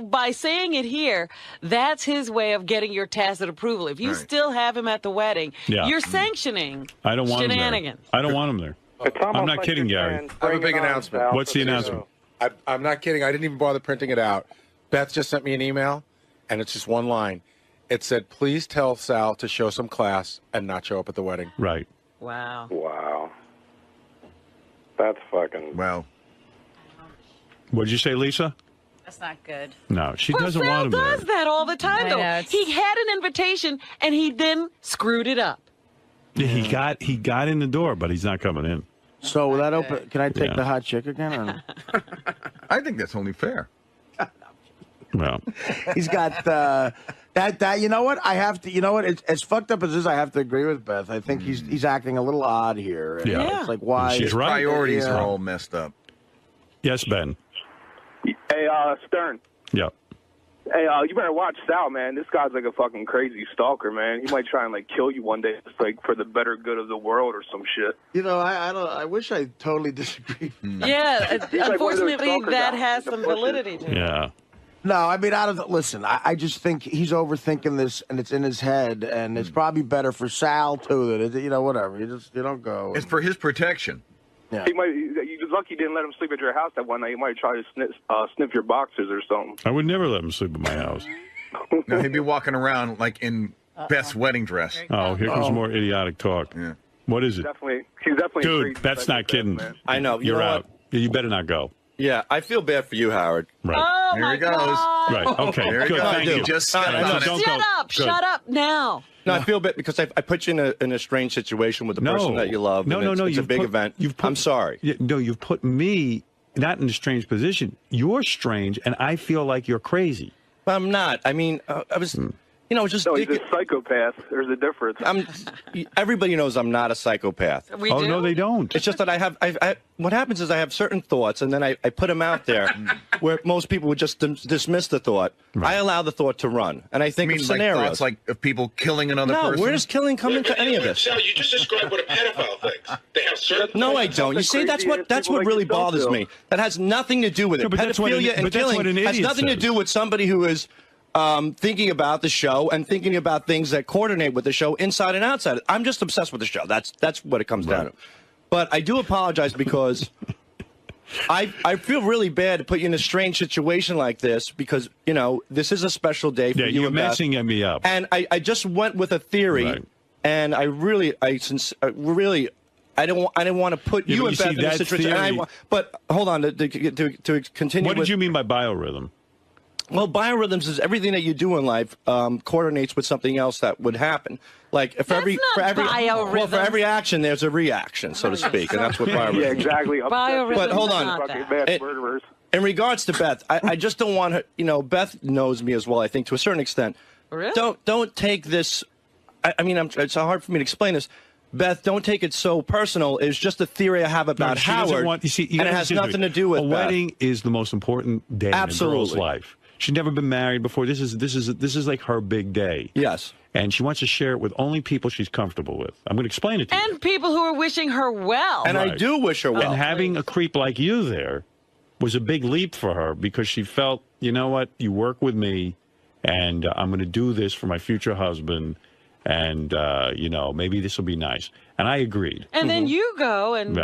by saying it here, that's his way of getting your tacit approval. If you still have him at the wedding, you're sanctioning I don't want shenanigans. him there. I don't want him there. I'm not kidding, Gary. I have a big announcement. What's the announcement? I'm not kidding. I didn't even bother printing it out. Beth just sent me an email, and it's just one line. It said, please tell Sal to show some class and not show up at the wedding. Right. Wow. Wow. That's fucking... Well. What did you say, Lisa? That's not good. No, she doesn't want him there. Sal does that all the time, though. He had an invitation, and he then screwed it up. Yeah, he got in the door, but he's not coming in. So will that open? Can I take the hot chick again? Or? I think that's only fair. Well, he's got that. You know what? I have to. You know what? As fucked up as this, I have to agree with Beth. I think he's acting a little odd here. Yeah. It's like why She's right. Priorities are all messed up. Yes, Ben. Hey, Stern. Yeah. Hey, you better watch Sal, man. This guy's like a fucking crazy stalker, man. He might try and like kill you one day, just like for the better good of the world or some shit. You know, I don't. I wish I totally disagreed. Yeah, unfortunately, that has some validity to it. Yeah. No, I mean, listen, I just think he's overthinking this, and it's in his head, and it's probably better for Sal too. That whatever. You don't go. It's for his protection. Yeah. You're lucky you didn't let him sleep at your house that one night. He might try to sniff your boxers or something. I would never let him sleep at my house. No, he'd be walking around like in Beth's wedding dress. Oh, here comes more idiotic talk. Yeah. What is it? He's definitely. Dude, that's not kidding. I know. You're out. You better not go. Yeah, I feel bad for you, Howard. Right. Oh, Here my he goes. God. Right. Okay. There he Good. goes. Thank you. Just Shut up. Shut up now. No, I feel bad because I put you in a strange situation with the person that you love. No. It's a big event. I'm sorry. You've put me not in a strange position. You're strange, and I feel like you're crazy. I'm not. I mean, I was... just no, he's a psychopath. There's a difference. Everybody knows I'm not a psychopath. We do? No, they don't. It's just that I have. What happens is I have certain thoughts, and then I put them out there, where most people would just dismiss the thought. Right. I allow the thought to run, and I think of scenarios like of people killing another person. No, where does killing come into any of this? You just described what a pedophile thinks. They have certain. No, I don't. You see, that's what really bothers me. That has nothing to do with it. Pedophilia and killing has nothing to do with somebody who is. Thinking about the show and thinking about things that coordinate with the show inside and outside. I'm just obsessed with the show. That's what it comes down to. But I do apologize because I feel really bad to put you in a strange situation like this because, this is a special day for you. You're messing me up. And I just went with a theory, and I didn't want to put you and Beth in a situation. But hold on, to continue. What did you mean by biorhythm? Well, biorhythms is everything that you do in life coordinates with something else that would happen. Like for every action, there's a reaction, so to speak, and that's what biorhythms. Yeah, exactly. But hold on. In regards to Beth, I just don't want her. Beth knows me as well. I think to a certain extent. Really? Don't take this. I mean, it's hard for me to explain this. Beth, don't take it so personal. It's just a theory I have about Howard, and it has nothing to do with a wedding. Is the most important day in a girl's life. She's never been married before. This is like her big day. Yes. And she wants to share it with only people she's comfortable with. I'm going to explain it to you. And people who are wishing her well. And I do wish her well. And having a creep like you there was a big leap for her because she felt, you know what, you work with me, and I'm going to do this for my future husband, and, maybe this will be nice. And I agreed. And then you go and,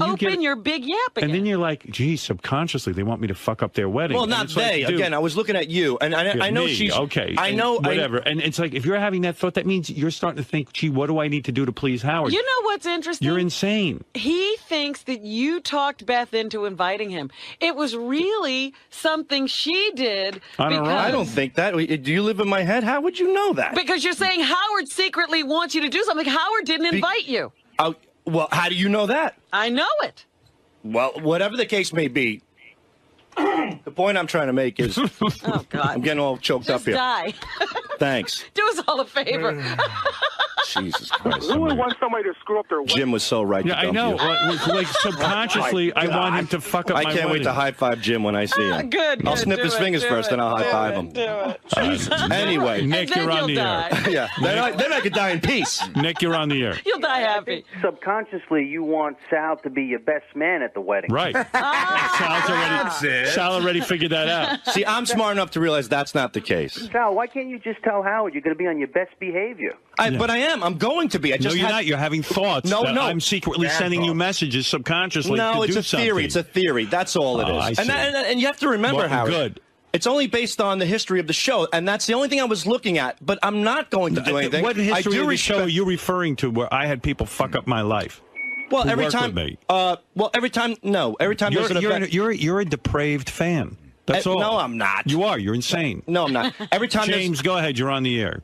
open your big yap again. And then you're like, geez, subconsciously they want me to fuck up their wedding. Well, not they. Like, again, I was looking at you, and I know she's... Okay. I know... Whatever. And it's like, if you're having that thought, that means you're starting to think, gee, what do I need to do to please Howard? You know what's interesting? You're insane. He thinks that you talked Beth into inviting him. It was really something she did. I don't think that. Do you live in my head? How would you know that? Because you're saying Howard secretly wants you to do something. Howard didn't invite you. Well, how do you know that? I know it. Well, whatever the case may be, the point I'm trying to make is... Oh, God. I'm getting all choked up here. Die. Thanks. Do us all a favor. Jesus Christ. Who would want somebody to screw up their wedding? Jim was so right. Yeah, I know. Like subconsciously, I want him to fuck up my wedding. I can't wait to high five Jim when I see him. Good. I'll snip his fingers first, then I'll high five him. Do it. Anyway, Nick, you're on the air. Yeah, then I could die in peace. Nick, you're on the air. You'll die happy. Subconsciously, you want Sal to be your best man at the wedding. Right. Sal already figured that out. See, I'm smart enough to realize that's not the case. Sal, why can't you just tell Howard you're going to be on your best behavior? But I am. I'm going to be. No, you're not. You're having thoughts. No. I'm secretly sending you messages subconsciously to do something. No, it's a theory. It's a theory. That's all it is. And you have to remember, Howard. Good. It's only based on the history of the show, and that's the only thing I was looking at. But I'm not going to do anything. What history of the show are you referring to where I had people fuck up my life? Well, every time. Every time. No, every time there's an event. You're a depraved fan. That's all. No, I'm not. You are. You're insane. No, I'm not. Every time. James, go ahead. You're on the air.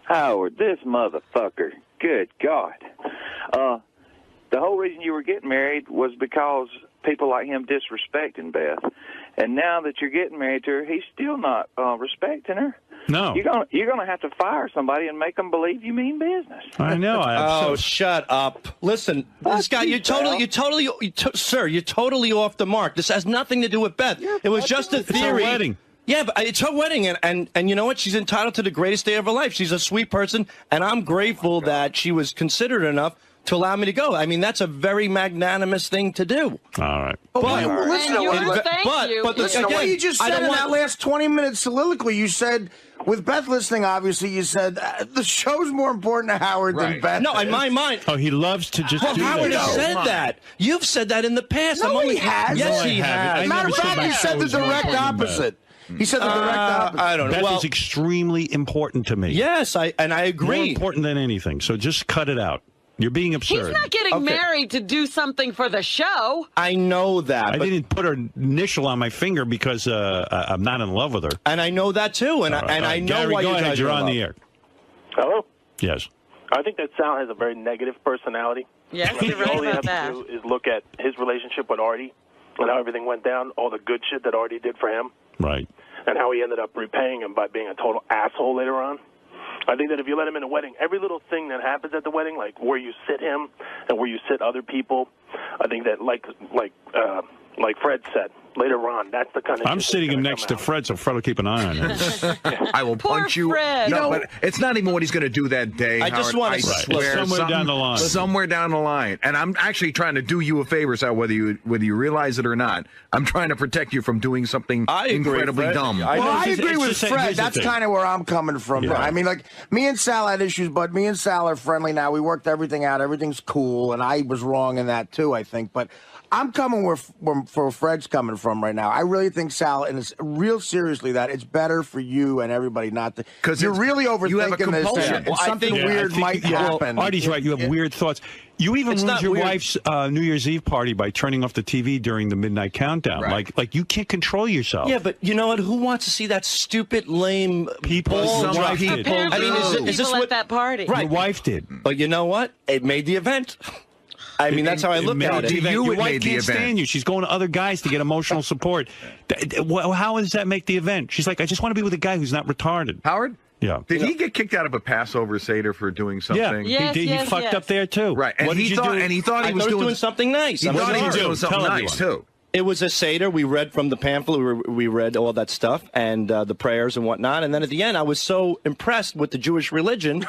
Howard, this motherfucker. Good God. The whole reason you were getting married was because people like him disrespecting Beth. And now that you're getting married to her, he's still not respecting her. No. You're gonna have to fire somebody and make them believe you mean business. I know. Shut up! Listen, this guy, you're totally off the mark. This has nothing to do with Beth. It was just a theory. It's her wedding. Yeah, but it's her wedding, and you know what? She's entitled to the greatest day of her life. She's a sweet person, and I'm grateful that she was considerate enough to allow me to go. I mean, that's a very magnanimous thing to do. All right. But listen to what you just said in that last 20-minute soliloquy. You said, with Beth listening, obviously, you said, the show's more important to Howard than Beth. No, in my mind. Oh, he loves to just do Howard that. has said that. You've said that in the past. No, he has. Yes, he has. Matter of fact, he said the direct opposite. He said the direct opposite. I don't know. Beth is extremely important to me. Yes, I agree. More important than anything. So just cut it out. You're being absurd. He's not getting married to do something for the show. I know that. I didn't put her initial on my finger because I'm not in love with her. And I know that too. And I know Gary, why go you ahead. guys You're are on the air. Hello? Yes. I think that Sal has a very negative personality. Yes, you're right all he about has that. to do is look at his relationship with Artie and how everything went down, all the good shit that Artie did for him. Right. And how he ended up repaying him by being a total asshole later on. I think that if you let him in a wedding, every little thing that happens at the wedding, like where you sit him and where you sit other people, I think that like Fred said later on, that's the kind of. I'm sitting him next to Fred, so Fred will keep an eye on him. I will punch you. Fred. No, but it's not even what he's going to do that day. I just want to swear somewhere down the line. Somewhere down the line, and I'm actually trying to do you a favor, Sal, whether you realize it or not. I'm trying to protect you from doing something incredibly dumb. I agree with Fred. That's kind of where I'm coming from. Yeah. I mean, like, me and Sal had issues, but me and Sal are friendly now. We worked everything out. Everything's cool, and I was wrong in that, too, I think. But I'm coming where Fred's coming from right now. I really think, Sal, and it's real seriously that it's better for you and everybody not to. Because you're really overthinking this. And something weird might happen. Artie's right. You have weird thoughts. You even lose your wife's New Year's Eve party by turning off the TV during the midnight countdown. Right. Like you can't control yourself. Yeah, but you know what? Who wants to see that stupid, lame people? Some people did. I mean, is this what that party? Right. Your wife did. But you know what? It made the event. I mean, that's how I look at it. Your wife can't stand you. She's going to other guys to get emotional support. How does that make the event? She's like, I just want to be with a guy who's not retarded. Howard? Yeah. Did he get kicked out of a Passover Seder for doing something? Yeah. He fucked up there, too. Right. And he thought he was doing something nice. He thought he was doing something nice, too. It was a Seder. We read from the pamphlet. We read all that stuff and the prayers and whatnot. And then at the end, I was so impressed with the Jewish religion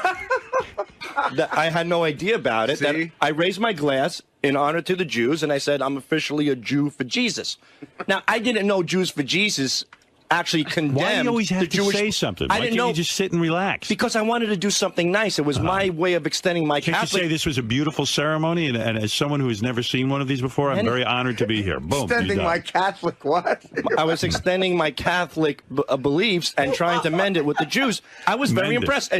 that I had no idea about it. That I raised my glass in honor to the Jews, and I said, I'm officially a Jew for Jesus. Now, I didn't know Jews for Jesus actually condemned. Why do you always have the to Jewish... say something? Why can't you just sit and relax? Because I wanted to do something nice. It was my way of extending my Can't Catholic... you say this was a beautiful ceremony? And as someone who has never seen one of these before, I'm very honored to be here. Boom. Extending my Catholic what? I was extending my Catholic beliefs and trying to mend it with the Jews. I was very impressed.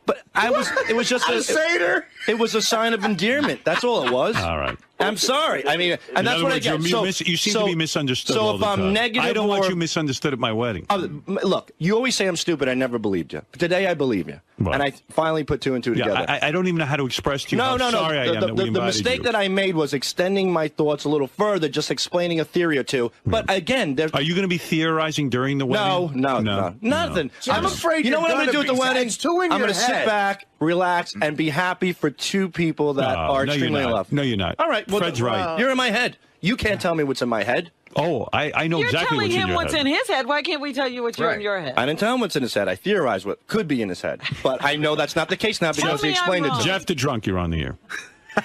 But it was just a Seder. It was a sign of endearment. That's all it was. All right. I'm sorry. I mean, and that's what I get. You seem to be misunderstood all the time. So if I'm negative, I don't want you misunderstood at my wedding. Look, you always say I'm stupid. I never believed you. But today I believe you. And I finally put 2 and 2 together. I don't even know how to express to you how sorry I am that we invited The mistake that I made was extending my thoughts a little further, just explaining a theory or two. But again, are you going to be theorizing during the wedding? No, nothing. So I'm afraid you know what I'm going to do at the wedding? I'm going to sit back, relax, and be happy for 2 people that are extremely in love. No, you're not. All right, well, Fred's right. You're in my head. You can't tell me what's in my head. Oh, I know exactly what's in your head. You're telling him what's in his head. Why can't we tell you what's in your head? I didn't tell him what's in his head. I theorized what could be in his head. But I know that's not the case now because he explained it to me. Jeff the drunk, you're on the air.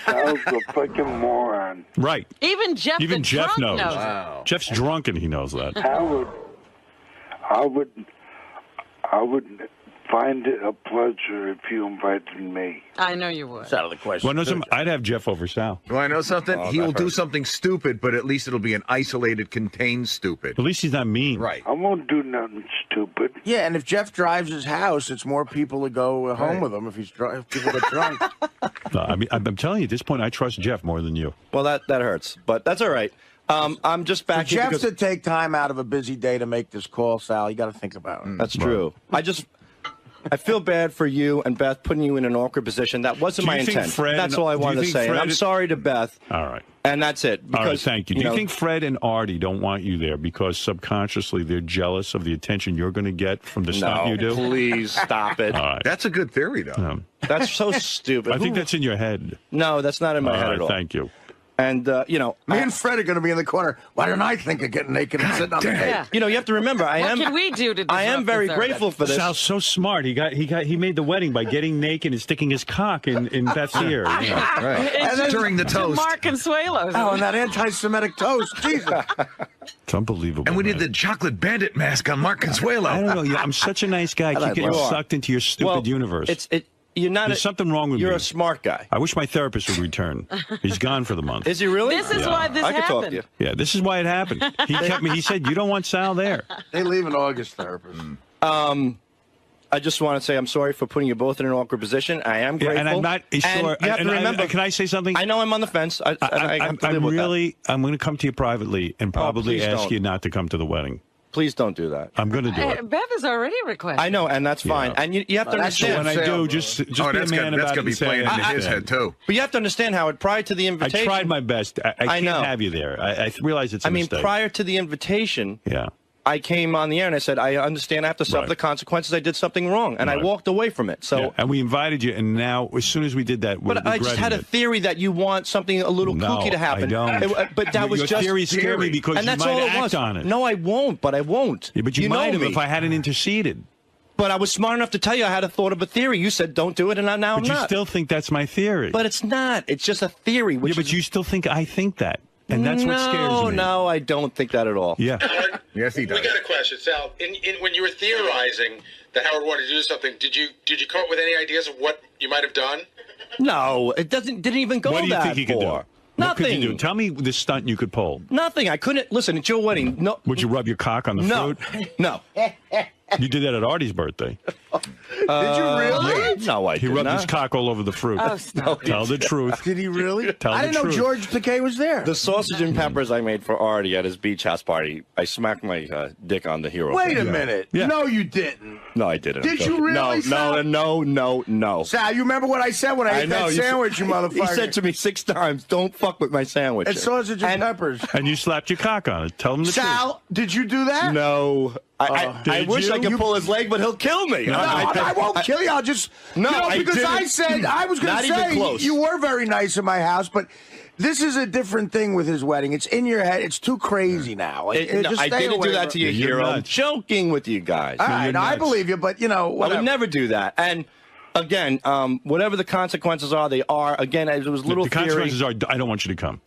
I was a fucking moron. Right. Even Jeff knows. Wow. Jeff's drunk and he knows that. I would find it a pleasure if you invited me. I know you would. That's out of the question. Well, I'd have Jeff over Sal. Do I know something? He will do something stupid, but at least it'll be an isolated, contained stupid. At least he's not mean. Right. I won't do nothing stupid. Yeah, and if Jeff drives his house, it's more people to go home with him if people get drunk. No, I mean, I'm telling you, at this point, I trust Jeff more than you. Well, that hurts, but that's all right. I'm just back here Jeff to take time out of a busy day to make this call, Sal. You got to think about it. That's true. I feel bad for you and Beth putting you in an awkward position. That wasn't my intent. That's all I wanted to say. And I'm sorry to Beth. All right. And that's it. Because, all right, thank you. Do you think Fred and Artie don't want you there because subconsciously they're jealous of the attention you're going to get from the stuff you do? Please stop it. All right. That's a good theory, though. That's so stupid. I think that's in your head. No, that's not in my head at all. Thank you. And, me and Fred are going to be in the corner. Why don't I think of getting naked and sitting on the table? You know, you have to remember, what can we do to I am very grateful for this. Sal's so smart. He made the wedding by getting naked and sticking his cock in Beth's ear. Right. And then, during the toast. Mark Consuelo. Oh, and that anti-Semitic toast. Jesus. It's unbelievable. And we did the chocolate bandit mask on Mark Consuelo. I don't know. I'm such a nice guy. I keep getting sucked into your stupid universe. There's something wrong with me. You're a smart guy. I wish my therapist would return. He's gone for the month. Is he really? This is why this happened. I could talk to you. Yeah, this is why it happened. He said, you don't want Sal there. They leave in August, therapist. I just want to say I'm sorry for putting you both in an awkward position. I am grateful. And I'm not sure. You have to remember, can I say something? I know I'm on the fence. I'm going to come to you privately and probably ask you not to come to the wedding. Please don't do that. I'm going to do it. Beth has already requested. I know, and that's fine. And you have to understand. When I do, just be a man about it. That's going to be playing into his head, too. But you have to understand, Howard, prior to the invitation. I tried my best. I can't have you there. I realize it's a mistake. Prior to the invitation, I came on the air and I said, I understand I have to suffer the consequences. I did something wrong. And I walked away from it. So, and we invited you, and now, as soon as we did that, we're But I just had a theory that you want something a little kooky to happen. I don't. But that was your just theory scared me because and you that's might all it act was. on it. No, I won't, but I won't. Yeah, but you might have if I hadn't interceded. But I was smart enough to tell you I had a thought of a theory. You said don't do it, and now I'm not. But you still think that's my theory. But it's not. It's just a theory. But you still think I think that. And that's what scares me. No, I don't think that at all. Yeah. Yes, he does. We got a question, Sal. When you were theorizing that Howard wanted to do something, did you come up with any ideas of what you might have done? No, it didn't even go that far. What do you think he could do? Nothing. What could you do? Tell me the stunt you could pull. Nothing. I couldn't. Listen, it's your wedding. No. Would you rub your cock on the fruit? No. You did that at Artie's birthday. Did you really? No, I did He rubbed not. his cock all over the fruit. Oh, stop. Tell the truth. Did he really? Tell I the didn't know truth. George Takei was there. The sausage and peppers I made for Artie at his beach house party, I smacked my dick on the hero. Wait a minute. Yeah. No, you didn't. No, I didn't. Did you really, Sal? No. Sal, you remember what I said when I ate that sandwich, you motherfucker? He said to me 6 times, don't fuck with my sandwich. It's sausage and peppers. And you slapped your cock on it. Tell him the truth. Sal, did you do that? No. I wish I could pull his leg, but he'll kill me. No, I won't kill you. I'll just... No, because I said, I was going to say, you were very nice in my house, but... This is a different thing with his wedding. It's in your head. It's too crazy now. I didn't do that to you, hero. I'm joking with you guys. All right, I believe you, but, whatever. I would never do that. And, again, whatever the consequences are, they are. Again, it was little theory. The consequences are, I don't want you to come.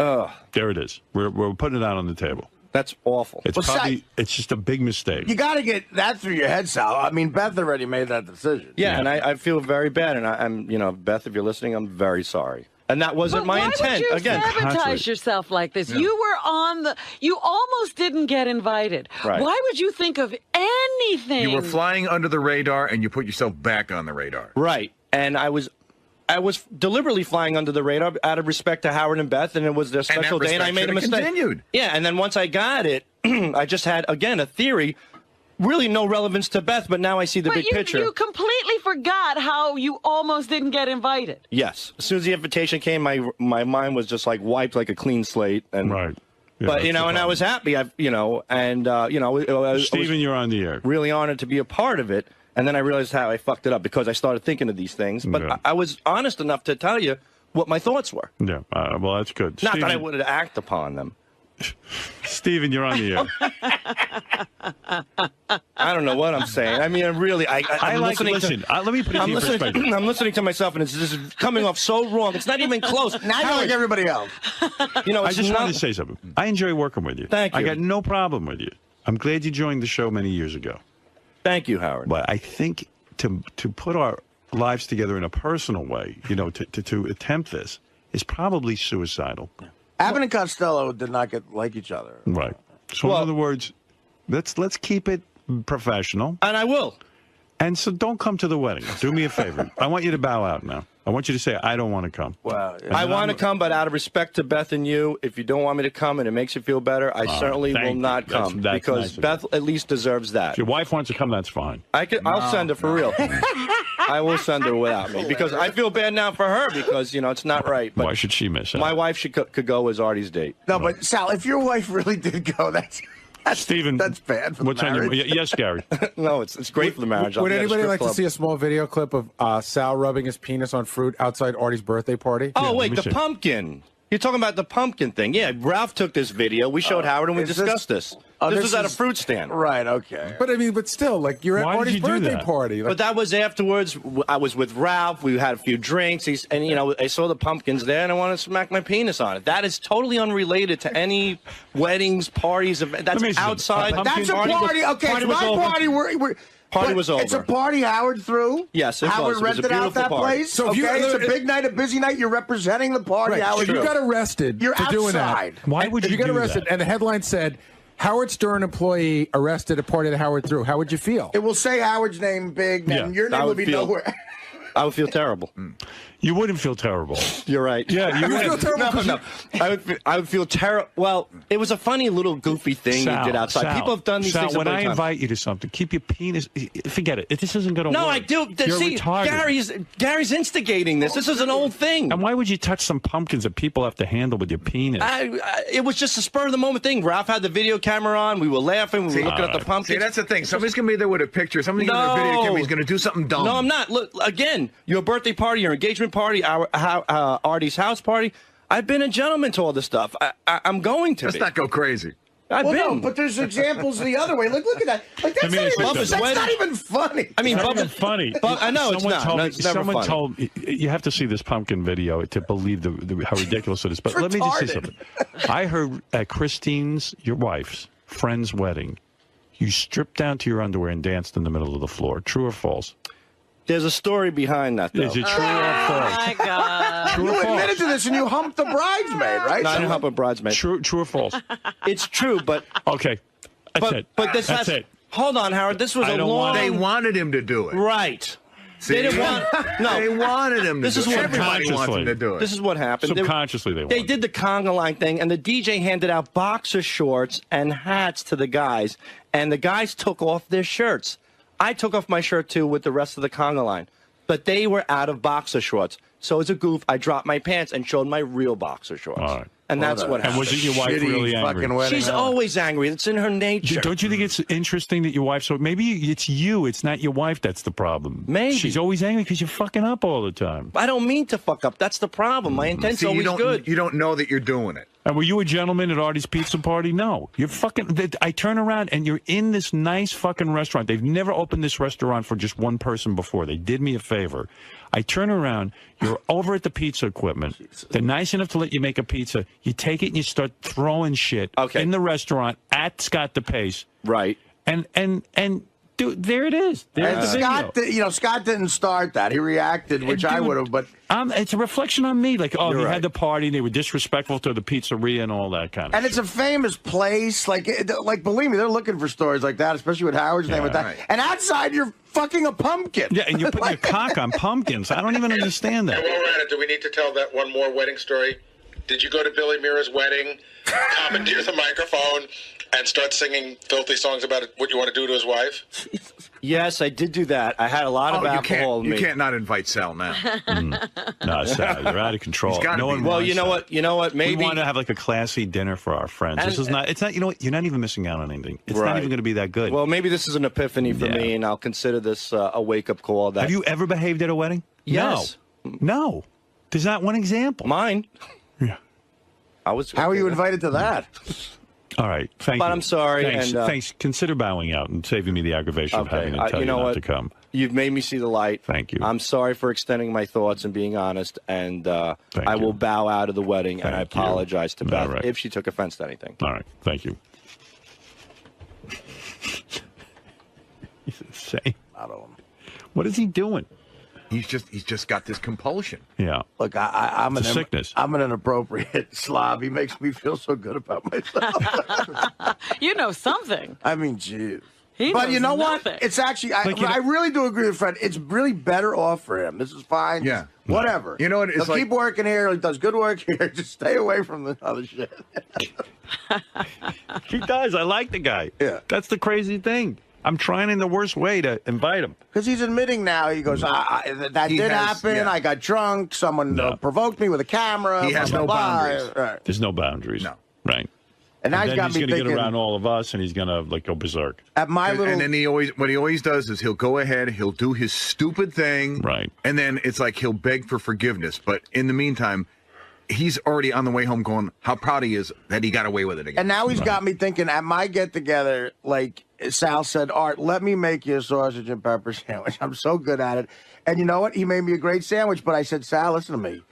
There it is. We're putting it out on the table. That's awful. It's just a big mistake. You got to get that through your head, Sal. I mean, Beth already made that decision. Yeah, and I feel very bad. And I'm, Beth, if you're listening, I'm very sorry. And that wasn't my intent. Why would you sabotage yourself like this? Yeah. You almost didn't get invited. Right. Why would you think of anything? You were flying under the radar, and you put yourself back on the radar. Right. And I was deliberately flying under the radar out of respect to Howard and Beth, and it was their special day, and I made a mistake. Continued. Yeah, and then once I got it, I just had, again, a theory. really no relevance to Beth, but now I see the big picture. You completely forgot how you almost didn't get invited. Yes. As soon as the invitation came, my mind was just like wiped like a clean slate. And, right. Yeah, but, and I was happy, Stephen, you're on the air. Really honored to be a part of it. And then I realized how I fucked it up because I started thinking of these things. But I was honest enough to tell you what my thoughts were. Yeah, well, that's good. Not that I would act upon them. Stephen, you're on the air. I don't know what I'm saying. I mean, I'm really, I'm listening. Listen, let me put it in perspective. I'm listening to myself, and this is coming off so wrong. It's not even close. Now you're like everybody else. I just want to say something. I enjoy working with you. Thank you. I got no problem with you. I'm glad you joined the show many years ago. Thank you, Howard. But I think to put our lives together in a personal way, to attempt this is probably suicidal. Abbott and Costello did not like each other. Right. So in other words, let's keep it professional. And I will. And so don't come to the wedding. Do me a favor. I want you to bow out now. I want you to say, I don't want to come. Well, I want to come, but out of respect to Beth and you, if you don't want me to come and it makes you feel better, I certainly will not come. That's because Beth at least deserves that. If your wife wants to come, that's fine. I'll send her for real. I will send her without me because I feel bad now for her because, it's not right. But why should she miss out? My wife could go as Artie's date. No, but Sal, if your wife really did go, Stephen, that's bad for the marriage. Yes, Gary. No, it's great for the marriage. Would anybody like to see a small video clip of Sal rubbing his penis on fruit outside Artie's birthday party? Oh, wait, the pumpkin. You're talking about the pumpkin thing. Yeah, Ralph took this video. We showed Howard and we discussed this. This was at a fruit stand. Right, okay. But still, like, you're at Artie's birthday party. But that was afterwards. I was with Ralph. We had a few drinks. I saw the pumpkins there, and I wanted to smack my penis on it. That is totally unrelated to any weddings, parties. That's outside. That's a party. Okay, it's my party. Party was over. It's a party Howard threw. Yes, it Howard was. rented out that place. So it's a big night, a busy night. You're representing the party. Howard. If you got arrested for doing that. Why would you If you got arrested and the headline said, Howard Stern employee arrested at party that Howard threw, how would you feel? It will say Howard's name big, and your name would be nowhere. I would feel terrible. You wouldn't feel terrible. You're right. Yeah, you would feel terrible. No. I would feel terrible. Well, it was a funny little goofy thing you did outside. Sal, people have done these things. When I invite you to something, keep your penis. Forget it. This isn't going to work. No, I do. You're see, retarded. Gary's instigating this. This is an old thing. And why would you touch some pumpkins that people have to handle with your penis? It was just a spur of the moment thing. Ralph had the video camera on. We were laughing. We were looking at the pumpkins. See, that's the thing. Somebody's going to be there with a picture. Somebody's going to have a video camera. He's going to do something dumb. No, I'm not. Look, again, your birthday party, your engagement party, Artie's house party. I've been a gentleman to all this stuff. I'm going to. Let's not go crazy. No, but there's examples the other way. Look at that. Like, that's not even funny. I mean, it's funny. I know it's not. Someone told me, you have to see this pumpkin video to believe how ridiculous it is. But let me just say something. I heard at Christine's, your wife's, friend's wedding, you stripped down to your underwear and danced in the middle of the floor. True or false? There's a story behind that, though. Is it true or false? Oh, my God. True or You false? admitted to this, and you humped the bridesmaid, right? No, I didn't hump a bridesmaid. True or false? It's true, but... Okay. That's it. But that's it. Hold on, Howard. This was a long... They wanted him to do it. Right. See? They didn't want... No. They wanted him to This is do it. what Everybody wants him to do it. This is what happened. Subconsciously, They did the conga line thing, and the DJ handed out boxer shorts and hats to the guys, and the guys took off their shirts. I took off my shirt, too, with the rest of the conga line. But they were out of boxer shorts. So as a goof, I dropped my pants and showed my real boxer shorts. All right. And that's what happened. And wasn't your wife really angry? She's always angry. It's in her nature. Don't you think it's interesting that your wife... So maybe it's you. It's not your wife that's the problem. Maybe. She's always angry because you're fucking up all the time. I don't mean to fuck up. That's the problem. My intent's always good. You don't know that you're doing it. And were you a gentleman at Artie's pizza party? No. You're fucking... I turn around and you're in this nice fucking restaurant. They've never opened this restaurant for just one person before. They did me a favor. I turn around. You're over at the pizza equipment. They're nice enough to let you make a pizza. You take it and you start throwing shit in the restaurant at Scott DePace. Right. And dude, there it is. There's the video. Scott didn't start that. He reacted, which I would have, but... it's a reflection on me. Like, you had the party, they were disrespectful to the pizzeria and all that kind of And it's a famous place. Like, believe me, they're looking for stories like that, especially with Howard's name with that. Right. And outside, you're fucking a pumpkin. Yeah, and you're putting your cock on pumpkins. I don't even understand that. And while we're at it, do we need to tell that one more wedding story? Did you go to Billy Mira's wedding, commandeer the microphone, and start singing filthy songs about what you want to do to his wife? Yes, I did do that. I had a lot of alcohol in me. You can't not invite Sal now. No, Sal, you're out of control. No one well, you know what? You know what? Maybe we want to have like a classy dinner for our friends. This is not. It's not. You know what? You're not even missing out on anything. It's not even going to be that good. Well, maybe this is an epiphany for me, and I'll consider this a wake-up call. That have you ever behaved at a wedding? Yes. No. There's not one example. Mine. Yeah. I was. How were you invited to that? All right, thank you. But I'm sorry. Thanks, and, thanks. Consider bowing out and saving me the aggravation of having to tell you not to come. You've made me see the light. Thank you. I'm sorry for extending my thoughts and being honest, and I will bow out of the wedding, and I apologize to Beth if she took offense to anything. All right, thank you. He's insane. I don't know. What is he doing? He's just got this compulsion. Yeah. Look, I'm a sickness. I'm an inappropriate slob. He makes me feel so good about myself. You know something. I mean, jeez. But you know nothing. what? It's actually, I really do agree with Fred. It's really better off for him. This is fine. Yeah. Whatever. You know what? It's He'll keep working here. He does good work here. Just stay away from the other shit. He does. I like the guy. Yeah. That's the crazy thing. I'm trying in the worst way to invite him. Because he's admitting now, he goes, that did happen. Yeah. I got drunk. Someone provoked me with a camera. He has no boundaries. Right. There's no boundaries. No. Right. And now he's going to get around all of us, and he's going to like go berserk. At my little... And then what he always does is he'll go ahead, he'll do his stupid thing. Right. And then it's like he'll beg for forgiveness. But in the meantime, he's already on the way home going, how proud he is that he got away with it again. And now he's got me thinking, at my get-together, like Sal said, Art, let me make you a sausage and pepper sandwich. I'm so good at it. And you know what? He made me a great sandwich, but I said, Sal, listen to me.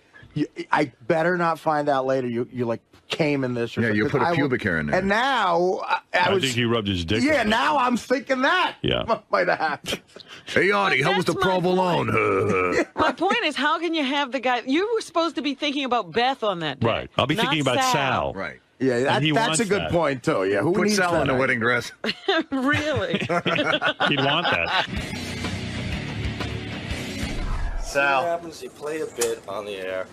I better not find out later you like came in this or something. Yeah, you put a pubic hair in there. And now I think he rubbed his dick. Yeah, now I'm thinking that. Yeah. Might have happened. Hey, Artie, how was the provolone? My point is, how can you have the guy? You were supposed to be thinking about Beth on that day. Right. I'll be thinking about Sal. Right. Yeah, that's a good point, too. Yeah, who Put needs Sal that? in a wedding dress. Really? He'd want that. Sal. What happens? You play a bit on the air.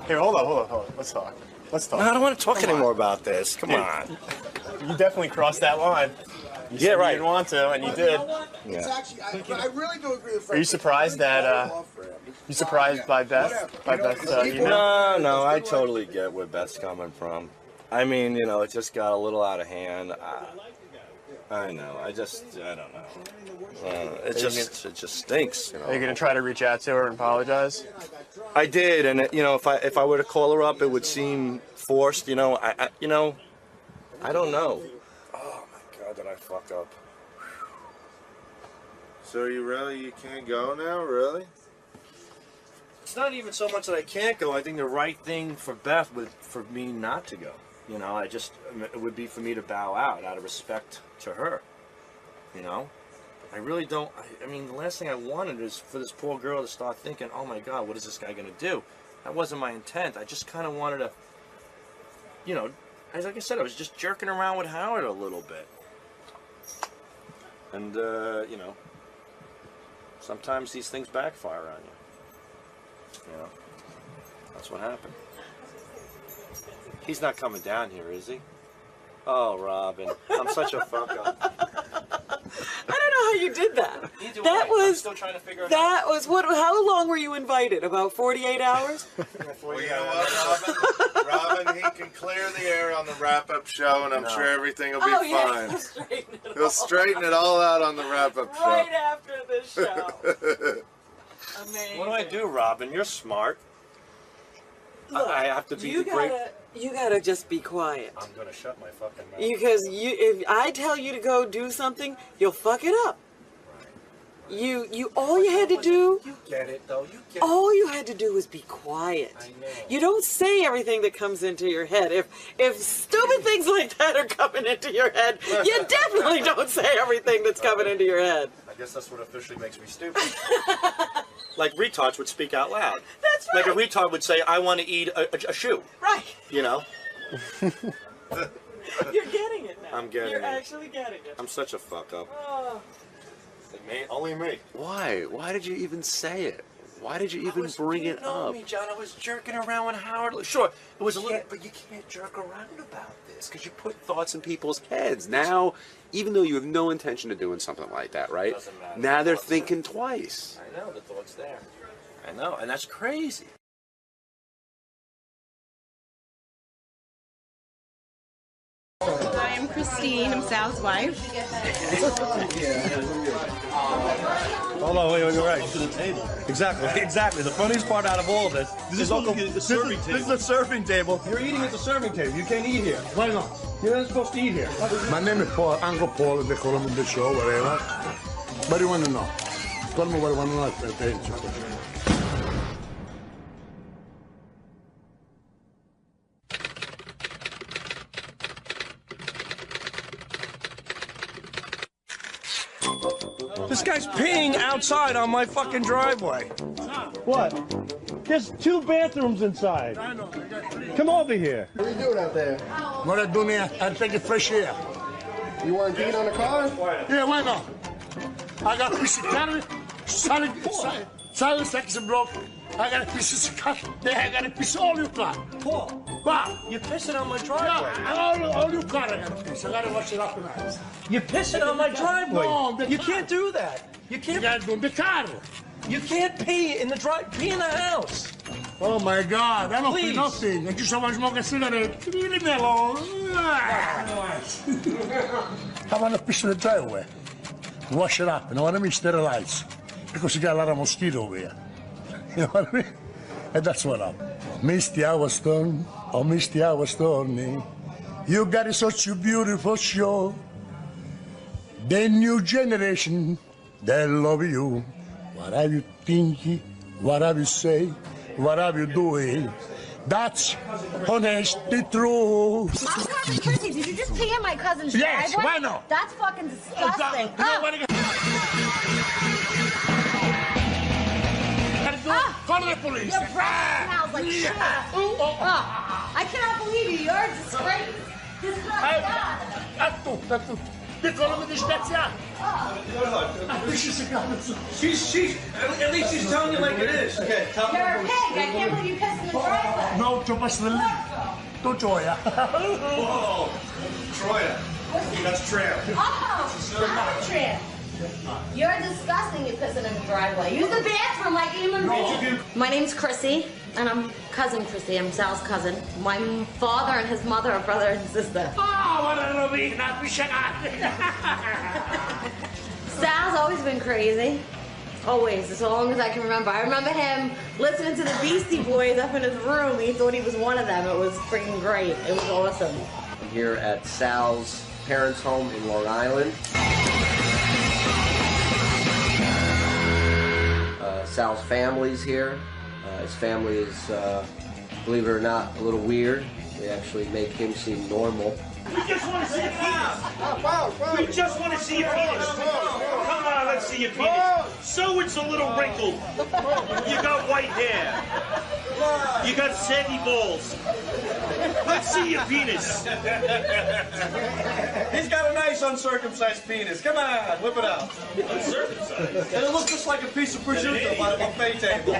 Here, hold on. Let's talk. No, I don't want to talk anymore about this. Come on. You definitely crossed that line. You said you didn't want to, and you did. It's actually, I really do agree with Fred. Are you surprised that, you surprised by Beth? By Beth's email? No, I totally get where Beth's coming from. I mean, you know, it just got a little out of hand. I know. I don't know. It just stinks. You know? Are you gonna try to reach out to her and apologize? I did, and you know, if I were to call her up, it would seem forced. You know, I don't know. Oh my God, did I fuck up? So you can't go now, really? It's not even so much that I can't go. I think the right thing for Beth would for me not to go. You know, it would be for me to bow out of respect to her. You know, I really don't. I mean, the last thing I wanted is for this poor girl to start thinking, "Oh my God, what is this guy gonna do?" That wasn't my intent. I just kind of wanted to, you know, like I said, I was just jerking around with Howard a little bit, and you know, sometimes these things backfire on you. You know, that's what happened. He's not coming down here, is he? Oh, Robin, I'm such a fuck up. I don't know how you did that. I'm still trying to figure it out. How long were you invited? About 48 hours? Well, you know what, Robin, he can clear the air on the wrap-up show, and I'm sure everything will be fine. He'll straighten it all out on the wrap-up show. Right after the show. Amazing. What do I do, Robin? You're smart. Look, I have to be great. You gotta just be quiet. I'm gonna shut my fucking mouth. Because if I tell you to go do something, you'll fuck it up. All you had to do. You get it, though. All you had to do was be quiet. I know. You don't say everything that comes into your head. If stupid things like that are coming into your head, you definitely don't say everything that's coming into your head. I guess that's what officially makes me stupid. Like retards would speak out loud. That's right. Like a retard would say, "I want to eat a shoe." Right. You know. You're getting it now. I'm getting You're it. actually getting it. I'm such a fuck up. Oh. Only me. Why? Why did you even say it? Why did you even bring it up? Me, John, I was jerking around with Howard. Sure, it was a little... But you can't jerk around about this because you put thoughts in people's heads. Now, even though you have no intention of doing something like that, right? Now they're thinking twice. I know, the thought's there. I know, and that's crazy. Hi, I'm Christine. I'm Sal's wife. Hold on, wait, right. To the table. Exactly. The funniest part out of all of this is the serving table. This is the serving table. You're eating at the serving table. You can't eat here. Why not? You're not supposed to eat here. My name is Paul, Uncle Paul, they call him in the show, whatever. What do you want to know? Tell me what you want to know. This guy's peeing outside on my fucking driveway. What? There's 2 bathrooms inside. Come over here. What are you doing out there? What I do now, I take a fresh air. You want to get on the car? Yeah, why not? I got a piece of carrot, salad section broke. I got a piece of cut. There, I got a piece of all you got. Paul, what? You're pissing on my driveway. Yeah, all you got, I got a piece. I got to wash it up tonight. You're pissing on my driveway. No, you can't do that. You can't. You got to do the car. You can't pee in the pee in the house. Oh my God! I don't pee nothing. I just want to smoke a cigarette. Leave me alone. I want to piss in the driveway. Wash it up, and I want to be sterilized because you got a lot of mosquito over here. You know what I mean? And that's what I'm. Misty hours turn, oh misty hours turning. You got such a beautiful show. The new generation, they love you. What are you thinking? What are you saying? What are you doing? That's honestly true. My cousin Chrissy, did you just pee in my cousin's driveway? Yes, why not? That's fucking disgusting. Call the police. Your breath smells like shit. I cannot believe you. You're a disgrace. This is not God. That's piccolo mi disgraziato. She's at least she's telling you like it is. Okay, You're a pig. I can't believe you pissed in the driveway. No, c'ho passo del tu gioia. Whoa, Troya. That's tramp. Oh, I'm a tramp. You're disgusting, you pissing in the driveway. Use the bathroom like a human being. My name's Chrissy, and I'm cousin Chrissy. I'm Sal's cousin. My father and his mother are brother and sister. Oh, what a rovina, Sal's always been crazy. Always, as long as I can remember. I remember him listening to the Beastie Boys up in his room. He thought he was one of them. It was freaking great. It was awesome. I'm here at Sal's parents' home in Long Island. Sal's family's here. His family is, believe it or not, a little weird. They actually make him seem normal. We just want to see your penis. We just want to see your penis. Come on, let's see your penis. So it's a little wrinkled. You got white hair. You got saggy balls. Let's see your penis. He's got a nice uncircumcised penis. Come on, whip it out. Uncircumcised? And it looks just like a piece of prosciutto on a buffet table.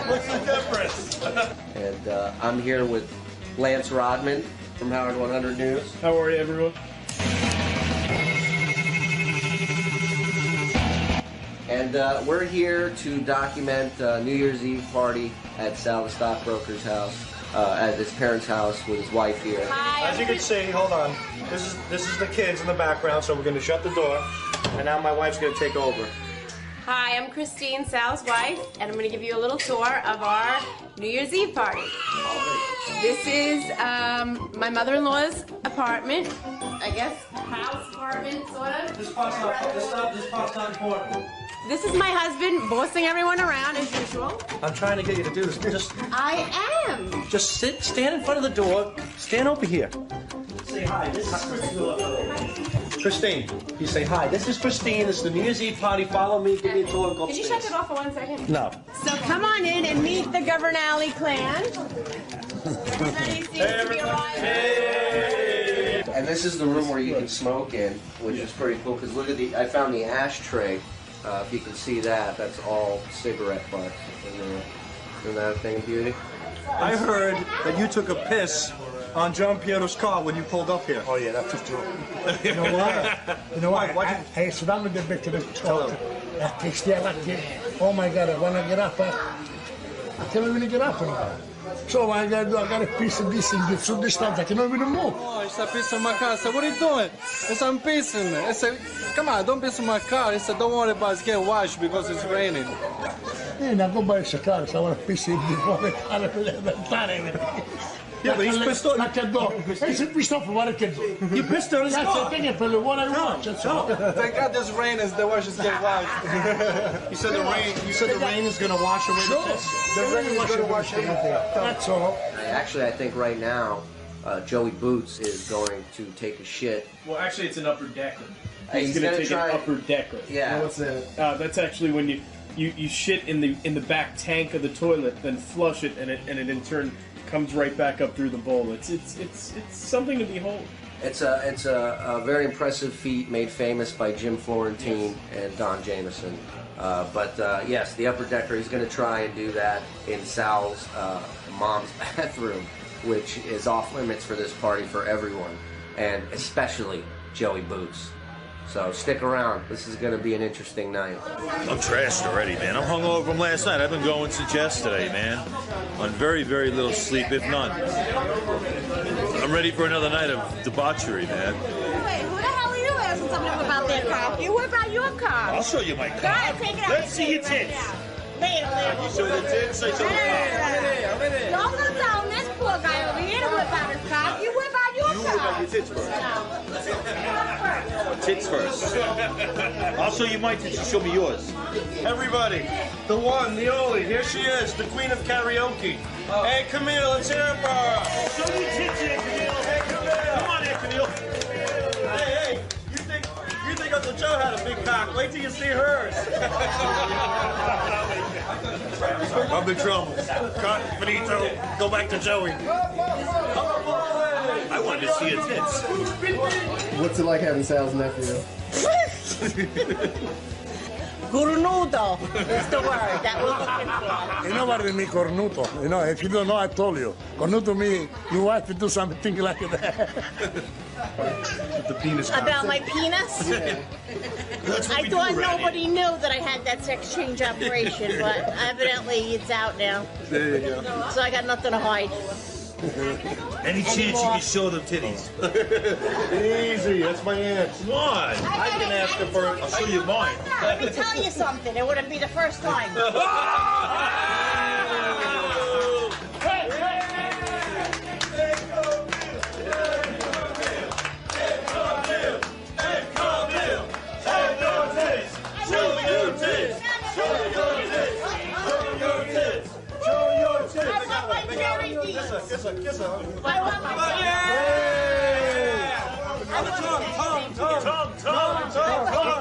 What's the difference? And I'm here with Lance Rodman from Howard 100 News. How are you, everyone? And we're here to document New Year's Eve party at Sal the Stockbroker's house, at his parents' house with his wife here. Hi. As you can see, hold on. This is the kids in the background, so we're going to shut the door, and now my wife's going to take over. Hi, I'm Christine, Sal's wife, and I'm going to give you a little tour of our New Year's Eve party. This is my mother-in-law's apartment, I guess, house, apartment, sort of. This part's not important. This is my husband bossing everyone around as usual. I'm trying to get you to do this. I am. Just stand in front of the door. Stand over here. Say hi. This is Christine. Christine, you say hi. This is Christine. This is the New Year's Eve party. Follow me. Give me a tour and go Can you upstairs. shut it off for 1 second? No. So come on in and meet the Governale clan. Everybody seems to be arriving. And this is the room where you can smoke in, which is pretty cool, because look at I found the ashtray If you can see that, that's all cigarette butts in there. Isn't that a thing of beauty? I heard that you took a piss on John Piero's car when you pulled up here. Oh yeah, that's true. You know why? You know why? I sit down with the bit to the top. Oh my God, when I get up, I can't really get up anymore. So I got a piece of this and get through this stuff. I cannot even move. Oh, it's a piece of my car. I said, what are you doing? I said, I'm pissing. I said, come on, don't piss in my car. He said, don't worry about it, it's getting washed because it's raining. Yeah, now go buy a car. So I want to piss in before the car. Yeah, but he's pissed off. Like a dog. He's pissed off for what I can do. You pissed on his car. That's the thing, what I want. Thank God there's rain as the washes get washed. You said the rain is going to wash away the piss? The rain is going to wash everything. That's all. Actually, I think right now, Joey Boots is going to take a shit. Well, actually, it's an upper decker. He's going to gonna take try an upper decker. Yeah. What's that? That's actually when you shit in the back tank of the toilet, then flush it, and it in turn comes right back up through the bowl. It's something to behold. It's a very impressive feat made famous by Jim Florentine and Don Jameson. But yes, the upper decker, he's going to try and do that in Sal's mom's bathroom, which is off limits for this party for everyone, and especially Joey Boots. So stick around. This is going to be an interesting night. I'm trashed already, man. I'm hungover from last night. I've been going since yesterday, man. On very, very little sleep, if none. I'm ready for another night of debauchery, man. Wait, who the hell are you asking something about their car? What about your car? I'll show you my car. Go ahead, take it out. Let's see your tits. Later. You show the tits? Say something. Don't go telling this poor guy over here to whip out his car. You whip out your car. You whip out your tits first. Tits first. I'll show you my tits. You show me yours. Everybody, the one, the only, here she is, the queen of karaoke. Hey, Camille, let's hear it for her. Show your tits here, Camille. Hey, Camille. Come on here, Camille. Hey, you think Uncle Joe had a big cock? Wait till you see hers. I'm in trouble. Cut, finito, go back to Joey. I wanted to see your tits. What's it like having Sal's nephew? Cornuto is the word that we're looking for. You know what I mean, cornuto? You know, if you don't know, I told you. Cornuto means you want to do something like that. The penis About my penis? Yeah. I thought nobody knew that I had that sex change operation, but evidently it's out now. There you go. So I got nothing to hide. Any chance you can show them titties? Easy, that's my aunt. Come on. I can ask her for I'll show you mine. Let me tell you something. It wouldn't be the first time. Kiss her. I want my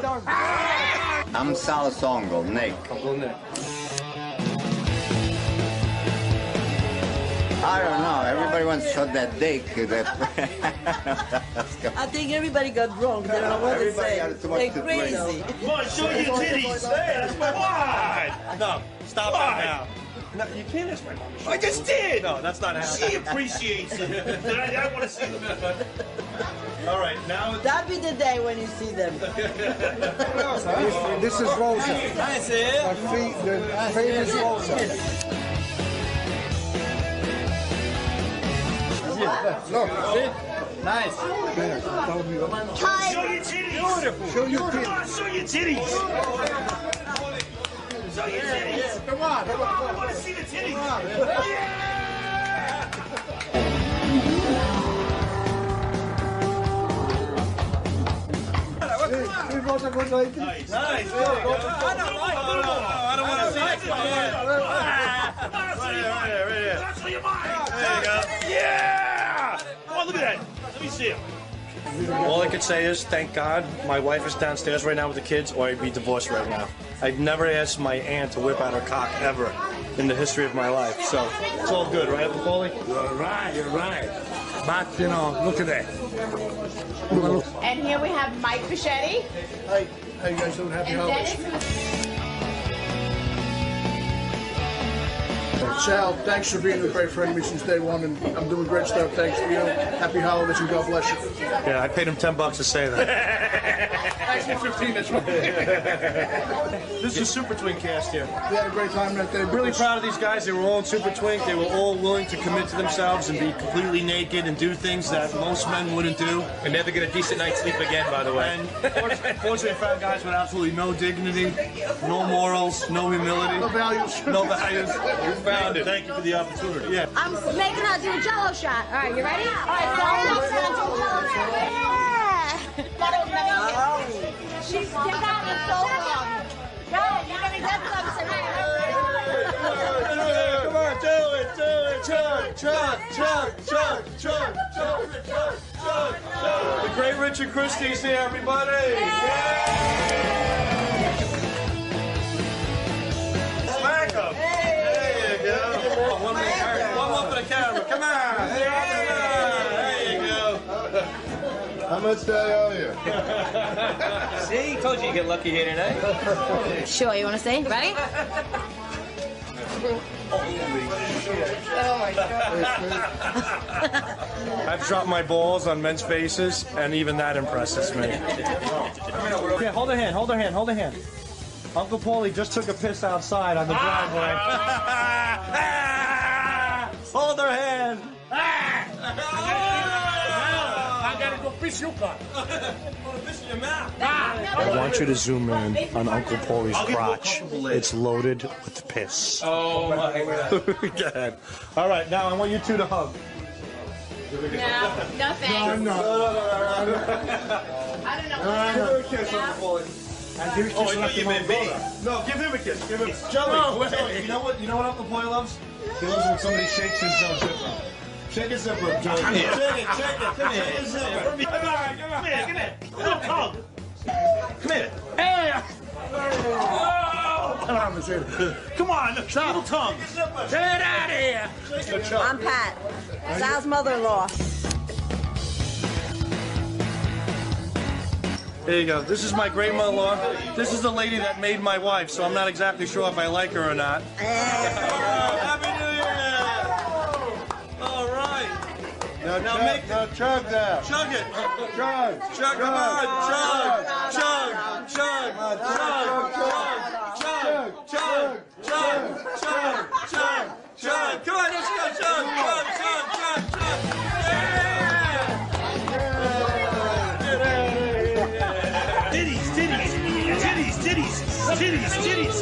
Tongue. I'm Sal Songo, Nick. I don't know. Everybody wants to shut that dick. I think everybody got drunk. They don't know what to say. They're crazy. Come on, show your titties. Come on. No, stop that now. No, you can't ask my mom. I just did. No, that's not happening. She appreciates it. I want to see them. All right, now it's... That'll be the day when you see them. This is Rosa. Nice, The famous Rosa. Look, see? Nice. Show your titties. Beautiful. Show your titties. Come on, show your titties. Show your titties. Come on. I want to see the titties. Yeah. Nice. I don't want to see it. Right here. I'll show you mine. There you go. Yeah. Oh, look at that. Let me see him. All I could say is, thank God, my wife is downstairs right now with the kids, or I'd be divorced right now. I'd never asked my aunt to whip out her cock ever in the history of my life. So it's all good, right, Uncle Paulie? You're right. But, you know, look at that. And here we have Mike Bichetti. How you guys doing? Happy holidays. Sal, thanks for being a great friend to me since day one, and I'm doing great stuff. Thanks to you. Happy holidays and God bless you. Yeah, I paid him $10 to say that. Actually, 15. That's right. This is Super Twink cast here. We had a great time that day. Really proud of these guys. They were all in Super Twink. They were all willing to commit to themselves and be completely naked and do things that most men wouldn't do. And never get a decent night's sleep again, by the way. And fortunately, I found guys with absolutely no dignity, no morals, no humility, no values. No values. You found it. Thank you for the opportunity. Yeah. I'm making her do a jello shot. All right, you ready? All right, so I'm gonna do a jello shot. Yeah. She's got me so long. No, you're gonna get some tonight. Come on, do it. Chug. The great Richard Christie's here, everybody. Smack 'em. There you go. One more for the camera. Come on. There you go. How much do I owe you? See, told you get lucky here tonight. Sure, you want to stay? Ready? Oh my God. I've dropped my balls on men's faces, and even that impresses me. Yeah, hold a hand. Uncle Paulie just took a piss outside on the driveway. Hold her hand. I gotta go piss your car. I want you to zoom in on Uncle Paulie's crotch. It's loaded with piss. Oh my God. Go ahead. All right, now I want you two to hug. No thanks. No. I don't know. Give her a kiss, Uncle Paulie. Oh, I thought you meant me. No, give him a kiss. Joey, Joey, you know what Uncle Paulie loves? He loves when somebody shakes his zipper. Shake his zipper, Joey. Come here. Shake it. Come here. Shake his zipper. Come here. Little tongue. Come here. Hey! Come on, Little tongue. Get out of here! I'm Pat, Sal's mother-in-law. There you go. This is my great mother-in-law. This is the lady that made my wife, so I'm not exactly sure if I like her or not. Happy New Year! All right. Now chug that. Chug it. Chug. Chug. Come on. Chug. Come on, let's go. Chug. Titties.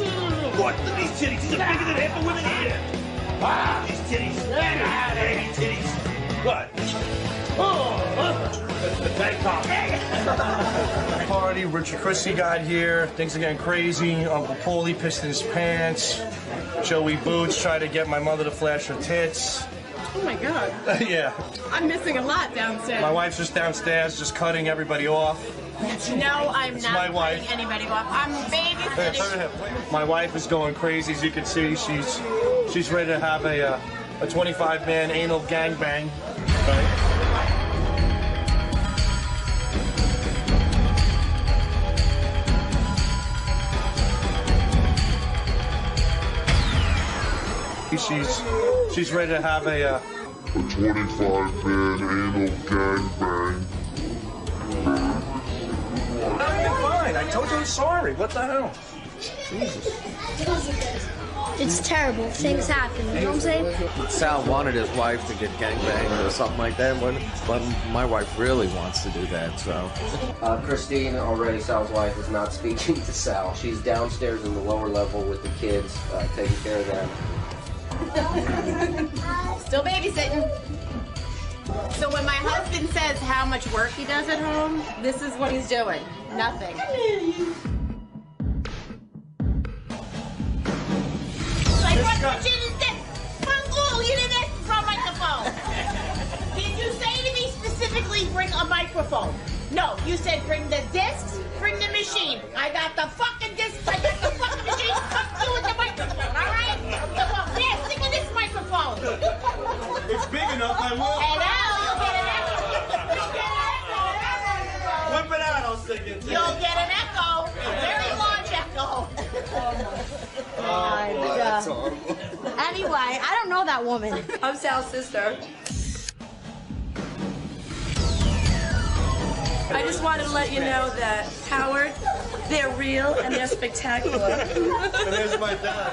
What? Look at these titties. These are bigger than half the women here. Ah, these titties. Hey, titties. What? Party, Richard Christie got here. Things are getting crazy. Uncle Paulie pissed in his pants. Joey Boots tried to get my mother to flash her tits. Oh my God. Yeah. I'm missing a lot downstairs. My wife's just downstairs, just cutting everybody off. No, I'm It's not my cutting wife. anybody off. I'm babysitting. My wife is going crazy, as you can see. She's ready to have a 25-man anal gangbang. Right? She's ready to have a 25-man anal gangbang. Fine. I told you I'm sorry. What the hell? Jesus. It's terrible. Things happen. You know what I'm saying? Sal wanted his wife to get gangbanged or something like that, but my wife really wants to do that, so. Christine, already Sal's wife, is not speaking to Sal. She's downstairs in the lower level with the kids, taking care of them. Still babysitting. So when my husband says how much work he does at home, this is what he's doing. Nothing. Like, what shit is this? Uncle, you didn't ask for a microphone. Did you say to me specifically bring a microphone? No, you said bring the discs, bring the machine. I got the fucking discs, I got the fucking machine. Fuck you with the microphone, all right? Yeah, stick with this microphone. It's big enough, I will. And now you'll get an echo. Whip it out, I'll stick it. You'll get an echo. Anyway, I don't know that woman. I'm Sal's sister. I just wanted to let you know that, Howard, they're real and they're spectacular. And there's my dad.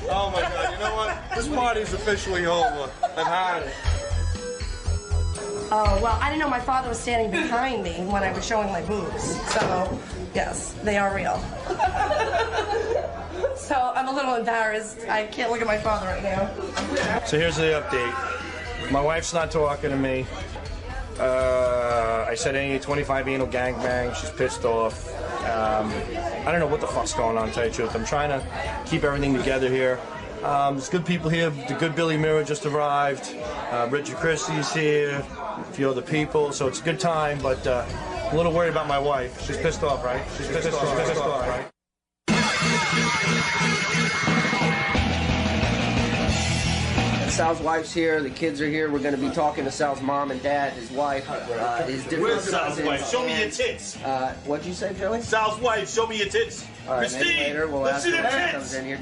Oh my God, you know what? This party's officially over. I've had it. Oh, well, I didn't know my father was standing behind me when I was showing my boobs. So, yes, they are real. So, I'm a little embarrassed. I can't look at my father right now. So here's the update. My wife's not talking to me. I said any 25 anal gangbang. She's pissed off. I don't know what the fuck's going on, to tell you the truth. I'm trying to keep everything together here. There's good people here. The good Billy Mirror just arrived. Richard Christie's here. A few other people. So it's a good time, but I'm a little worried about my wife. She's pissed off, right? She's pissed off, right? Sal's wife's here. The kids are here. We're going to be talking to Sal's mom and dad, his wife, his different Where's Sal's cousins. wife? Show me your tits. What'd you say, Joey? Sal's wife, show me your tits. All right, Christine, maybe later we'll let's ask see her the when she tits. comes in here.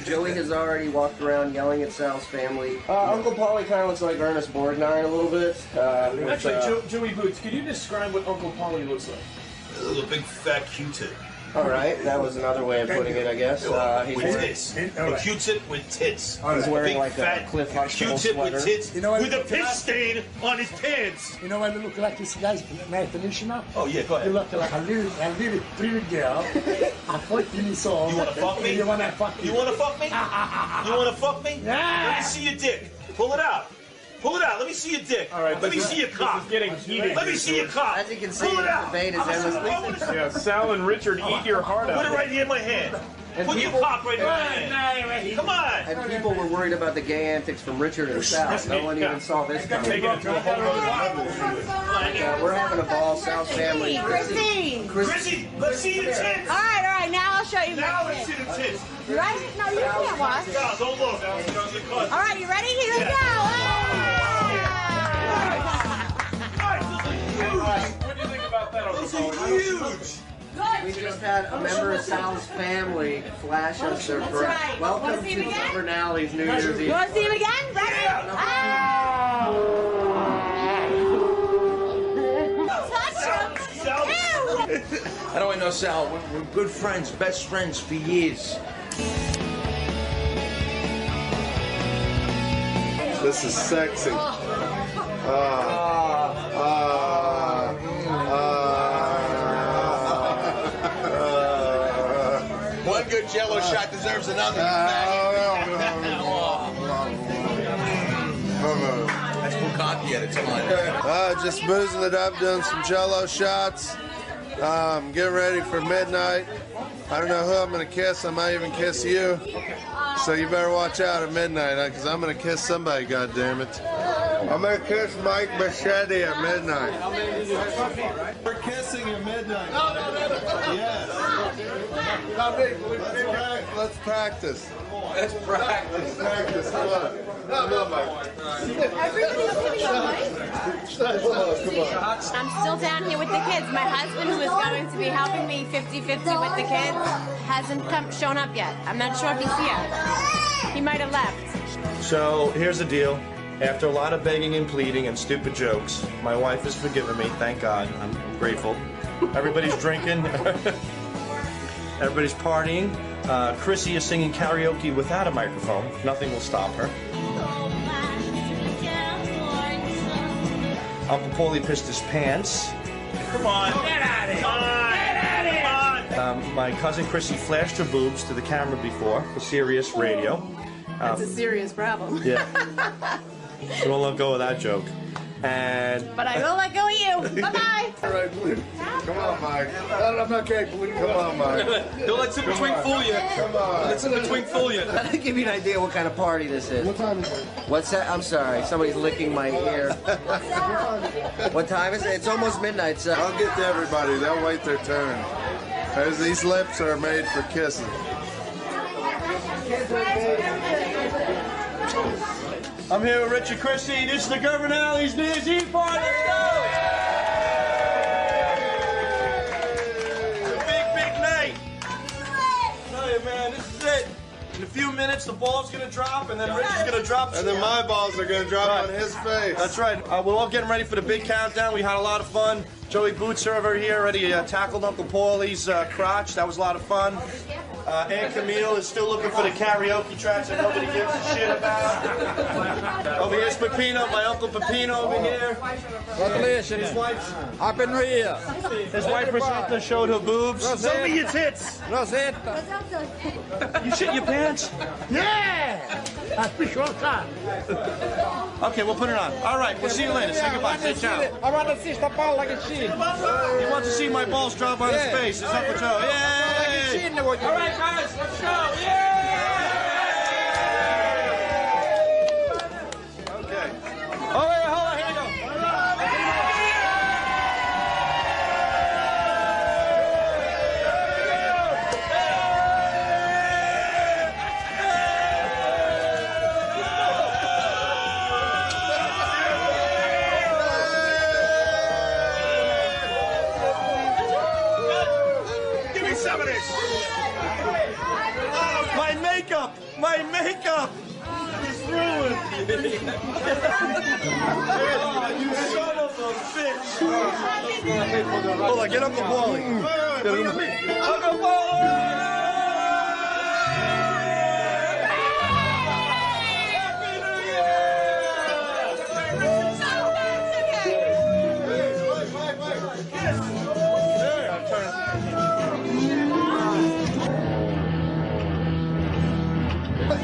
Joey has already walked around yelling at Sal's family. Uncle Paulie kind of looks like Ernest Borgnine a little bit. Actually, Joey Boots, could you describe what Uncle Paulie looks like? A little big fat Q-tip. All right, that was another way of putting it, I guess. He's With wearing, tits. A Q-tip with tits. He's wearing Big like fat a Cliff Huxtable Q-tip sweater. with tits, You know what- with a piss stain on his pants. You know what I look like this guy's definition of? Oh yeah, go ahead. You look like a little pretty girl. I fuck you so. You wanna fuck me? You wanna fuck me? You wanna fuck me? You wanna fuck me? Yeah. Let me see your dick. Pull it out. Pull it out. Let me see your dick. All right, Let me see your cock. This is getting heated. Let me see your cock. As you can see, Pull it the out. debate is endlessly. Yeah, Sal and Richard eat your heart out. Put it right here in my hand. And Put your people- cock right in my hand. Come on. And people were worried about the gay antics from Richard and Sal. No one even saw this coming. Taking it to a whole other level. We're having a ball. Sal's family. Christine. Chrissy, let's see your tits. All right, now I'll show you Now my let's see tits. the tits. You ready? No, you can't watch. Guys, don't look. All right, you ready? Here we go. What do you think about that, Uncle Paulie? Huge. We just had a member of Sal's family flash us their breath. Welcome to Governale's New Year's Eve. You want to see him again? Ready? Touch him. Ew. How do I know Sal? We're good friends, best friends for years. This is sexy. One good Jello shot deserves another. That's Bukaki at its time. Just boozing it up, doing some Jello shots. Getting ready for midnight. I don't know who I'm gonna kiss. I might even kiss you. So you better watch out at midnight, because I'm gonna kiss somebody. God damn it! I'm gonna kiss Mike Machete at midnight. We're kissing at midnight. Yes. Let's practice. Let's practice. Come on. No, Mike. Everybody's giving up, Mike. I'm still down here with the kids. My husband, who is going to be helping me 50-50 with the kids, hasn't shown up yet. I'm not sure if he's here. He might have left. So here's the deal. After a lot of begging and pleading and stupid jokes, my wife has forgiven me. Thank God. I'm grateful. Everybody's drinking. Everybody's partying. Chrissy is singing karaoke without a microphone. Nothing will stop her. Uncle Paulie pissed his pants. Come on. Get out of here. Come on. My cousin Chrissy flashed her boobs to the camera before for Sirius Radio. That's a serious problem. Yeah. We won't let go of that joke. And But I will let go of you. Bye-bye. All right, please. Come on, Mike. I'm not capable. Come on, Mike. Don't let Super Twink fool you. Come on. Let Super Twink fool you. That'll give you an idea what kind of party this is. What time is it? What's that? I'm sorry. Somebody's licking my ear. What time is it? It's almost midnight, so. I'll get to everybody. They'll wait their turn. These lips are made for kissing. I'm here with Richard Christie. This is the Governale's New Year's Eve party. Let's go! It's a big, big night. I tell you, man, this is it. In a few minutes, the ball's going to drop, and then Rich is going to drop. And then my balls are going to drop on his face. That's right. We're all getting ready for the big countdown. We had a lot of fun. Joey Boots over here already tackled Uncle Paulie's crotch. That was a lot of fun. Aunt Camille is still looking for the karaoke tracks that nobody gives a shit about. Over here's Pepino, my Uncle Pepino over here. Congratulations. His wife. Happy New Year. His wife Rosetta showed her boobs. Show me your tits. Rosetta. You shit your pants? Yeah. I fish all the time. Okay, we'll put it on. All right, we'll see you later. Say goodbye. Say ciao. I want to see the ball like a sheep. He wants to see my balls drop on his face. His Uncle Joe. Yay! All right, guys, let's go. Yay! Okay. Oh, wait, hold on. Here we go. Give me some of this. My makeup! My makeup! It's ruined! You son of a bitch! Hold on, get Uncle Paulie. Uncle Paulie!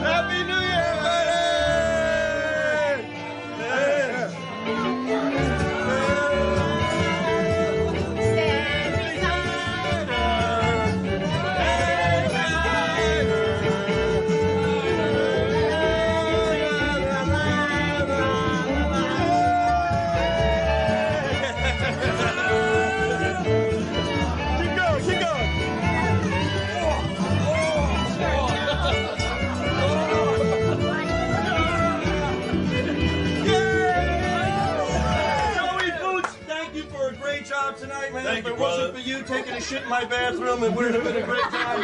Happy New Year, Keep going, keep going. Joey Boots, thank you for a great job tonight, man. Thank if you, it wasn't brother. for you taking a shit in my bathroom, it would have been a great time.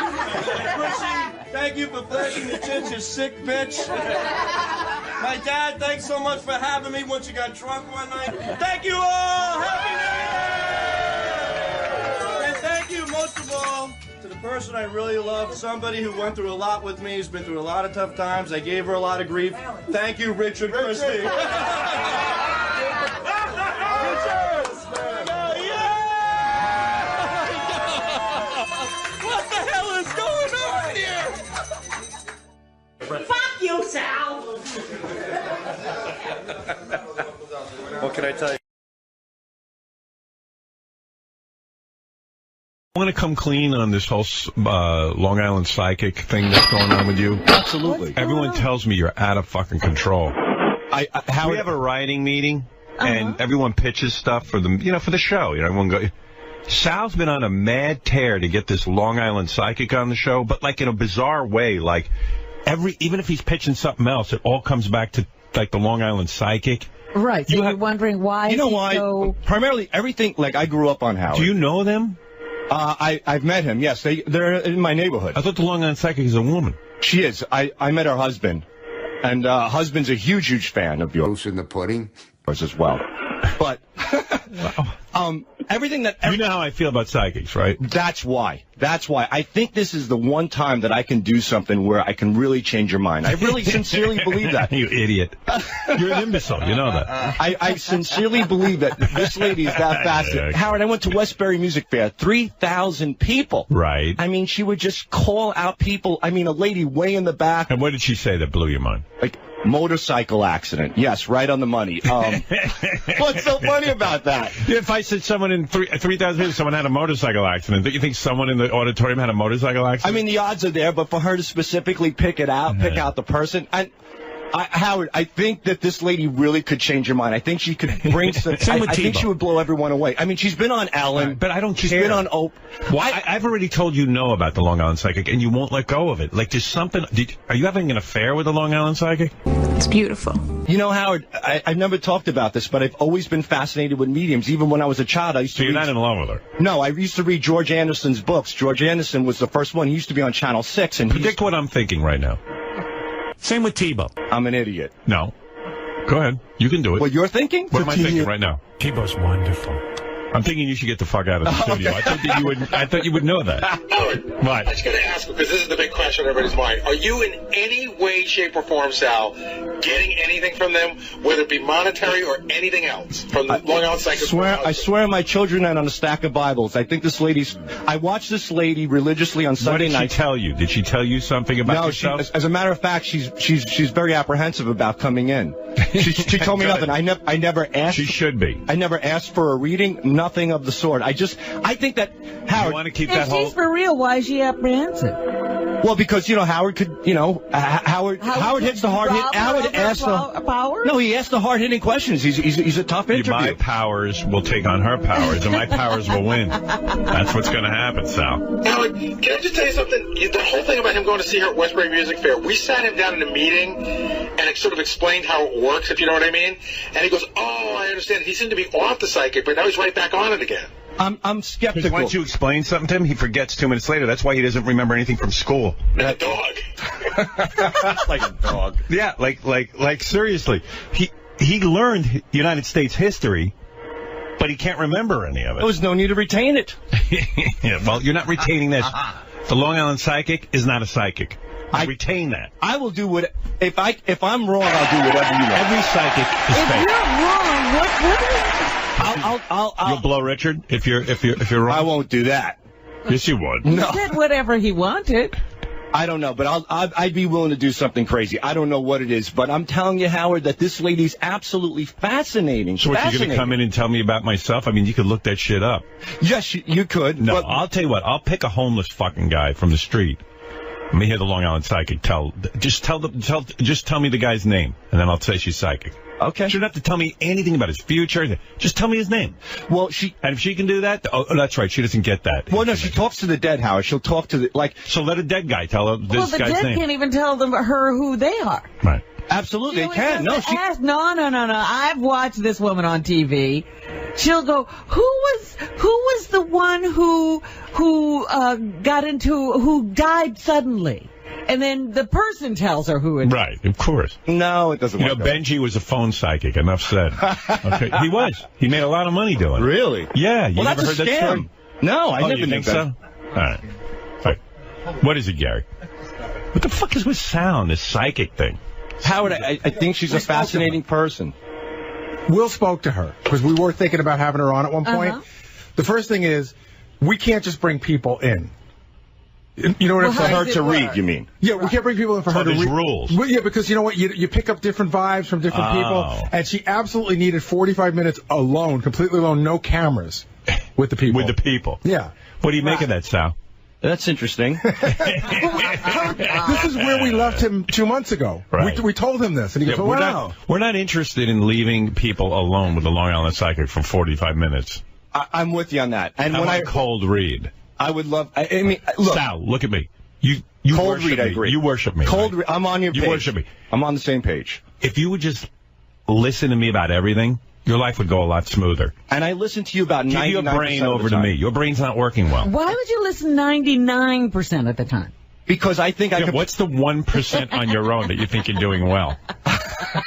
Chrissy, thank you for flashing the tits, you sick bitch. My dad, thanks so much for having me once you got drunk one night. Thank you all! Happy New Year! And thank you, most of all, to the person I really love, somebody who went through a lot with me, who's been through a lot of tough times. I gave her a lot of grief. Thank you, Richard Christie. What the hell is going on here? Fuck you, Sal. What can I tell you? Want to come clean on this whole Long Island psychic thing that's going on with you? Absolutely. Everyone tells me you're out of fucking control. We have a writing meeting, and everyone pitches stuff for the, for the show. Everyone go. Sal's been on a mad tear to get this Long Island psychic on the show, but like in a bizarre way. Like even if he's pitching something else, it all comes back to like the Long Island psychic. Right. So you're wondering why? You know why? So... Primarily, everything. Like I grew up on Howard. Do you know them? I've met him. Yes, they're in my neighborhood. I thought the Long Island psychic is a woman. She is. I met her husband, and husband's a huge fan of yours. In the pudding. As well, but everything that you know how I feel about psychics, right? That's why. I think this is the one time that I can do something where I can really change your mind. I really sincerely believe that. You idiot. You're an imbecile. You know that. I sincerely believe that this lady is that fascinating. Howard, I went to Westbury Music Fair. 3,000 people. Right. I mean, she would just call out people. I mean, a lady way in the back. And what did she say that blew your mind? Like, motorcycle accident. Yes, right on the money. What's so funny about that? If I said someone in 3,000 people, someone had a motorcycle accident, do you think someone in the auditorium had a motorcycle accident? I mean, the odds are there, but for her to specifically pick out the person, and Howard, I think that this lady really could change your mind. I think she could bring some. I think she would blow everyone away. I mean, she's been on Ellen, but I don't She's care. been on Oprah. Well, I've already told you no about the Long Island Psychic, and you won't let go of it. Like, there's something. Are you having an affair with the Long Island Psychic? It's beautiful. You know, Howard, I've never talked about this, but I've always been fascinated with mediums. Even when I was a child, I used to read... you're not in love with her? No, I used to read George Anderson's books. George Anderson was the first one. He used to be on Channel 6. And predict what I'm thinking right now. Same with Tebow. I'm an idiot. No. Go ahead. You can do it. What you're thinking? What am I thinking right now? Tebow's wonderful. I'm thinking you should get the fuck out of the studio. Okay. I thought you would know that. Howard, what? I was going to ask, because this is the big question on everybody's mind. Are you in any way, shape, or form, Sal, getting anything from them, whether it be monetary or anything else, from the Long Island Psychic? I swear on my children and on a stack of Bibles. I think this lady's... I watch this lady religiously on Sunday nights. What did she tell you? Did she tell you something about yourself? No, as a matter of fact, she's very apprehensive about coming in. She told me nothing. I never asked. She should be. I never asked for a reading. Nothing of the sort. I think that Howard. You want to keep if that whole... she's for real, why is she apprehensive? Well, because Howard could, Howard hits the hard hit. Howard asked the power. No, he asked the hard hitting questions. He's a tough interview. My powers will take on her powers, and my powers will win. That's what's going to happen, Sal. Howard, can I just tell you something? The whole thing about him going to see her at Westbury Music Fair, we sat him down in a meeting and it sort of explained how it works, if you know what I mean. And he goes, "Oh, I understand." He seemed to be off the psychic, but now he's right back on it again. I'm skeptical. Once you explain something to him, he forgets 2 minutes later. That's why he doesn't remember anything from school. Like a dog. Like a dog. Yeah, like seriously. He learned United States history, but he can't remember any of it. There was no need to retain it. Yeah, well, you're not retaining this. The Long Island Psychic is not a psychic. I retain that. I will do what if I'm wrong, I'll do whatever you want. Every psychic is if fake. you're wrong, what is it? You'll blow Richard if you're wrong. I won't do that. Yes, you would. He said whatever he wanted. I don't know, but I'd be willing to do something crazy. I don't know what it is, but I'm telling you, Howard, that this lady's absolutely fascinating. So what, you're going to come in and tell me about myself? I mean, you could look that shit up. Yes, you could. No, but I'll tell you what. I'll pick a homeless fucking guy from the street. Let me hear the Long Island Psychic just tell me the guy's name, and then I'll say she's psychic. Okay. She doesn't have to tell me anything about his future. Just tell me his name. Well, and if she can do that, oh, that's right. She doesn't get that. Well, no, she talks to the dead, Howard. She'll talk to So let a dead guy tell her this guy's name. Well, the dead can't even tell her who they are. Right. Absolutely, they can. No, no. I've watched this woman on TV. She'll go, who was the one who died suddenly? And then the person tells her who it is. Right, of course. No, it doesn't work. Benji was a phone psychic. Enough said. Okay. He was. He made a lot of money doing it. Really? Yeah. You never heard that's a that scam. story? No, I never you knew think that. so? All right. What is it, Gary? What the fuck is with sound, this psychic thing? Howard, I think she's a fascinating person. Will spoke to her, because we were thinking about having her on at one point. The first thing is, we can't just bring people in. You know what I'm saying? For her to read, you mean? Yeah, we can't bring people in for her to read. There's rules. Well, yeah, because you know what? You pick up different vibes from different people, and she absolutely needed 45 minutes alone, completely alone, no cameras, with the people. With the people. Yeah. What do you make of that, Sal? That's interesting. This is where we left him 2 months ago. Right. We told him this, and he goes, wow. We're not interested in leaving people alone with the Long Island Psychic for 45 minutes. I'm with you on that. And I want a cold read. I would love. I mean, look, Sal, look at me. You cold worship read. me. I agree. You worship me. Cold right? read. I'm on your page. You worship me. I'm on the same page. If you would just listen to me about everything, your life would go a lot smoother. And I listen to you about 99% Give your brain over to me. Your brain's not working well. Why would you listen 99% of the time? Because I think I could. What's the 1% on your own that you think you're doing well?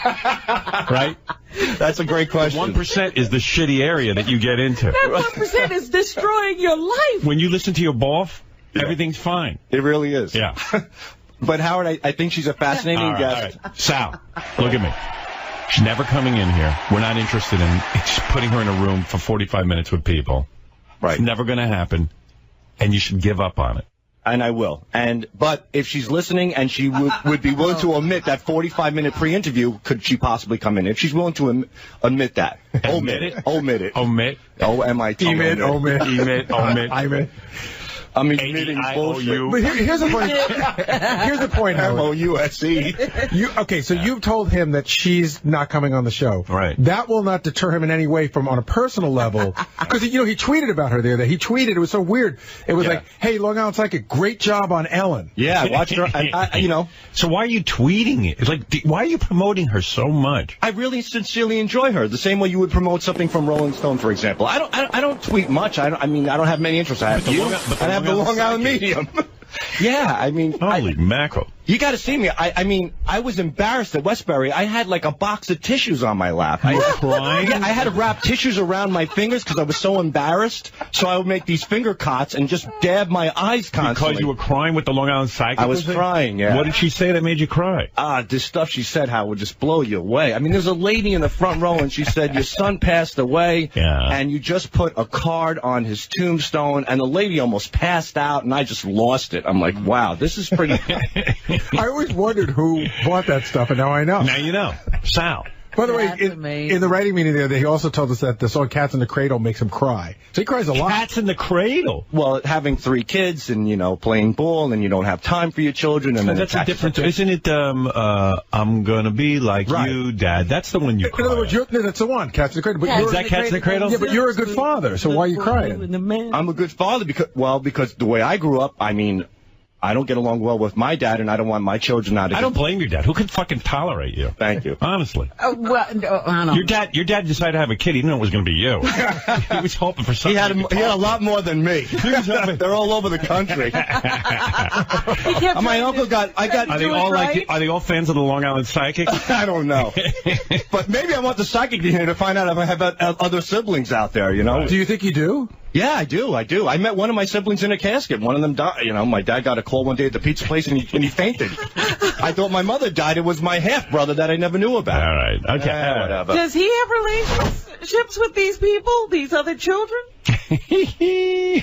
Right? That's a great question. 1% is the shitty area that you get into. That 1% is destroying your life. When you listen to your boss, everything's fine. It really is. Yeah. But Howard, I think she's a fascinating guest. All right. Sal, look at me. She's never coming in here. We're not interested in putting her in a room for 45 minutes with people. Right. It's never going to happen, and you should give up on it. And I will. But if she's listening and she would be willing to omit that 45-minute pre-interview, could she possibly come in? If she's willing to omit that. Omit it. Omit it. Omit. O-M-I-T. Omit. I mean, admitting bullshit. But here's the point. Here's the point, Howard. M-O-U-S-E. Okay, so you've told him that she's not coming on the show. Right. That will not deter him in any way from on a personal level. Because, he tweeted about her there. That he tweeted. It was so weird. It was like, hey, Long Island Psychic, great job on Ellen. Yeah, I watched her. And So why are you tweeting it? It's like, why are you promoting her so much? I really sincerely enjoy her. The same way you would promote something from Rolling Stone, for example. I don't tweet much. I don't have many interests. I have the Long Island Medium. Yeah, I mean... Holy mackerel. You got to see me. I mean, I was embarrassed at Westbury. I had like a box of tissues on my lap. You were crying? Yeah, I had to wrap tissues around my fingers because I was so embarrassed. So I would make these finger cots and just dab my eyes constantly. Because you were crying with the Long Island Psychic? I was crying, yeah. What did she say that made you cry? This stuff she said, how would just blow you away. I mean, there's a lady in the front row, and she said, your son passed away, and you just put a card on his tombstone, and the lady almost passed out, and I just lost it. I'm like, wow, this is pretty... I always wondered who bought that stuff, and now I know. Now you know. Sal. By the way, in the writing meeting there, he also told us that the song Cats in the Cradle makes him cry. So he cries a lot. Cats in the Cradle? Well, having 3 kids and, playing ball and you don't have time for your children. And then that's a different... Isn't it, I'm gonna be like you, Dad? That's the one you cry. In other words, that's the one, Cats in the Cradle. Is that Cats in the Cradle? Yeah, but you're a good father, so why are you crying? I'm a good father because the way I grew up, I mean... I don't get along well with my dad, and I don't want my children out of I don't blame your dad. Who can fucking tolerate you? Thank you. Honestly. I don't know. Your dad decided to have a kid. He didn't know it was going to be you. He was hoping for something. He had a lot more than me. They're all over the country. My uncle got... Are they all fans of the Long Island Psychic? I don't know. But maybe I want the psychic to find out if I have other siblings out there, Right. Do you think you do? Yeah, I do. I met one of my siblings in a casket. One of them died. My dad got a call one day at the pizza place, and he fainted. I thought my mother died. It was my half-brother that I never knew about. All right. Okay. Whatever. Does he have relationships with these people, these other children?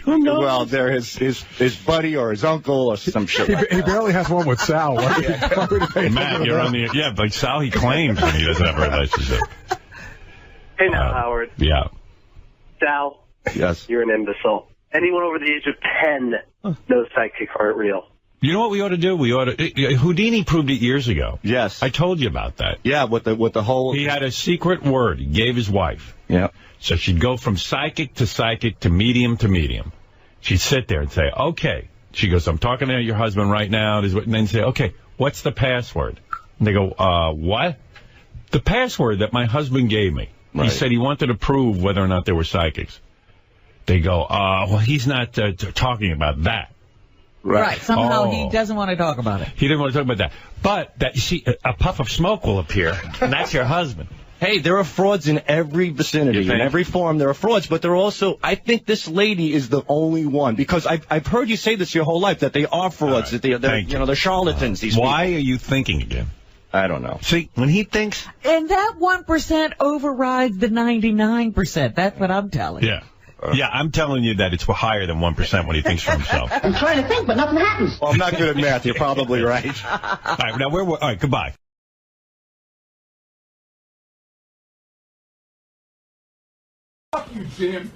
Who knows? Well, they're his buddy or his uncle or some shit. He barely has one with Sal. Matt, you're on the... Yeah, but Sal, he claims he doesn't have a relationship. Hey now, Howard. Yeah. Sal. Yes. You're an imbecile. Anyone over the age of 10 knows psychics aren't real. You know what we ought to do? Houdini proved it years ago. Yes. I told you about that. Yeah, with the whole... He had a secret word he gave his wife. Yeah. So she'd go from psychic to medium to medium. She'd sit there and say, okay. She goes, I'm talking to your husband right now. And then say, okay, what's the password? And they go, what? The password that my husband gave me. Right. He said he wanted to prove whether or not they were psychics. They go, well, he's not talking about that. Right. Somehow he doesn't want to talk about it. He didn't want to talk about that. But, you see, a puff of smoke will appear, and that's your husband. Hey, there are frauds in every vicinity, in every form. There are frauds, but there are also, I think this lady is the only one, because I've heard you say this your whole life, that they are frauds, that they're charlatans. These Why people. are you thinking again? I don't know. See, when he thinks... And that 1% overrides the 99%. That's what I'm telling you. Yeah. Yeah, I'm telling you that it's higher than 1% when he thinks for himself. I'm trying to think, but nothing happens. Well, I'm not good at math. You're probably right. All right, now all right, goodbye. Fuck you, Jim.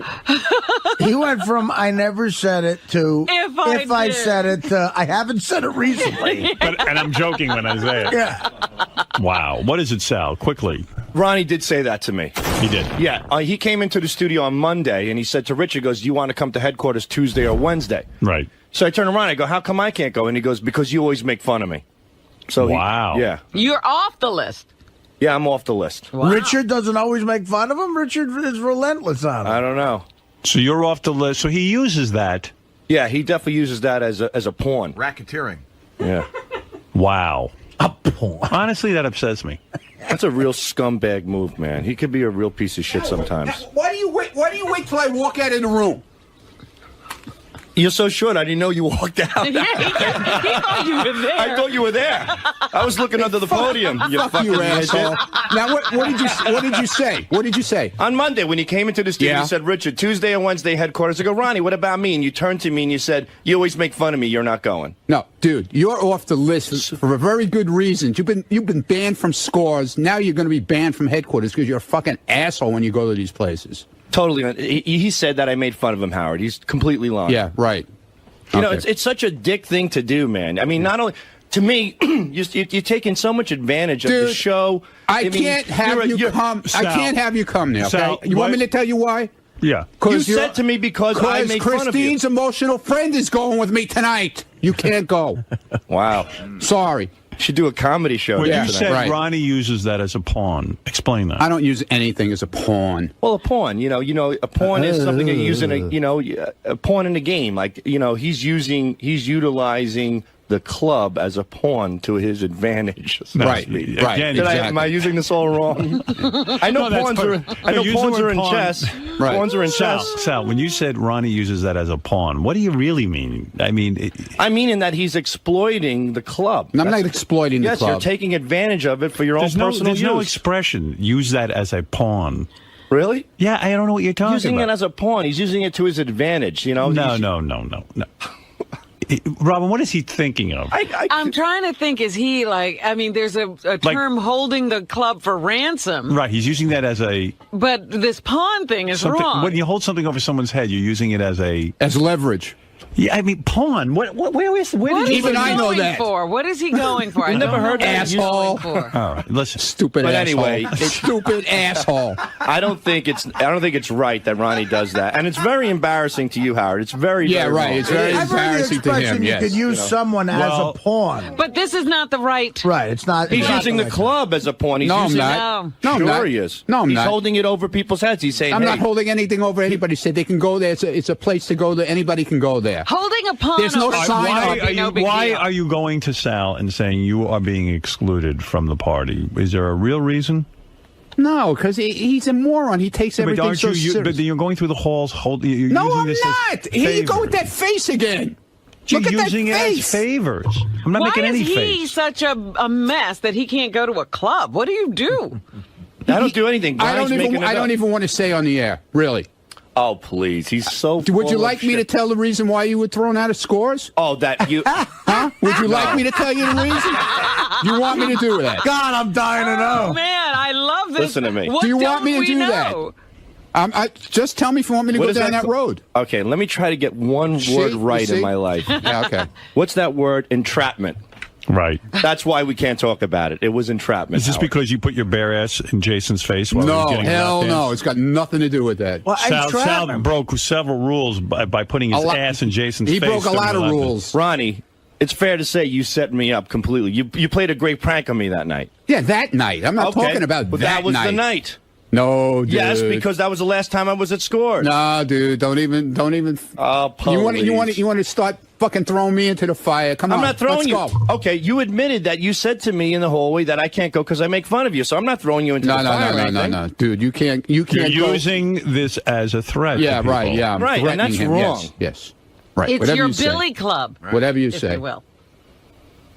He went from I never said it to if I said it to I haven't said it recently. And I'm joking when I say it. Yeah. Wow. What does it, Sal? Quickly. Ronnie did say that to me. He did? Yeah. He came into the studio on Monday, and he said to Richard, goes, do you want to come to headquarters Tuesday or Wednesday? Right. So I turn around, I go, how come I can't go? And he goes, because you always make fun of me. So wow. Yeah. You're off the list. Yeah, I'm off the list. Wow. Richard doesn't always make fun of him? Richard is relentless on him. I don't know. So you're off the list. So he uses that. Yeah, he definitely uses that as a pawn. Racketeering. Yeah. Wow. A pawn. Honestly, that upsets me. That's a real scumbag move, man. He could be a real piece of shit sometimes. Why do you wait till I walk out of the room? You're so short, I didn't know you walked out. Yeah, he thought you were there. I thought you were there. I was looking under the podium. You Fuck fucking you, asshole. Now, what did you say? What did you say? On Monday, when you came into the studio, you said, Richard, Tuesday and Wednesday headquarters. I go, Ronnie, what about me? And you turned to me and you said, you always make fun of me. You're not going. No, dude, you're off the list for a very good reason. You've been banned from Scores. Now you're going to be banned from headquarters because you're a fucking asshole when you go to these places. Totally. He said that I made fun of him, Howard. He's completely lying. Yeah, right. You know, it's such a dick thing to do, man. I mean, not only to me, you're taking so much advantage of the show. I can't have you come. I can't have you come now. Okay, you want me to tell you why? Yeah. You said to me because I made fun of you. Christine's emotional friend is going with me tonight. You can't go. Wow. Sorry. Should do a comedy show. Well, you said Ronnie uses that as a pawn. Explain that. I don't use anything as a pawn. Well, a pawn, you know, a pawn is something that you use in a pawn in a game. Like, he's utilizing the club as a pawn to his advantage. Right. Again, am I using this all wrong? I know pawns are in chess. Right. Pawns are in chess. Sal, when you said Ronnie uses that as a pawn, what do you really mean? I mean, in that he's exploiting the club. No, I'm not exploiting the club. Yes, you're taking advantage of it for your own personal use. There's no expression. Use that as a pawn. Really? Yeah, I don't know what you're talking about. Using it as a pawn. He's using it to his advantage. You know. No. Robin, what is he thinking of? I'm trying to think, is he there's a term holding the club for ransom. Right, he's using that as a... But this pawn thing is wrong. When you hold something over someone's head, you're using it as leverage. Yeah, I mean, pawn. Where is even I know that. For? What is he going for? I never heard that. Asshole. All right, listen. Stupid but asshole. Anyway, stupid asshole. I don't think it's right that Ronnie does that, and it's very embarrassing to you, Howard. It's very right. Wrong. It's very embarrassing to him. You could use someone as a pawn. But this is not the right. Right. It's not. He's using the club as a pawn. No, I'm not. No, I'm not. He is. No, I'm not. He's holding it over people's heads. He's saying, I'm not holding anything over anybody. Said they can go there. It's a place to go there. Anybody can go there. Holding a pawn. There's no sign. Why are you going to Sal and saying you are being excluded from the party? Is there a real reason? No, because he's a moron. He takes everything so serious. But you're going through the halls holding. No, I'm not. Here you go with that face again. You're Look at using that face. it as favors. I'm not making any face. Why is he such a mess that he can't go to a club? What do you do? I don't do anything. I don't even want to say on the air. Really. Oh, please. He's so Would you like me to tell the reason why you were thrown out of scores? Oh, that you... Huh? Would you like me to tell you the reason? You want me to do that? God, I'm dying to know. Oh, man, I love this. Listen to me. What do you want me to do know? that? Just tell me if you want me to go down that road. Okay, let me try to get one word right in my life. Yeah, okay. What's that word? Entrapment. Right. That's why we can't talk about it. It was entrapment. Is this because you put your bare ass in Jason's face while he was getting hell no. It's got nothing to do with that. Well, Sal broke several rules by putting his ass in Jason's face. He broke a lot of rules. Ronnie, it's fair to say you set me up completely. You played a great prank on me that night. Yeah, that night. I'm not talking about that night. That was the night. No, dude. Yes, because that was the last time I was at Scores. No, dude, don't even. Oh, please. You want to start fucking throwing me into the fire? Come on, I'm not throwing you. Go. Okay, you admitted that you said to me in the hallway that I can't go because I make fun of you. So I'm not throwing you into the fire. No, dude, you can't. You're using this as a threat. Yeah, right. Yeah, I'm right, and that's him. wrong. Yes, right. It's Whatever your you Billy say. Club. Right. Whatever you if say. You will.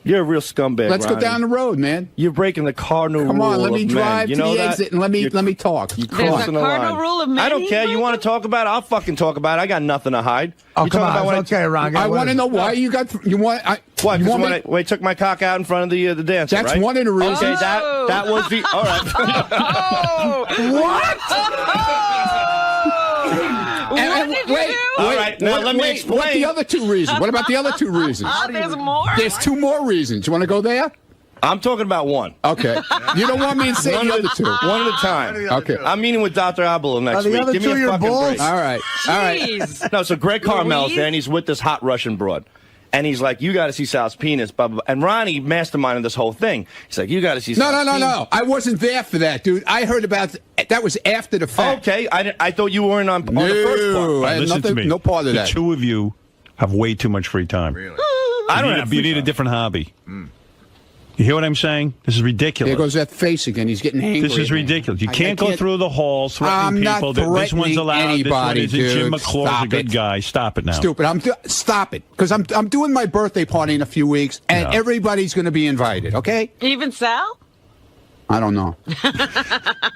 You're a real scumbag. Let's Ronnie. go down the road, man. You're breaking the cardinal rule. Come on, let me drive to the exit and let me talk. There's a cardinal rule of men. I don't care. You want to talk about it? I'll fucking talk about it. I got nothing to hide. Oh, come on. Okay, Ron. I want to know why you got. You want? What? Because when I took my cock out in front of the dancer, that's right? one of the reasons. Okay, that was the. All right. Wait. All right, now let me explain. What the other two reasons? What about the other two reasons? There's more. There's two more reasons. You want to go there? I'm talking about one. Okay. You don't want me to say the other two. One at a time. Okay. I'm meeting with Dr. Abelo next week. Give me a fucking break. All right. No, so Greg Carmel's there, and he's with this hot Russian broad. And he's like, you got to see Sal's penis, blah, blah, blah. And Ronnie masterminded this whole thing. He's like, you got to see Sal's penis. No. I wasn't there for that, dude. I heard about that was after the fact. Okay. I thought you weren't on the first part. I had Listen to me. No part of that. The two of you have way too much free time. Really? You need a different hobby. You hear what I'm saying? This is ridiculous. There goes that face again. He's getting angry. This is ridiculous. You can't go through the halls threatening people. I'm not threatening this one's allowed. anybody, this one isn't. dude. Jim McClure's a good guy. Stop it now. Stupid. Stop it. Because I'm doing my birthday party in a few weeks, and everybody's going to be invited, okay? Even Sal? I don't know.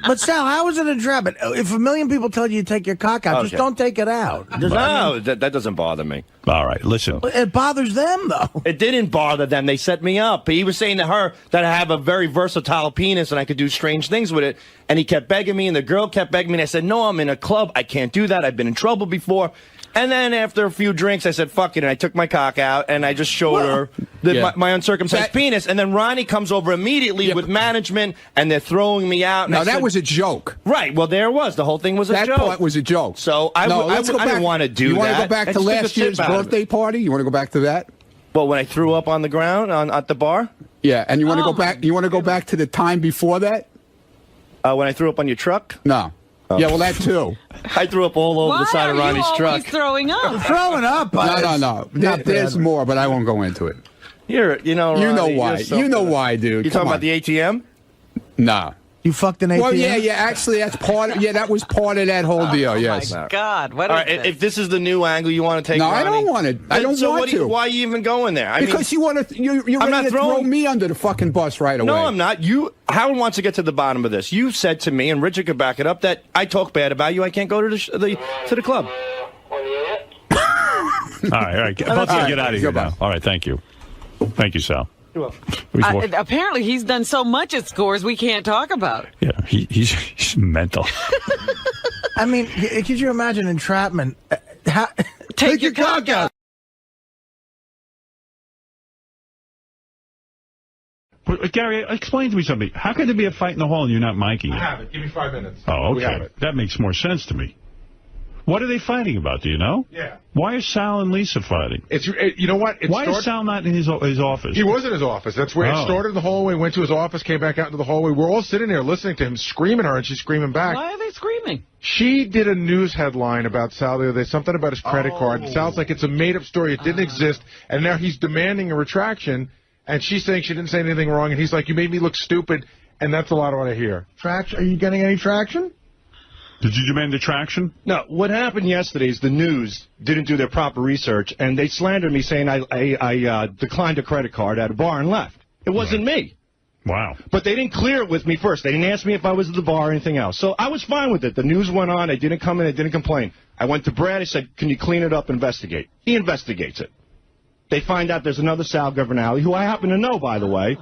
But Sal, how is it a trap? If a million people tell you to take your cock out, just don't take it out. No, that doesn't bother me. All right, listen. It bothers them, though. It didn't bother them. They set me up. He was saying to her that I have a very versatile penis and I could do strange things with it. And he kept begging me, and the girl kept begging me. And I said, no, I'm in a club. I can't do that. I've been in trouble before. And then after a few drinks, I said, fuck it, and I took my cock out, and I just showed her my uncircumcised penis. And then Ronnie comes over immediately with management, and they're throwing me out. And no, that was a joke. Right, well, there it was. The whole thing was a joke. That part was a joke. So I didn't want to do that. You want to go back to last year's birthday party? You want to go back to that? Well, when I threw up on the ground at the bar? Yeah, and you want to go back? You want to go back to the time before that? When I threw up on your truck? No. Oh. Yeah, well, that too. I threw up all over the side of Ronnie's truck. Throwing up? Throwing up? No. There's more, but I won't go into it. Ronnie, you know why. You know why, dude. You talking about the ATM? Nah. You fucked an ATM? Well, yeah. Actually, that's part. That was part of that whole deal. Yes. Oh my God! What? All right. If this is the new angle you want to take, no, Ronnie, I don't want it. I don't want to. Why are you even going there? Because you want to. You're ready to throw me under the fucking bus right away. No, I'm not. Howard wants to get to the bottom of this. You said to me, and Richard could back it up, that I talk bad about you. I can't go to the club. All right. Get out of here now. All right. Thank you. Thank you, Sal. Apparently, he's done so much at Scores we can't talk about. Yeah, he's mental. I mean, could you imagine entrapment? Take your cock out. Gary, explain to me something. How could there be a fight in the hall and you're not miking it? I have it. Give me 5 minutes. Oh, We have okay. it. That makes more sense to me. What are they fighting about? Do you know? Yeah. Why are Sal and Lisa fighting? You know what? Why is Sal not in his office? He was in his office. That's where it started in the hallway, went to his office, came back out into the hallway. We're all sitting there listening to him screaming at her, and she's screaming back. Why are they screaming? She did a news headline about Sal the other day, something about his credit card. It sounds like it's a made-up story. It didn't exist, and now he's demanding a retraction, and she's saying she didn't say anything wrong, and he's like, you made me look stupid, and that's a lot of what I hear. Are you getting any traction? Did you demand a traction? No. What happened yesterday is the news didn't do their proper research, and they slandered me saying I declined a credit card at a bar and left. It wasn't me. Wow. But they didn't clear it with me first. They didn't ask me if I was at the bar or anything else. So I was fine with it. The news went on. I didn't come in. I didn't complain. I went to Brad. I said, can you clean it up, investigate? He investigates it. They find out there's another Sal Governale, who I happen to know, by the way,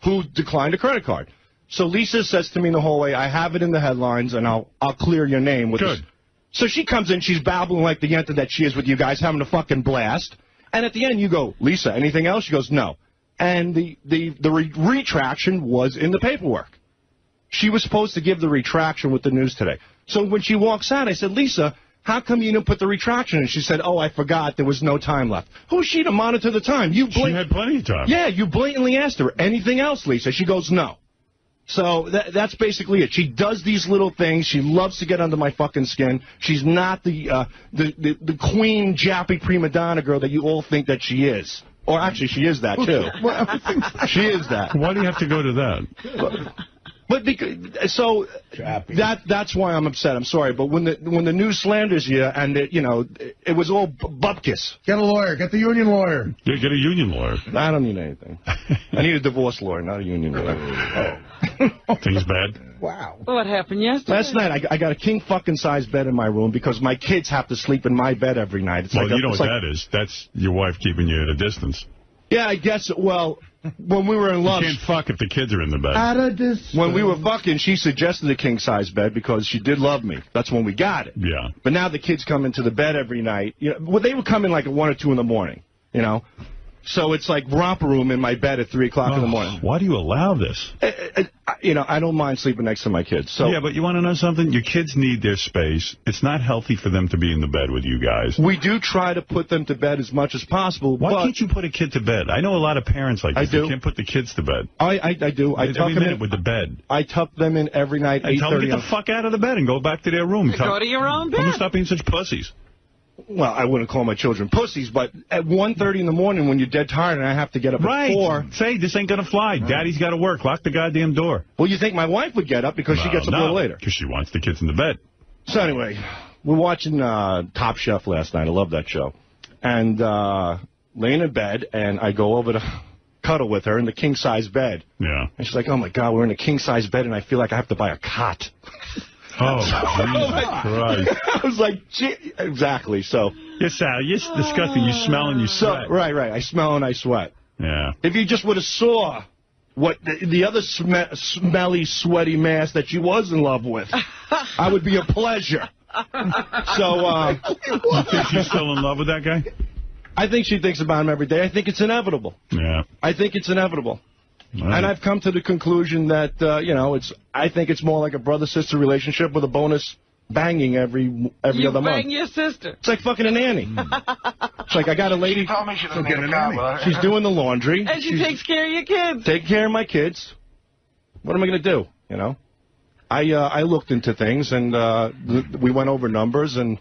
who declined a credit card. So Lisa says to me in the hallway, I have it in the headlines, and I'll clear your name. Good. So she comes in, she's babbling like the yenta that she is with you guys, having a fucking blast. And at the end, you go, Lisa, anything else? She goes, no. And the retraction was in the paperwork. She was supposed to give the retraction with the news today. So when she walks out, I said, Lisa, how come you didn't put the retraction in? She said, oh, I forgot. There was no time left. Who's she to monitor the time? She had plenty of time. Yeah, you blatantly asked her, anything else, Lisa? She goes, no. So that's basically it. She does these little things. She loves to get under my fucking skin. She's not the queen, jappy prima donna girl that you all think that she is. Or actually, she is that, too. She is that. Why do you have to go to that? But that's why I'm upset. I'm sorry, but when the news slanders you and it was all bupkis. Get a lawyer. Get the union lawyer. Yeah, get a union lawyer. I don't need anything. I need a divorce lawyer, not a union lawyer. Things bad. Wow. What happened yesterday? Last night, I got a king fucking size bed in my room because my kids have to sleep in my bed every night. It's you know what that is. That's your wife keeping you at a distance. Yeah, I guess. Well, when we were in love, you can't fuck if the kids are in the bed. At a distance. When we were fucking, she suggested a king size bed because she did love me. That's when we got it. Yeah. But now the kids come into the bed every night. Well, they would come in like at 1 or 2 in the morning. So it's like romper room in my bed at 3 o'clock in the morning. Why do you allow this? I don't mind sleeping next to my kids. So yeah, but you want to know something? Your kids need their space. It's not healthy for them to be in the bed with you guys. We do try to put them to bed as much as possible. Why can't you put a kid to bed? I know a lot of parents like this. I do. They can't put the kids to bed. I do. I tuck them in with the bed. I tuck them in every night. And tell them to get the fuck out of the bed and go back to their room. Go to your own bed. Tell them to stop being such pussies. Well, I wouldn't call my children pussies, but at 1:30 in the morning when you're dead tired and I have to get up at 4. Say, this ain't going to fly. Right. Daddy's got to work. Lock the goddamn door. Well, you think my wife would get up because she gets up a little later. Because she wants the kids in the bed. So anyway, we're watching Top Chef last night. I love that show. And laying in bed, and I go over to cuddle with her in the king-size bed. Yeah. And she's like, oh, my God, we're in a king-size bed, and I feel like I have to buy a cot. Oh, Jesus Christ. I was like, gee, exactly, so. Yes, Sal, you're disgusting. You smell and you sweat. Right. I smell and I sweat. Yeah. If you just would have saw what the other smelly, sweaty mass that she was in love with, I would be a pleasure. So, you think she's still in love with that guy? I think she thinks about him every day. I think it's inevitable. Yeah. I think it's inevitable. Right. And I've come to the conclusion that, you know, I think it's more like a brother-sister relationship with a bonus banging every other month. You bang your sister. It's like fucking a nanny. It's like I got a lady. She told me she doesn't need a car. She's doing the laundry. And she takes care of your kids. Taking care of my kids. What am I going to do, you know? I looked into things, and we went over numbers, and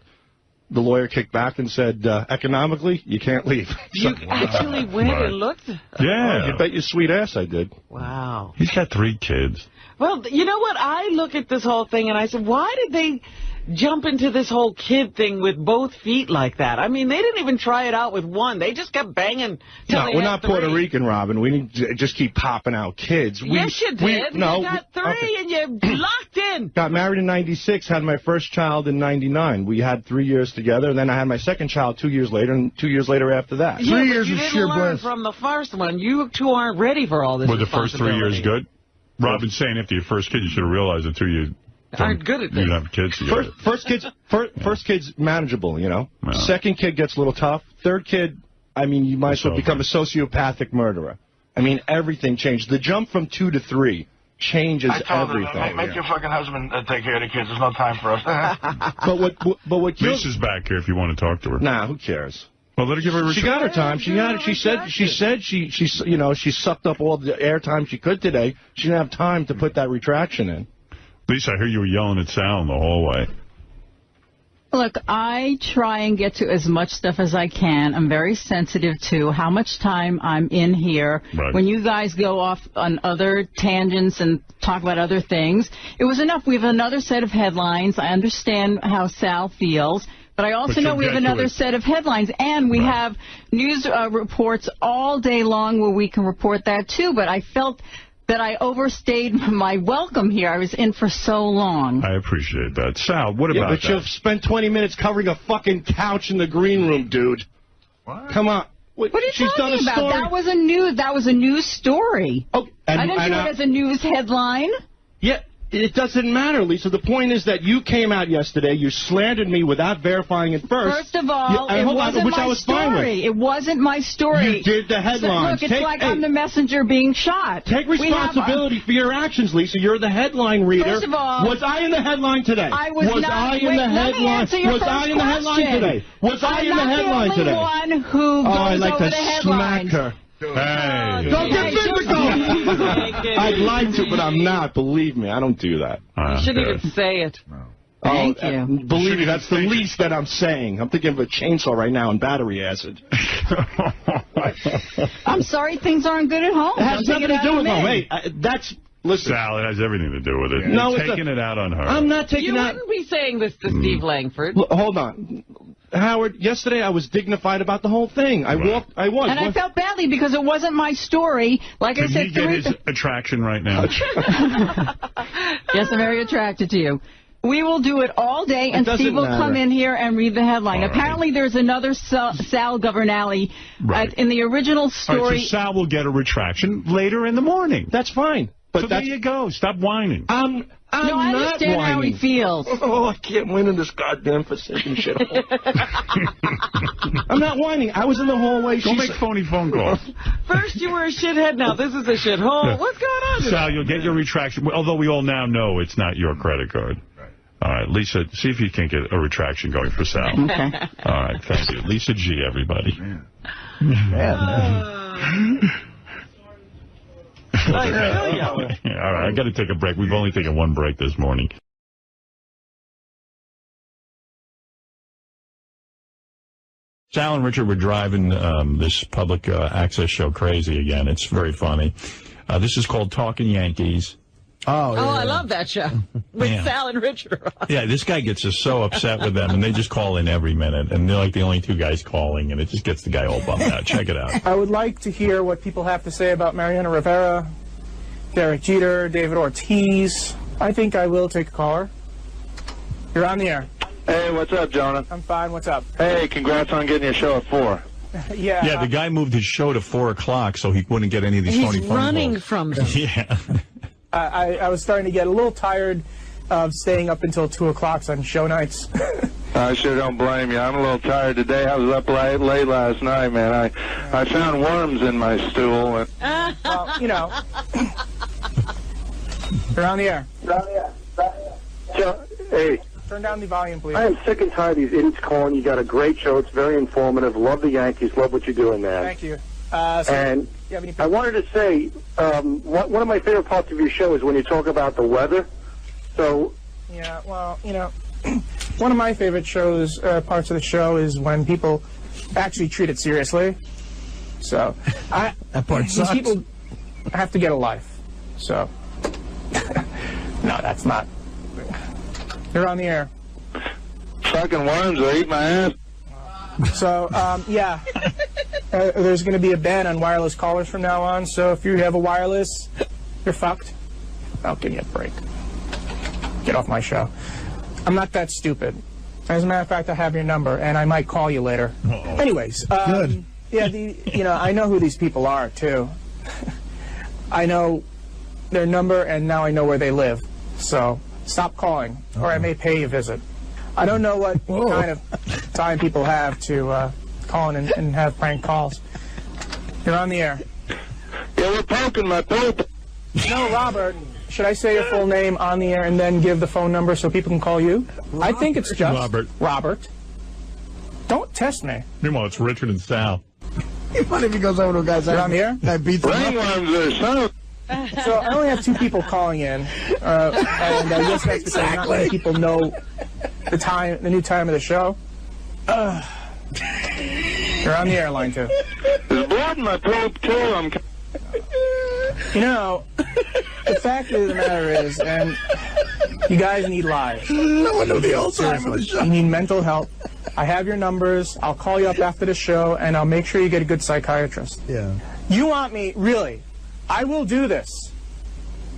the lawyer kicked back and said, economically, you can't leave. You actually went and looked? Yeah. You bet your sweet ass I did. Wow. He's got 3 kids. Well, you know what? I look at this whole thing and I said, why did they jump into this whole kid thing with both feet like that? I mean, they didn't even try it out with one. They just kept banging till they we're had not 3. Puerto Rican, Robin. We need to just keep popping out kids. Yes, you did. No, you got 3 and you're locked in. Got married in 96, had my first child in 99. We had 3 years together, and then I had my second child 2 years later, and 2 years later after that. Yeah, 3 years you of didn't sheer learn bliss. from the first one. You two aren't ready for all this. Were the first 3 years good? Robin's saying after your first kid, you should have realized that 2 years aren't good at this. You have kids together. First kid's manageable, you know. Yeah. Second kid gets a little tough. Third kid, I mean, you might as well become a sociopathic murderer. I mean, everything changed. The jump from 2 to 3 changes everything. Make your fucking husband take care of the kids. There's no time for us. but what kills... Lisa's back here if you want to talk to her. Nah, who cares? Well, let her give her a She got her time. She said she sucked up all the airtime she could today. She didn't have time to put that retraction in. Lisa, I hear you were yelling at Sal in the hallway. Look, I try and get to as much stuff as I can. I'm very sensitive to how much time I'm in here. Right. When you guys go off on other tangents and talk about other things, it was enough. We have another set of headlines. I understand how Sal feels. But I also know we have another set of headlines, and we have news reports all day long where we can report that, too. But I felt that I overstayed my welcome here. I was in for so long. I appreciate that. Sal, what about that? But you've spent 20 minutes covering a fucking couch in the green room, dude. What? Come on. What are you talking about? Story. That was a news story. Oh, I didn't do it as a news headline. Yeah. It doesn't matter, Lisa. The point is that you came out yesterday, you slandered me without verifying it first. First of all, it wasn't my story. It wasn't my story. You did the headlines. So, look, it's like I'm the messenger being shot. Take responsibility for your actions, Lisa. You're the headline reader. First of all, was I in the headline today? I was not. Wait, let me answer your first question. Was I in the headline today? Was I in the headline today? I'm not the only one who goes over the headlines. Smack her. Hey. Don't get physical. I'd like to, but I'm not. Believe me, I don't do that. You shouldn't even say it. No. Thank you. Believe me, that's the least that I'm saying. I'm thinking of a chainsaw right now and battery acid. I'm sorry things aren't good at home. It has nothing to do with home. Hey, that's... Listen. Sal, it has everything to do with it. No, You're taking it out on her. I'm not taking You wouldn't be saying this to Steve Langford. Look, hold on. Howard, yesterday I was dignified about the whole thing. I was. And I felt badly because it wasn't my story. Like I said, Can he get his attraction right now? Yes, I'm very attracted to you. We will do it all day, and Steve will come in here and read the headline. Apparently, there's another Sal Governale in the original story. All right, so Sal will get a retraction later in the morning. That's fine. But there you go. Stop whining. I'm I not understand how he feels. Oh, I can't win in this goddamn forsaken shit. I'm not whining. I was in the hallway. Don't make phony phone calls. First you were a shithead, now this is a shithole. Yeah. What's going on? Sal, you'll get your retraction, although we all now know it's not your credit card. All right, Lisa, see if you can get a retraction going for Sal. Okay. All right, thank you. Lisa G, everybody. All right, I got to take a break. We've only taken one break this morning. Sal and Richard were driving this public access show crazy again. It's very funny. This is called Talking Yankees. Oh, I love that show with Sal and Richard on. Yeah, this guy gets us so upset with them, and they just call in every minute, and they're like the only two guys calling, and it just gets the guy all bummed out. Check it out. I would like to hear what people have to say about Mariano Rivera, Derek Jeter, David Ortiz. I think I will take a caller. You're on the air. Hey, what's up, Jonah? I'm fine. What's up? Hey, congrats on getting your show at 4. Yeah, the guy moved his show to 4 o'clock so he wouldn't get any of these phony phone calls. He's running from them. Yeah. I was starting to get a little tired of staying up until 2 o'clock on show nights. I sure don't blame you. I'm a little tired today. I was up late last night, man. I found worms in my stool. And... Well, you know, you're on the air. Hey. Turn down the volume, please. I am sick and tired of these idiots calling. You got a great show. It's very informative. Love the Yankees. Love what you're doing, man. Thank you. And I wanted to say, one of my favorite parts of your show is when you talk about the weather. So. Yeah, well, you know, one of my favorite parts of the show is when people actually treat it seriously. So, that part these sucks. people have to get a life. So, no, that's not. You're on the air. Fucking worms will eat my ass. So, yeah, there's going to be a ban on wireless callers from now on. So if you have a wireless, you're fucked. I'll give you a break. Get off my show. I'm not that stupid. As a matter of fact, I have your number, and I might call you later. Anyways, good. Yeah, I know who these people are too. I know their number, and now I know where they live. So stop calling, or I may pay you a visit. I don't know what kind of time people have to call in and have prank calls. You're on the air. Yeah, we're poking my poop. No, Robert. Should I say your full name on the air and then give the phone number so people can call you? Robert. I think it's just Robert. Don't test me. Meanwhile, it's Richard and Sal. What if he goes over to a guy's house? You're on the air? I beat them up. So I only have 2 people calling in, and I guess that's because not many people know the new time of the show. You're on the airline too. It's blood in my poop too. You know, the fact of the matter is, and you guys need lives. No one knew the whole time of the show. You need mental help. I have your numbers. I'll call you up after the show, and I'll make sure you get a good psychiatrist. Yeah. You want me, really? I will do this.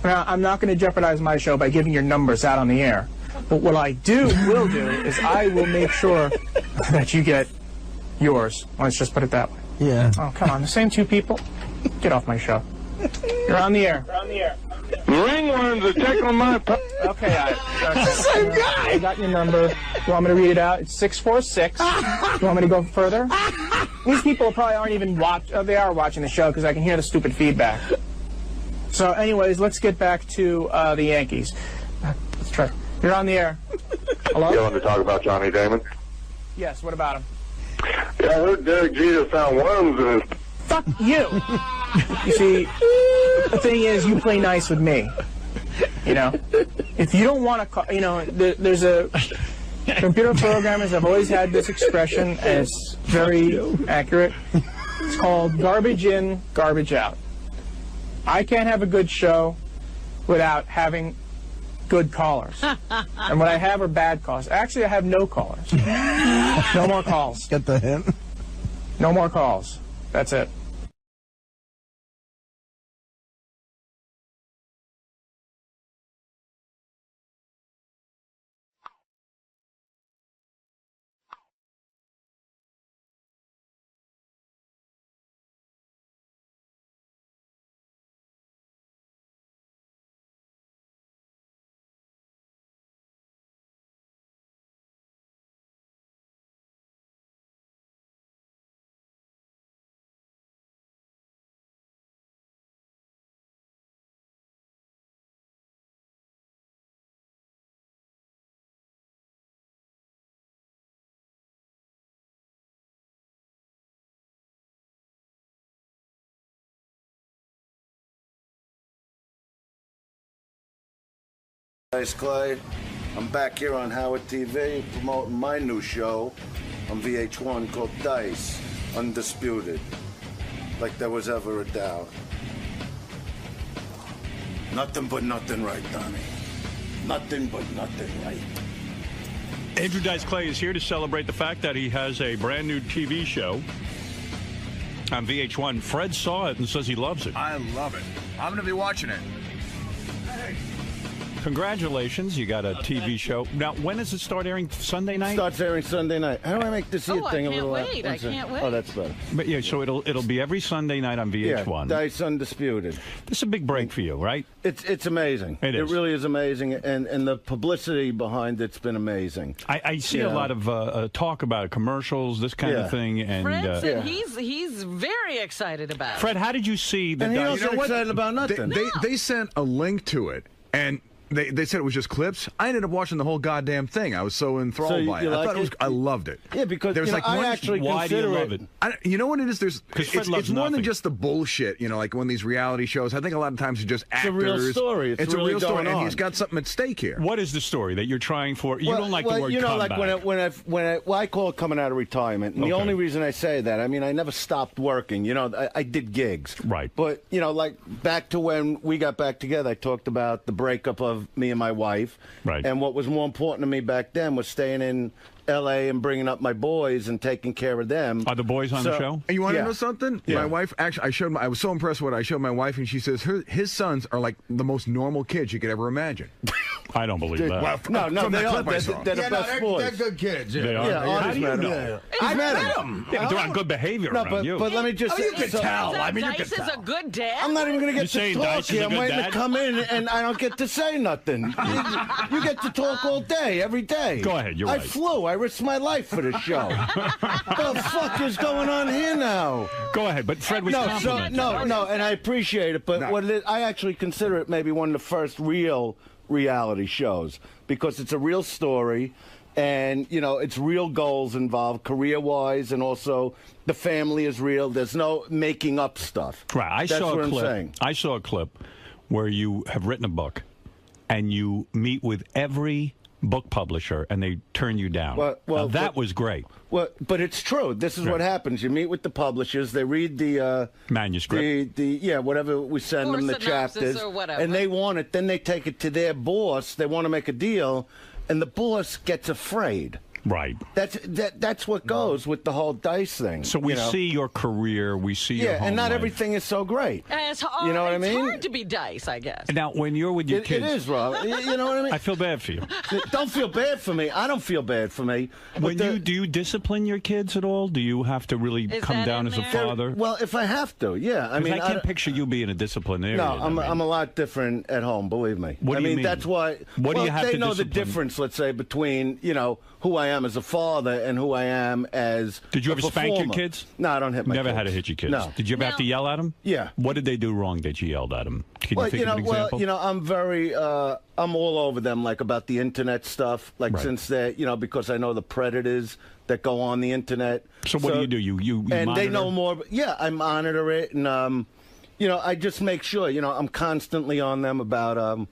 Now, I'm not going to jeopardize my show by giving your numbers out on the air. But what I will do is I will make sure that you get yours. Let's just put it that way. Yeah. Oh, come on. The same 2 people? Get off my show. You're on the air. Ringworms are tickling my poop. Okay, same guy. I got your number. You want me to read it out? It's 646. You want me to go further? These people probably aren't even they are watching the show because I can hear the stupid feedback. So, anyways, let's get back to the Yankees. Let's try. You're on the air. Hello? You want to talk about Johnny Damon? Yes. What about him? Yeah, I heard Derek Jeter found worms in his. Fuck you. You see, the thing is, you play nice with me. You know, if you don't want to call, you know, there's a computer programmers have always had this expression, and it's very accurate. It's called garbage in, garbage out. I can't have a good show without having good callers. And what I have are bad callers. Actually, I have no callers. No more calls. Get the hint? No more calls. That's it. Guys, Clay, I'm back here on Howard TV promoting my new show on VH1 called Dice, Undisputed. Like there was ever a doubt. Nothing but nothing right, Donnie. Nothing but nothing right. Andrew Dice Clay is here to celebrate the fact that he has a brand new TV show on VH1. Fred saw it and says he loves it. I love it. I'm going to be watching it. Hey. congratulations. You got a TV show. Now, when does it start airing? Sunday night? Starts airing Sunday night. How do I make this thing a little... I can't wait. Oh, that's better. But yeah, so it'll be every Sunday night on VH1. Yeah, Dice Undisputed. This is a big break for you, right? It's amazing. It is. It really is amazing, and the publicity behind it's been amazing. I see a lot of talk about commercials, this kind of thing. And Fred said he's very excited about it. Fred, how did you see the... And he wasn't excited about nothing. They sent a link to it, and they said it was just clips. I ended up watching the whole goddamn thing. I was so enthralled by it. I loved it. Yeah, because there was why do you love it? You know what it is? It's more than just the bullshit. Like one of these reality shows. I think a lot of times it's just actors. It's a real story. It's really a real story, on. and he's got something at stake here. What is the story that you're trying for? You don't like the word comeback. Like I call it coming out of retirement. And the only reason I say that, I mean, I never stopped working. I did gigs. Right. But, like back to when we got back together, I talked about the breakup of me and my wife. Right. And what was more important to me back then was staying in L.A. and bringing up my boys and taking care of them. Are the boys on the show? And you want to know something? Yeah. My wife, actually, I was so impressed with what I showed my wife, and she says his sons are like the most normal kids you could ever imagine. I don't believe that. Well, no, they are. They're the best boys. They're good kids. They are. Yeah, How do you know? I've met them. Yeah, but they're on good behavior around you. But let me just say... you can tell. I mean, you can Dice is tell. a good dad? I'm not even going to get to talk Dice is here. a I'm good waiting dad? to come in, and I don't get to say nothing. You get to talk all day, every day. Go ahead, you're right. I flew. I risked my life for this show. What the fuck is going on here now? Go ahead, but Fred was complimenting. No, and I appreciate it, but what it is, I actually consider it maybe one of the first real reality shows because it's a real story. And, it's real goals involved, career-wise, and also the family is real. There's no making up stuff. Right. I saw a clip where you have written a book, and you meet with every book publisher, and they turn you down. Well, that was great. Well, but it's true. This is what happens. You meet with the publishers. They read the manuscript. Whatever we send them, the chapters, or whatever. And they want it. Then they take it to their boss. They want to make a deal, and the boss gets afraid. Right. That's what goes with the whole Dice thing. So we see your career, we see your home and not life. everything is so great. And it's hard, you know what I mean? It's hard to be Dice, I guess. Now, when you're with your kids... It is, Rob. You know what I mean? I feel bad for you. Don't feel bad for me. I don't feel bad for me. Do you discipline your kids at all? Do you have to really come down as a father? Well, if I have to, yeah. I mean, I can't picture you being a disciplinarian. No, I'm a lot different at home, believe me. What do you mean? That's why... What do you have to They know the discipline? difference, let's say, between, who I am as a father and who I am as Did you ever a spank your performer. kids? No, I don't hit my Never kids. had to hit your kids? No. Did you ever have to yell at them? Yeah. What did they do wrong that you yelled at them? Can you think of an example? I'm very, I'm all over them, like about the internet stuff, since they're, because I know the predators that go on the internet. So what do? You and monitor? they know more. Yeah, I monitor it, and I just make sure, I'm constantly on them about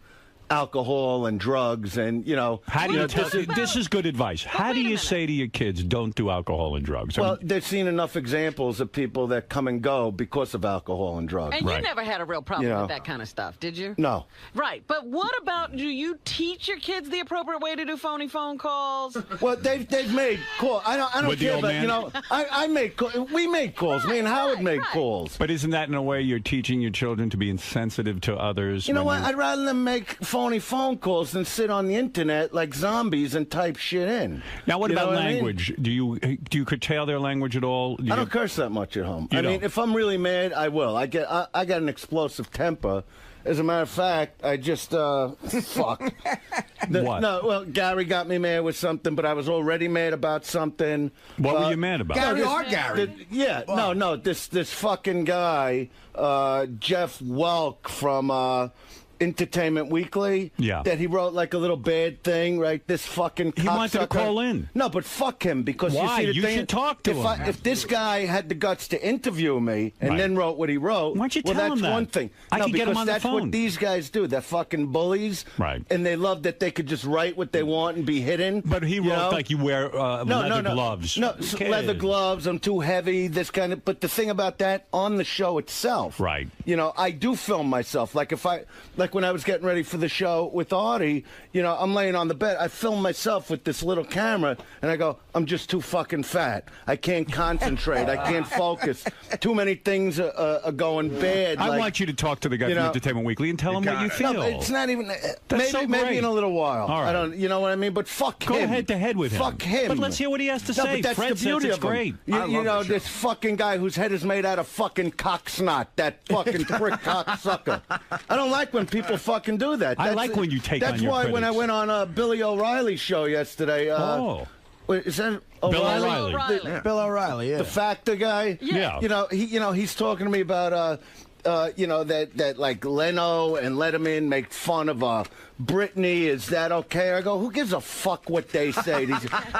alcohol and drugs, and How do you tell? This is good advice. How do you say to your kids, "Don't do alcohol and drugs"? Well, they've seen enough examples of people that come and go because of alcohol and drugs. And you never had a real problem with that kind of stuff, did you? No. Right, but what about, do you teach your kids the appropriate way to do phony phone calls? Well, they've made calls. I don't care about, I made calls. We made calls. Me and Howard made calls. But isn't that in a way you're teaching your children to be insensitive to others? You know what? I'd rather them make phony phone calls than sit on the internet like zombies and type shit in. Now, what about I language? mean? Do you curtail their language at all? I don't curse that much at home. I mean, if I'm really mad, I will. I got an explosive temper. As a matter of fact, I just fuck. What? No, well, Gary got me mad with something, but I was already mad about something. What were you mad about? Gary or Gary? This fucking guy, Jeff Welk from Entertainment Weekly. Yeah. That he wrote like a little bad thing, right? This fucking He wanted to cocksucker. call in. No, but fuck him, because Why? you see the You thing, should talk to him. If this guy had the guts to interview me and then wrote what he wrote, Why don't you well, tell that's him that? one thing. I no, can get him because on the that's phone. what these guys do. They're fucking bullies. Right. And they love that they could just write what they want and be hidden. But he wrote like you wear leather gloves. No, leather gloves. I'm too heavy. This kind of. But the thing about that on the show itself, right? I do film myself. Like like when I was getting ready for the show with Artie, you know, I'm laying on the bed. I film myself with this little camera, and I go, I'm just too fucking fat. I can't concentrate. I can't focus. Too many things are going bad. I want you to talk to the guy from Entertainment Weekly and tell him what you feel. No, it's not even. So maybe in a little while. All right. I don't. You know what I mean? But fuck him. Go head to head with him. Fuck him. But let's hear what he has to say. But that's Fred the beauty says it's of him. great. You know, this fucking guy whose head is made out of fucking cock snot. That fucking prick cocksucker. I don't like when people fucking do that. I like when you take on your That's why when I critics. went on Billy O'Reilly's show yesterday. Wait, is that O'Reilly? Bill O'Reilly, yeah. The Factor guy? Yeah. You know, he's talking to me about, you know, that like Leno and Letterman make fun of Britney. Is that okay? I go, who gives a fuck what they say?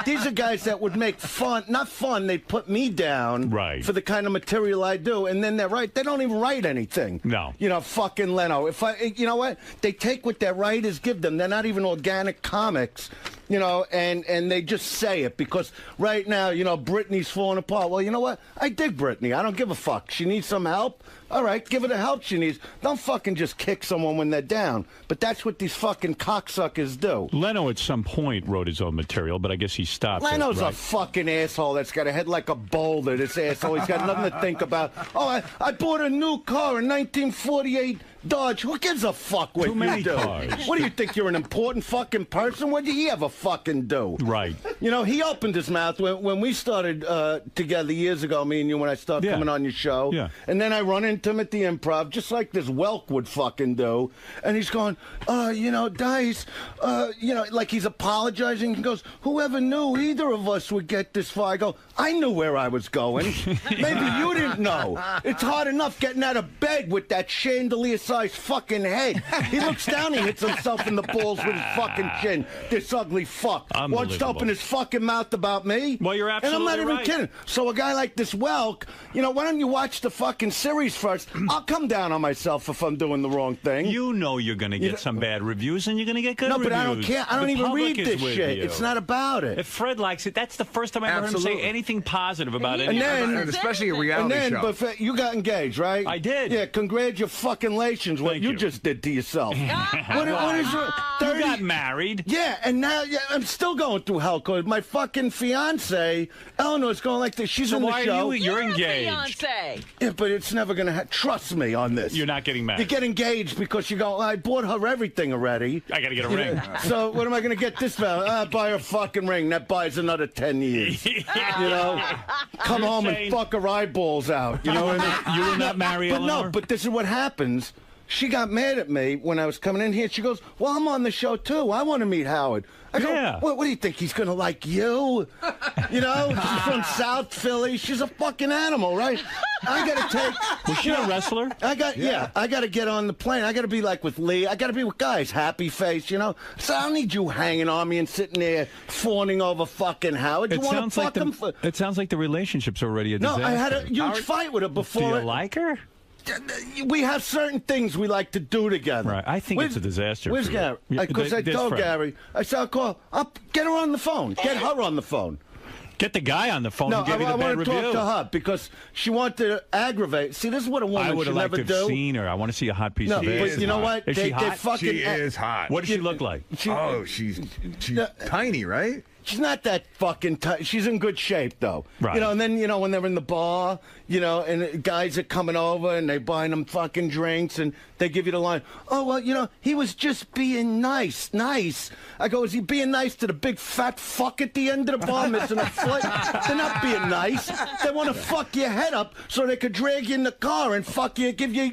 These are guys that would make fun, not fun, they put me down for the kind of material I do, and then they don't even write anything. No. You know, fucking Leno. You know what? They take what their writers give them. They're not even organic comics. You know, and they just say it because right now, you know, Britney's falling apart. Well, you know what? I dig Britney. I don't give a fuck. She needs some help. All right, give her the help she needs. Don't fucking just kick someone when they're down. But that's what these fucking cocksuckers do. Leno at some point wrote his own material, but I guess he stopped. Leno's a fucking asshole that's got a head like a boulder, this asshole. He's got nothing to think about. Oh, I bought a new car in 1948 Dodge. Who gives a fuck what Too many you do? cars. What do you think? You're an important fucking person? What did he ever fucking do? Right. You know, he opened his mouth when we started together years ago, me and you, when I started coming on your show. Yeah. And then I run into him at the Improv, just like this Welk would fucking do. And he's going, you know, Dice, you know, like he's apologizing. He goes, whoever knew either of us would get this far? I go, I knew where I was going. Maybe you didn't know. It's hard enough getting out of bed with that chandelier-sized fucking head. He looks down, he hits himself in the balls with his fucking chin. This ugly fuck. Wants to open his fucking mouth about me. Well, you're absolutely And I'm not right. even kidding. So a guy like this Welk, you know, why don't you watch the fucking series first? I'll come down on myself if I'm doing the wrong thing. You know you're going to get some bad reviews, and you're going to get good reviews. No, but I don't care. I don't The even public read is this with shit. you. It's not about it. If Fred likes it, that's the first time I ever heard him say anything positive about it. And especially a reality show. But you got engaged, right? I did. Yeah, congratulations. What you just did to yourself. what is it? You got married. Yeah, and now I'm still going through hell because my fucking fiance, Eleanor's going like this. She's So in the why show. are you're engaged. Fiance. Yeah, but it's never going to trust me on this. You're not getting married. You get engaged because you go, I bought her everything already. I got to get a ring. So what am I going to get this value? Buy her a fucking ring. That buys another 10 years. You know? Come home and fuck her eyeballs out. You know what I mean? You will not marry But Eleanor? no, but this is what happens. She got mad at me when I was coming in here. She goes, well, I'm on the show, too. I want to meet Howard. I go, what do you think? He's going to like you? You know, she's from South Philly. She's a fucking animal, right? I got to take... Was she a wrestler? I got to get on the plane. I got to be like with Lee. I got to be with guys. Happy face, you know? So I don't need you hanging on me and sitting there fawning over fucking Howard. You want to fuck him? It sounds like the relationship's already a disaster. No, I had a huge fight with her before. Do you like her? We have certain things we like to do together. Right. I think it's a disaster. Where's for you. Gary? Yeah, Because I there's told Fred. Gary, I said, I'll get her on the phone. Get her on the phone. Get the guy on the phone No, who gave you I the bad want to review. talk to her because she wanted to aggravate. See, this is what a I woman would should have liked never to have do. seen her. I want to see a hot piece No, of but ass. you know what? Is she hot? She is hot. What does she look like? She's tiny, right? She's not that fucking tight. She's in good shape, though. Right. You know, and then, you know, when they're in the bar, you know, and guys are coming over and they buying them fucking drinks and they give you the line, oh, well, you know, he was just being nice. I go, is he being nice to the big fat fuck at the end of the bar missing a foot? They're not being nice. They want to fuck your head up so they could drag you in the car and fuck you, give you.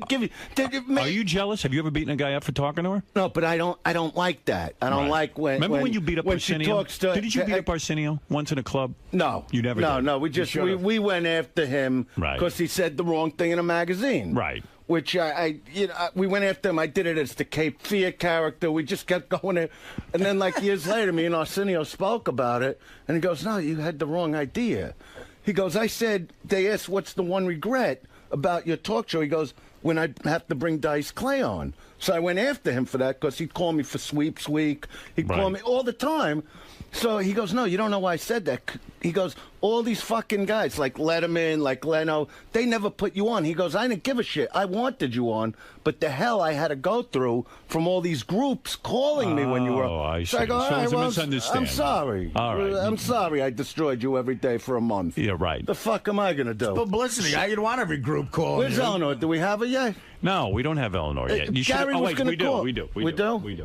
Are you jealous? Have you ever beaten a guy up for talking to her? No, but I don't like that. I don't like when. Remember when you beat up when she Arsenio? talks to, Didn't you beat up Arsenio once in a club? No. You never did? No, we went after him because he said the wrong thing in a magazine. Right. Which we went after him. I did it as the Cape Fear character. We just kept going there. And then like years later, me and Arsenio spoke about it. And he goes, no, you had the wrong idea. He goes, I said, they asked, what's the one regret about your talk show? He goes, when I have to bring Dice Clay on. So I went after him for that because he'd call me for sweeps week. He'd call me all the time. So he goes, no, you don't know why I said that. He goes, all these fucking guys like Letterman, like Leno, they never put you on. He goes, I didn't give a shit. I wanted you on, but the hell I had to go through from all these groups calling me when you were. Oh, I see. So I go, all right, it's a well, misunderstanding. I'm sorry. All right. I'm sorry I destroyed you every day for a month. Yeah, right. The fuck am I going to do? Publicity. You'd want every group calling. Where's Eleanor? Do we have her yet? No, we don't have Eleanor yet. You Gary should. was going to call. We do. We do? Wait,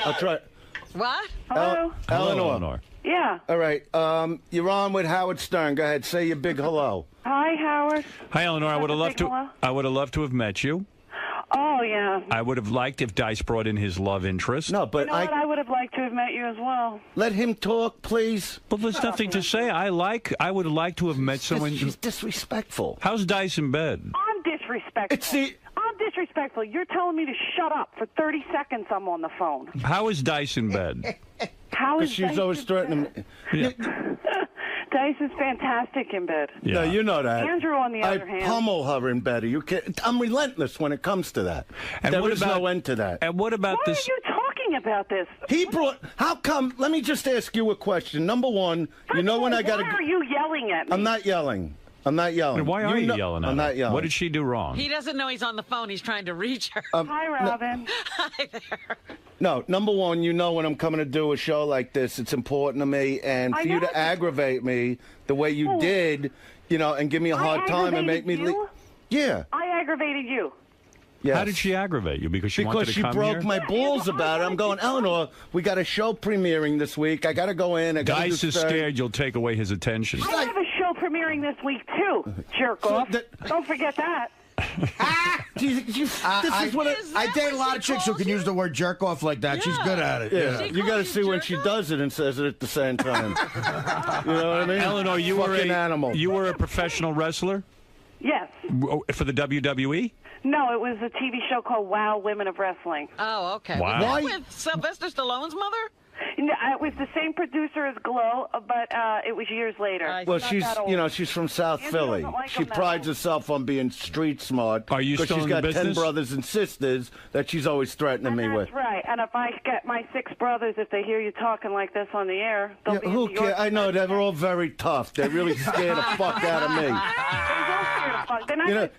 I'll try. What? Hello? Eleanor. Yeah. All right. You're on with Howard Stern. Go ahead. Say your big hello. Hi, Howard. Hi, Eleanor. I would have loved to. Hello? I would have loved to have met you. Oh, yeah. I would have liked if Dice brought in his love interest. No, but You know what? I would have liked to have met you as well. Let him talk, please. But there's nothing to say. I would have liked to have met someone. She's disrespectful. How's Dice in bed? I'm disrespectful. I'm disrespectful. You're telling me to shut up. For 30 seconds, I'm on the phone. How is Dice in bed? How is she's Dice always in threatening bed? me. Dice is fantastic in bed. Yeah. No, you know that. Andrew, on the other hand. I pummel her in bed. You can't. I'm relentless when it comes to that. And there what is about- no end to that. And what about Why this? are you talking about this? He brought. How come? Let me just ask you a question. Number one, you know when I got to. Why are you yelling at me? I'm not yelling. I'm not yelling. Why are you yelling at I'm her? not yelling. What did she do wrong? He doesn't know he's on the phone. He's trying to reach her. Hi, Robin. Hi there. No, number one, you know when I'm coming to do a show like this, it's important to me, and for you to aggravate me the way you did, and give me a hard time and make me leave. Yeah. I aggravated you. Yes. How did she aggravate you? Because she wanted to come broke here? my balls about it. I'm going, Eleanor, we got a show premiering this week. I got to go in. Dice is scared you'll take away his attention. I have a show premiering this week, too, jerk off. Don't forget that. I date a lot of chicks who can use the word jerk off like that. She's good at it. Yeah, you got to see when she does it and says it at the same time. You know what I mean? Eleanor, you were Fucking animal. You were a professional wrestler? Yes. For the WWE? No, it was a TV show called Wow Women of Wrestling. Oh, okay. Wow. Was that with Sylvester Stallone's mother? No, it was the same producer as Glow, but it was years later. Well, she's from South Philly. She prides herself on being street smart. Are you still she's in got the 10 business? brothers and sisters that she's always threatening me with. That's right. And if I get my 6 brothers, if they hear you talking like this on the air, they'll be in Who New York. cares? I know they're all very tough. They really scare the fuck out of me.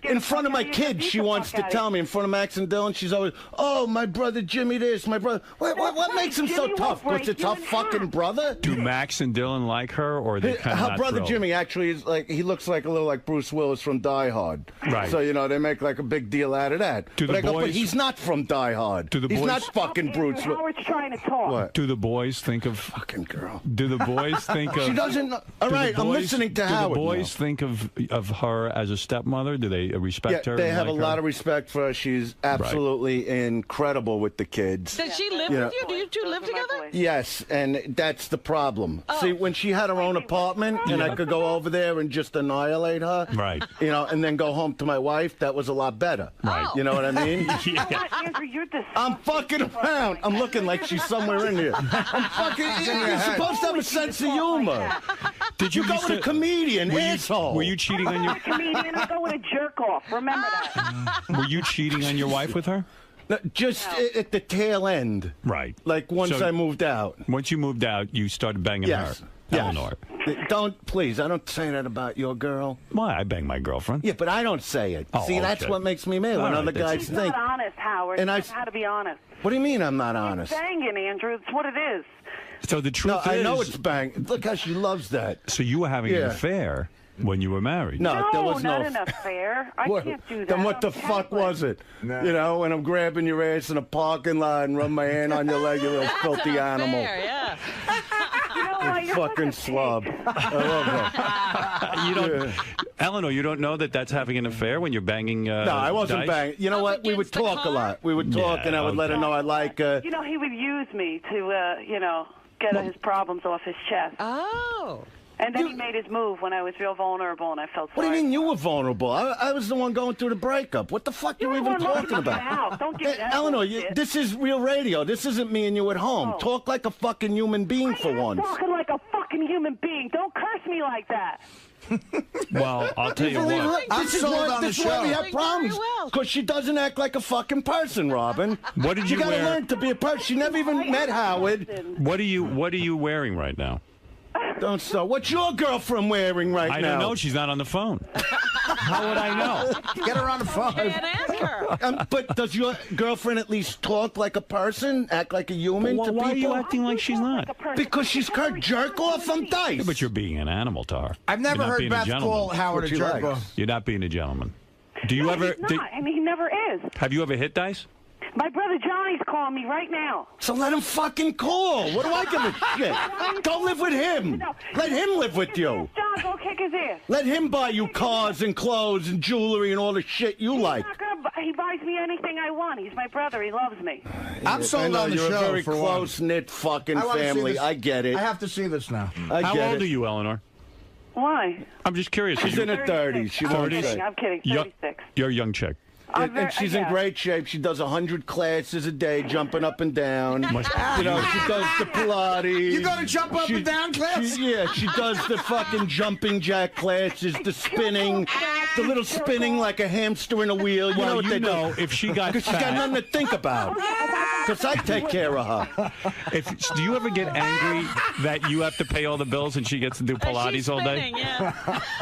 In front of my kids, she wants to tell me. In front of Max and Dylan, she's always, oh, my brother Jimmy this, my brother. What makes him so tough? What's a tough fucking brother? Do Max and Dylan like her, or are they kind of Her not brother thrilled? Jimmy actually is like, he looks like a little like Bruce Willis from Die Hard. Right. So, they make like a big deal out of that. But I go, but he's not from Die Hard. He's not fucking Bruce Willis. Howard's trying to talk. What? Do the boys think of... Fucking girl. Do the boys think of... She doesn't know. All right, I'm listening to Howard. Do the boys think of her as a stepmother? Do they respect her? They and have like a her? lot of respect for her. She's absolutely incredible with the kids. Does she live with you? Do you two live together? Yes, and that's the problem. See, when she had her own apartment and I could go over there and just annihilate her, right? And then go home to my wife, that was a lot better. Right. You know what I mean? Andrew, you're I'm fucking around. I'm looking like she's somewhere in here. I'm fucking. You're supposed to have a sense of humor. Did you go with a comedian, asshole? Were you cheating on your? I'm not a comedian. I go with a jerk off. Remember that. Were you cheating on your wife with her? No, just at the tail end. Right. Like once So- I moved out. Once you moved out, you started banging Yes. her, Yes. Eleanor. Please, I don't say that about your girl. Why? I bang my girlfriend. Yeah, but I don't say it. Oh, See, that's okay. what makes me mad when All right, other that's- guys He's think. not honest, Howard. And I- You have to be honest. What do you mean I'm not honest? Banging, Andrew. It's what it is. So the truth No, is, I know it's bang. Look how she loves that. So you were having an Yeah. affair when you were married. No, there was not no. an affair. I What- can't do that. Then what the I'm fuck Catholic. was it? When I'm grabbing your ass in a parking lot and run my hand on your leg, you little filthy animal. Yeah. You know what? You're Fucking slob. I love her. You don't, Eleanor. You don't know that that's having an affair when you're banging. No, I wasn't Dice? banging. You know what? We would talk a lot. We would talk, Yeah, and I would let her know I like. You know, he would use me to, get his problems off his chest. Oh. And then he made his move when I was real vulnerable, and I felt What do sorry. you mean you were vulnerable? I was the one going through the breakup. What the fuck are you even talking about? Don't give me that Eleanor, bullshit. this is real radio. This isn't me and you at home. Oh. Talk like a fucking human being for once. Talking like a fucking human being. Don't curse me like that. Well, I'll tell you what. This is why we have problems. Because she doesn't act like a fucking person, Robin. What did you gotta wear? learn to be a person. She never even met Howard. What are you wearing right now? Don't start. What's your girlfriend wearing right now? I don't know. She's not on the phone. How would I know? Get her on the phone. And ask her. But does your girlfriend at least talk like a person, act like a human to people? Why are you acting like she's not? Because she's Kurt Jerkoff from Dice. Yeah, but you're being an animal, Tar. I've never heard Beth call Howard a jerkoff. You're not being a gentleman. Do you No, ever? he's not, and he never is. Have you ever hit Dice? My brother Johnny's calling me right now. So let him fucking call. What do I give a shit? Go live with him. Let him live with you. John, go kick his ass. Let him buy you cars and clothes and jewelry and all the shit you like. He buys me anything I want. He's my brother. He loves me. I'm sold on the you're show. a very for close-knit fucking I wanna see family. this. I get it. I have to see this now. How old are you, Eleanor? Why? I'm just curious. She's in her 30s. She won't say. I'm kidding. 36. You're a young chick. And she's in great shape. She does 100 classes a day, jumping up and down. You know, she does the Pilates. You go to jump up and down class? She does the fucking jumping jack classes, the spinning, the little spinning like a hamster in a wheel. You know what they do? If she got Because she's got nothing to think about. Because I take care of her. Do you ever get angry that you have to pay all the bills and she gets to do Pilates all day?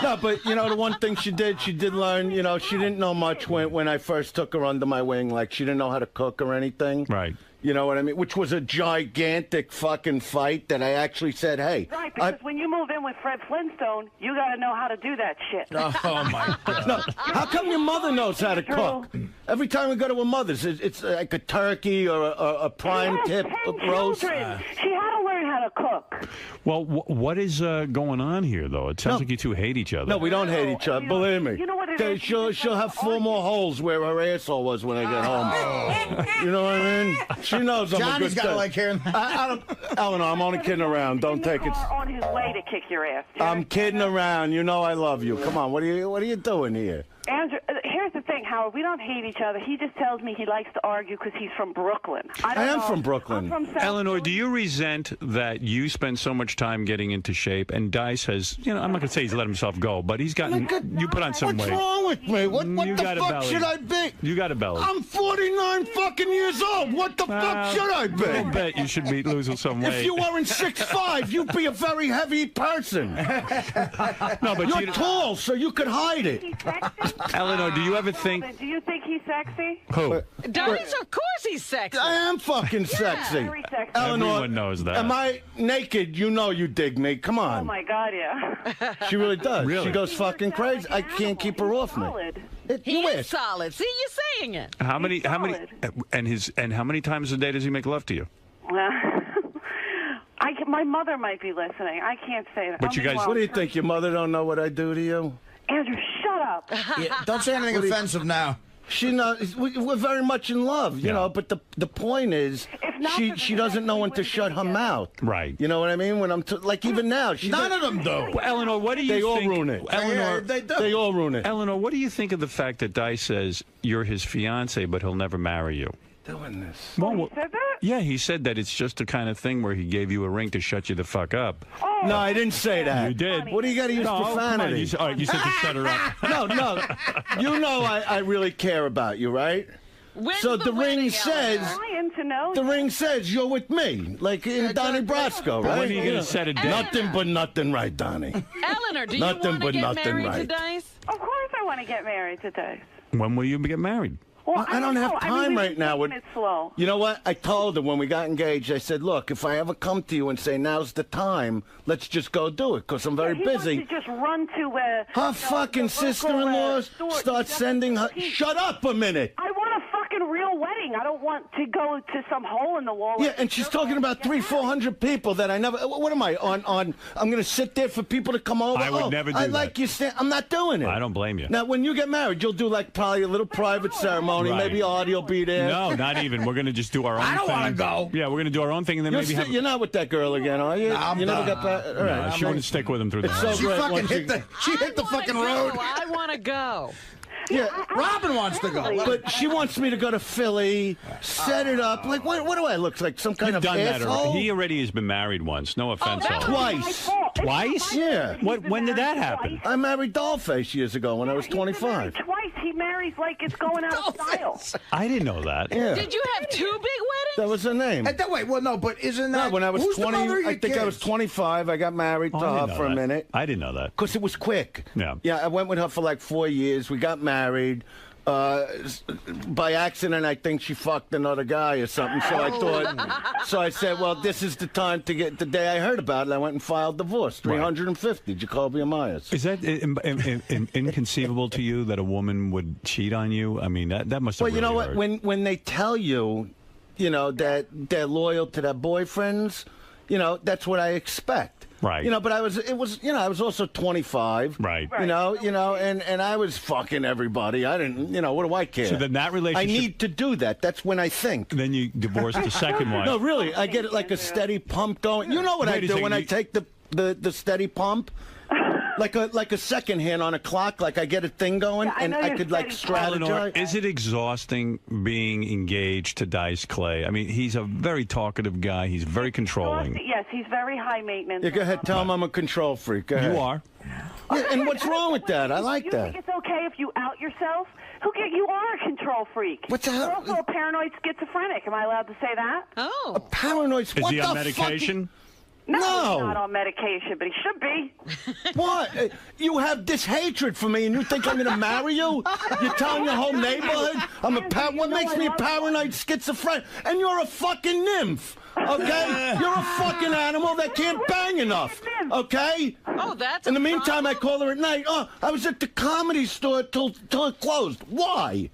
No, but you know the one thing she did learn. You know, she didn't know much when I first took her under my wing. Like she didn't know how to cook or anything. Right. You know what I mean? Which was a gigantic fucking fight that I actually said, hey. Right, because when you move in with Fred Flintstone, you got to know how to do that shit. Oh, my God. No, how come your mother knows how to cook? Every time we go to her mother's, it's like a turkey or a prime tip roast. She had to learn how to cook. Well, what is going on here, though? It sounds like you two hate each other. No, we don't hate each other. Believe me. You know what it is? She'll have 4 more holes where her asshole was when I get home. You know what I mean? She knows I'm Johnny's a good got to like hearing that. I don't, Eleanor, I'm only kidding around. Don't take it. On his way to kick your ass. I'm kidding around. You know I love you. Come on, what are you doing here? Andrew, here's the thing, Howard. We don't hate each other. He just tells me he likes to argue because he's from Brooklyn. I am from Brooklyn. I'm from South Eleanor, do you resent that you spend so much time getting into shape and Dice has, you know, I'm not going to say he's let himself go, but he's gotten, you put on some weight. What's wrong with me? What You the got a fuck belly. should I be? You got a belly. I'm 49 fucking years old. What the fuck should I be? I bet you should be losing some weight. If you weren't 6'5", you'd be a very heavy person. No, but you're tall, so you could hide it. Eleanor, do you ever think... Do you think he's sexy? Who? Dice, of course he's sexy. I am fucking sexy. Very sexy. Eleanor, Everyone knows that. Am I naked? You know you dig me. Come Oh, on. my God, yeah. She really does. Really? She goes fucking crazy. I can't keep her off me. He is solid. See, you're saying it. How many, and how many times a day does he make love to you? My mother might be listening. I can't say that. But you guys, what do you think? Your mother don't know what I do to you? Andrew, shut up. Yeah, don't say anything offensive now. She knows we're very much in love, you know. But the point is, she doesn't know when to shut her mouth. Right. You know what I mean? When I'm like even now, None of them do. Well, Eleanor, what do you They think? all ruin it. Eleanor, they all ruin it. Eleanor, what do you think of the fact that Dice says you're his fiance, but he'll never marry you? Doing this. Well, He said that? yeah, he said that it's just the kind of thing where he gave you a ring to shut you the fuck up. Oh, No, I didn't say that. You did. What do you got to use No, come on, profanity? all right, you said to shut her up. No. You know I really care about you, right? When's So the the ring wedding, says, trying to know. the ring says you're with me, like in Donnie Brasco, But right? when are you going to set a date? Nothing but nothing, right, Donnie? Eleanor, do you Nothing want to but get nothing married to right. Dice? Of course I want to get married to Dice. When will you get married? Well, I don't have know. time we've right been now. taking it slow. You know what? I told her when we got engaged, I said, look, if I ever come to you and say, now's the time, let's just go do it, because I'm very He busy. wants to just run to Her fucking sister-in-laws start sending her... Shut up a minute! I want a fucking real wedding. I don't want to go to some hole in the wall. Yeah, and she's talking about 300-400 people that I never... What am I, on... I'm going to sit there for people to come over? I would never do I that. like you... I'm not doing it. I don't blame you. Now, when you get married, you'll do, like, probably a little private ceremony. Right. Maybe Artie will be there. No, not even. We're going to just do our own thing. I don't want to go. Yeah, we're going to do our own thing and then maybe have... You're not with that girl again, are you? I'm you never done. got that? All right. No, she wouldn't stick with him through the It's so night. She great fucking once hit the fucking road. I want to go. Yeah, Robin wants to go. But she wants me to go to Philly, set it up. Like, what do I look like? Some kind You've of done asshole? That. He already has been married once. No offense. Twice. Twice? Yeah. When did that happen? I married Dollface years ago when I was 25. Twice. He marries like it's going out of style. I didn't know that. Yeah. Did you have 2 big weddings? That was her name. Wait, well, no, but isn't that... No, when I was who's 20, the mother of your I think I was kids? 25. I got married to her for a minute. I didn't know that. Because it was quick. Yeah. Yeah, I went with her for like 4 years. We got married. By accident, I think she fucked another guy or something. So I thought, so I said, well, this is the time to get. The day I heard about it, I went and filed divorce. 350, Jacoby and Myers. Is that inconceivable to you that a woman would cheat on you? I mean, that must have. Well, you know really what? hurt. When they tell you, you know, that they're loyal to their boyfriends, you know, that's what I expect. Right. You know, but I was also 25. Right. You know, and I was fucking everybody. I didn't, you know, what do I care? So then that relationship. I need to do that. That's when I think. Then you divorced the second wife. No, really. I get it like a steady pump going. You know what I do when I take the steady pump? Like a second hand on a clock, like I get a thing going, and I could like strategize. Eleanor, is it exhausting being engaged to Dice Clay? I mean, he's a very talkative guy. He's very controlling. Yes, he's very high maintenance. Yeah, go ahead. Tell him I'm a control freak. Go ahead. You are. Yeah, and what's wrong with that? I like you that. think it's okay if you out yourself? You are a control freak. What's that? You're also a paranoid schizophrenic. Am I allowed to say that? Oh. A paranoid. Is what he the on medication? No, No. he's not on medication, but he should be. What? You have this hatred for me, and you think I'm going to marry you? You're telling the whole neighborhood I'm a what makes me a paranoid schizophrenic? And you're a fucking nymph. Okay? You're a fucking animal that can't bang enough. Okay? Oh, that's In the meantime, I call her at night. Oh, I was at the comedy store till it closed. Why?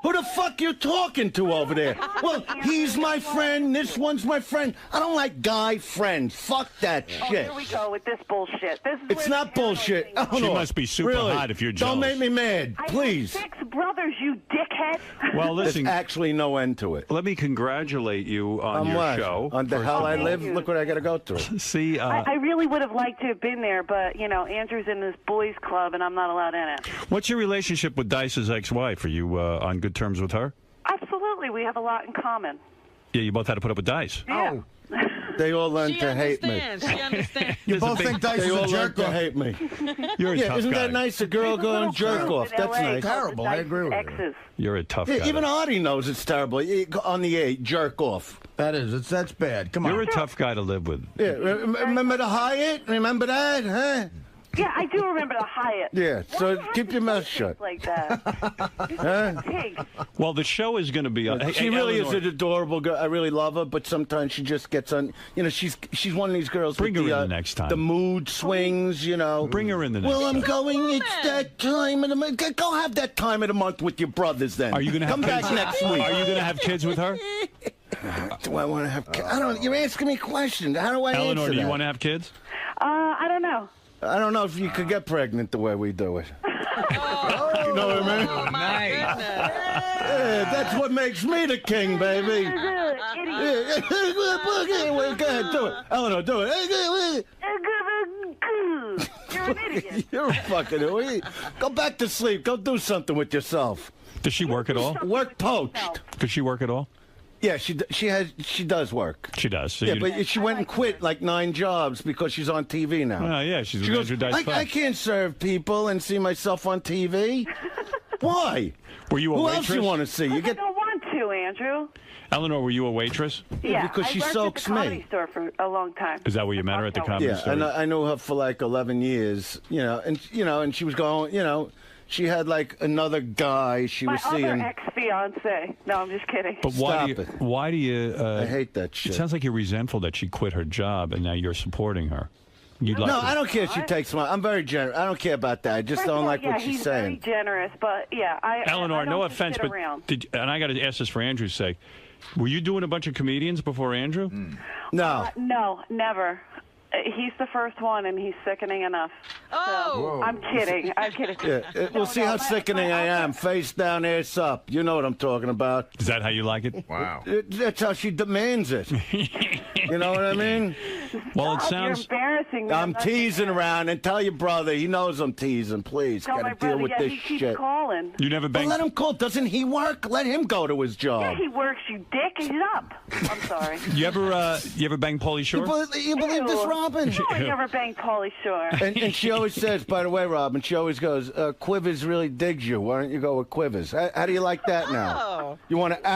Who the fuck you talking to over there? Well, he's my friend. This one's my friend. I don't like guy friends. Fuck that shit. Here we go with this bullshit. This is It's not bullshit. Oh, She no. must be super Really? hot if you're jealous. Don't make me mad, please. I have 6 brothers, you dickhead. Well, listen. There's actually no end to it. Let me congratulate you on your what? show. On the hell I live? you. Look what I got to go through. See, I really would have liked to have been there, but, you know, Andrew's in this boys' club, and I'm not allowed in it. what's your relationship with Dice's ex-wife? Are you on good terms with her? Absolutely. We have a lot in common. Yeah, you both had to put up with Dice. Yeah. They all learn She to hate me. understands. She understands. You both think Dice They is all a learn jerk to off. hate me. You're a Yeah, tough isn't guy. that nice? A girl going and jerk off. That's nice. Terrible. I agree with you. Exes. You're a tough guy. Yeah, even Artie knows it's terrible. On the 8, jerk off. That's bad. Come on. You're a tough guy to live with. Yeah, remember the Hyatt? Remember that? Huh? Yeah, I do remember the Hyatt. Yeah, so keep your mouth shut. Like that. Huh? Pig. Well, the show is going to be. She really is an adorable girl. I really love her, but sometimes she just gets on. You know, she's one of these girls. Bring with her the, in the next time. The mood swings. You know. Bring her in the next Well, I'm time. going. It's that time of the month. Go have that time of the month with your brothers. Then Are you going to come have back kids? next week? Are you going to have kids with her? Do I want to have kids? I don't. You're asking me questions. How do I Eleanor, answer do you that? want to have kids? I don't know. I don't know if you could get pregnant the way we do it. You know what I mean? Oh, my goodness. Yeah, that's what makes me the king, baby. Yeah. Go ahead, do it. Eleanor, do it. You're an idiot. You're a fucking idiot. Go back to sleep. Go do something with yourself. Does she work at all? Work poached. Does she work at all? Yeah, she does work. She does. So Yeah, you- but she went and quit like 9 jobs because she's on TV now. Oh, yeah, she's She with goes, Andrew Dice Clay. I can't serve people and see myself on TV. Why? Were you a Who waitress? else you want to see? You I get don't want to, Andrew. Eleanor, were you a waitress? Yeah, because she I worked soaks at the Comedy me. Store for a long time. Is that where you met her at the comedy Yeah, store? and I knew her for like 11 years. And she was going. She had like another guy she My was other seeing. ex-fiance. No, I'm just kidding. But why do you? I hate that shit. It sounds like you're resentful that she quit her job and now you're supporting her. You'd like No, to- I don't care if she takes my. I'm very generous. I don't care about that. I just First don't of all, like what she's he's saying. very generous, but yeah, I Eleanor, don't no just offense, sit but around. and I got to ask this for Andrew's sake. Were you doing a bunch of comedians before Andrew? No. No, never. He's the first one, and he's sickening enough. Oh! So, I'm kidding. I'm kidding. Yeah, we'll see how sickening I am. Face down, ass up. You know what I'm talking about. Is that how you like it? Wow. That's how she demands it. You know what I mean? Well, it sounds... You're embarrassing me. I'm teasing around, and tell your brother he knows I'm teasing. Please, Tell my gotta deal brother, with this he keeps shit. calling. You never Well, banged... let him call. Doesn't he work? Let him go to his job. Yeah, he works, you dick. He's up. I'm sorry. You ever bang Pauly Shore? You believe this, Robin? No, I never banged Pauly Shore. And she always says, by the way, Robin, she always goes, Quivers really digs you. Why don't you go with Quivers? How do you like that now? Oh. You want to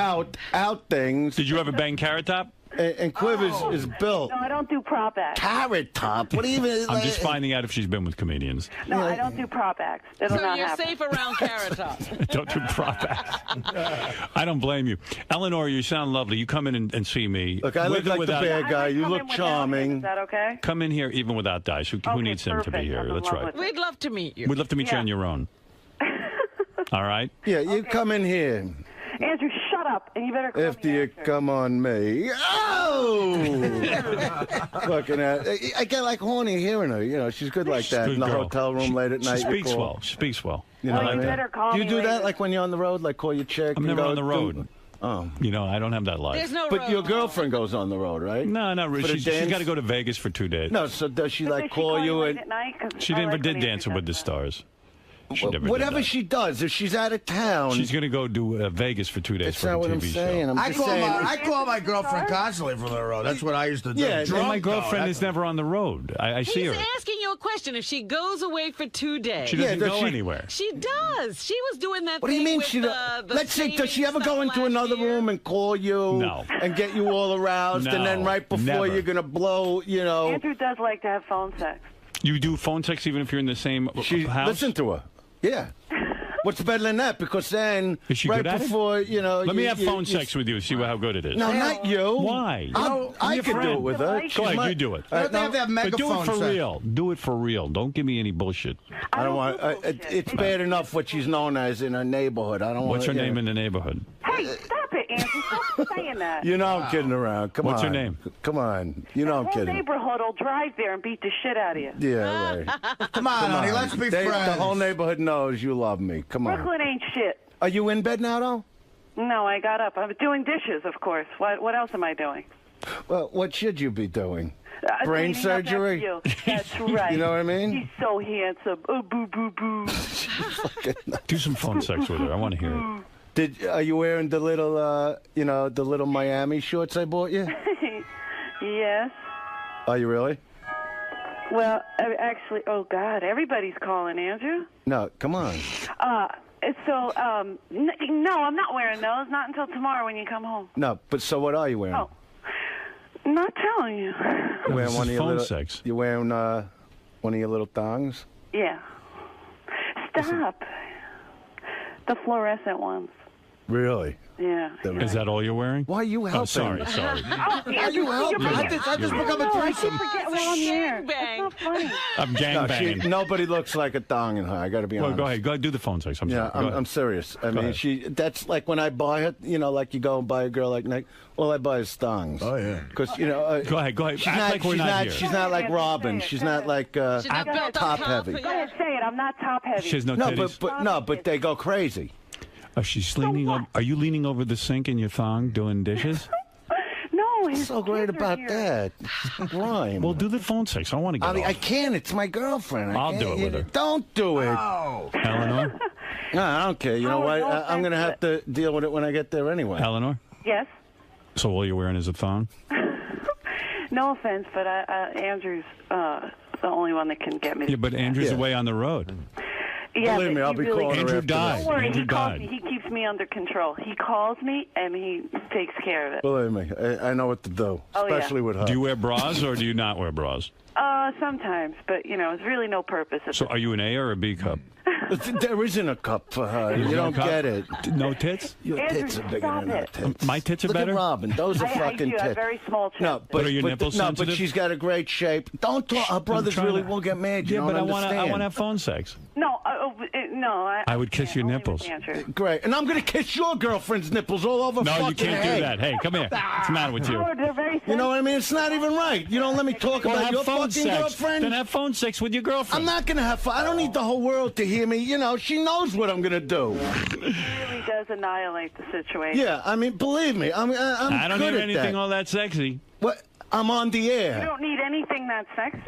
out things. Did you ever bang Carrot Top? And Quivers is built. No, I don't do prop acts. Carrot Top? What do you even... I'm just finding out if she's been with comedians. No, I don't do prop acts. It'll So not you're happen. safe around Carrot Top. Don't do prop acts. I don't blame you. Eleanor, you sound lovely. You come in and see me. Look, I look With or like the without- bad guy. You look charming. Is that okay? Come in here even without Dice. Who needs him to be perfect. here? I'm in That's love right. with We'd love to meet you. We'd love to meet you Yeah. on your own. All right? Yeah, you come in here. Andrew, shut up, and you better call After me you after. come on me. Oh! Fucking I get like horny hearing her. You know, she's good like that Good in the girl. hotel room late at night. She you speaks call. well. She speaks well. You know Oh, what I you mean? better call Do you me do that later. like when you're on the road, like call your chick? I'm and never go, on the road. Oh. You know, I don't have that life. There's no But road your home. girlfriend goes on the road, right? No, not really. For the She's dance? got to go to Vegas for 2 days. No, so does she But like does she call you late and at night? 'Cause She I never like did when Dancing Andrew with the does that. Stars. She never did whatever that. she does, if she's out of town, She's going to go do Vegas for 2 days that's for not a what I'm TV saying. show. I'm I just call saying. I call my girlfriend constantly from the road. That's what I used to do. Yeah, And Drunk, my though. girlfriend That's- is never on the road. I see He's her. asking you a question. If she goes away for 2 days. She doesn't does go she- anywhere. She does. She was doing that What do you thing mean with she? the Let's see. Does she ever savings go stuff into last another year? room and call you? No. And get you all aroused, and then No, right before never. you're gonna blow, you know. Andrew does like to have phone sex. You do phone sex even if you're in the same house? Listen to her. Yeah. What's better than that? Because then, Is she right good at it? before, you know. Let me you- have you- phone you- sex with you. See how good it is. No, not you. Why? I Your could do friend. it with her. Go ahead, you do it. Don't they have to have But do it megaphone for sex? real. Do it for real. Don't give me any bullshit. I don't want. It's bad enough what she's known as in her neighborhood. I don't want. What's her name in the neighborhood? Hey, stop it, Andrew. Stop saying that. You know I'm kidding around. Come What's on. her name? Come on. You know The I'm whole kidding. neighborhood will drive there and beat the shit out of you. Yeah, right. Come on, honey, let's be The friends. whole neighborhood knows you love me. Come on. Brooklyn ain't shit. Are you in bed now, though? No, I got up. I was doing dishes, of course. What else am I doing? Well, what should you be doing? Brain Cleaning up after surgery? you. That's right. You know what I mean? He's so handsome. Oh, boo, boo, boo. Do some phone sex with her. I want to hear it. Are you wearing the little, the little Miami shorts I bought you? Yes. Are you really? Well, actually, oh, God, everybody's calling, Andrew. No, come on. So, no, I'm not wearing those. Not until tomorrow when you come home. No, but so what are you wearing? Oh, I'm not telling you. You wearing This one is of your phone little, sex. You wearing one of your little thongs? Yeah. Stop. The fluorescent ones. Really? Yeah. Is that all you're wearing? Why are you helping? Oh, sorry. Oh, Are you helping? I just become a threesome. I forget while I'm there. Bang. That's not funny. I'm gangbanging. Nobody looks like a thong in her. I got to be Well, honest. go ahead. Go ahead. Do the phone sex. I'm Yeah, sorry. Go I'm ahead. serious. I mean, ahead. that's like when I buy her, like you go and buy a girl like Nick, all I buy is thongs. Oh, yeah. Because, Go ahead. Go ahead. she's Act not, like we're she's not not, here. she's not like Robin. She's not like She's not built up top top heavy. for Go ahead, say it. I'm not top heavy. She has no No, titties. but they go crazy. She's leaning over. Are you leaning over the sink in your thong doing dishes? No, What's his so great kids are about here. that? Grime. Well, do the phone sex. I want to get I mean, off. I can't. It's my girlfriend. I'll do can't- it with her. Don't do it. Eleanor? No, I don't care. You know Oh, what? no I'm going to have offense, to deal with it when I get there anyway. Eleanor? Yes. So all you're wearing is a thong? No offense, but Andrew's the only one that can get me. Yeah, but Andrew's Yeah. away on the road. Yeah, Believe but me, I'll he be really calling her Andrew after died. this. Don't worry, Andrew he calls died. me. He keeps me under control. He calls me and he takes care of it. Believe me, I know what to do, Oh, yeah. especially with her. Do you wear bras or do you not wear bras? Sometimes, but it's really no purpose. So are you an A or a B cup? There isn't a cup for her. You no don't cup? get it. No tits? Your Andrew, tits are bigger stop than her it. tits. My tits are Look better? at Robin. Those are I fucking do. I have tits. very small chest. No, But are your nipples no, sensitive? but she's got a great shape. Don't talk. Her brothers trying really to- will get mad. You Yeah, don't but I understand. want to have phone sex. No, No, I would kiss your nipples. Great. And I'm going to kiss your girlfriend's nipples all over fucking No, you can't do that. Hey, come here. What's the matter with you? You know what I mean? It's not even right. You don't let me talk Well, about have your phone fucking sex. girlfriend. Then have phone sex with your girlfriend. I'm not going to have fun. I don't need the whole world to hear me. You know, she knows what I'm going to do. It really does annihilate the situation. Yeah, I mean, believe me. I'm I don't good hear at anything that. all that sexy. What? I'm on the air. You don't need anything that sexy.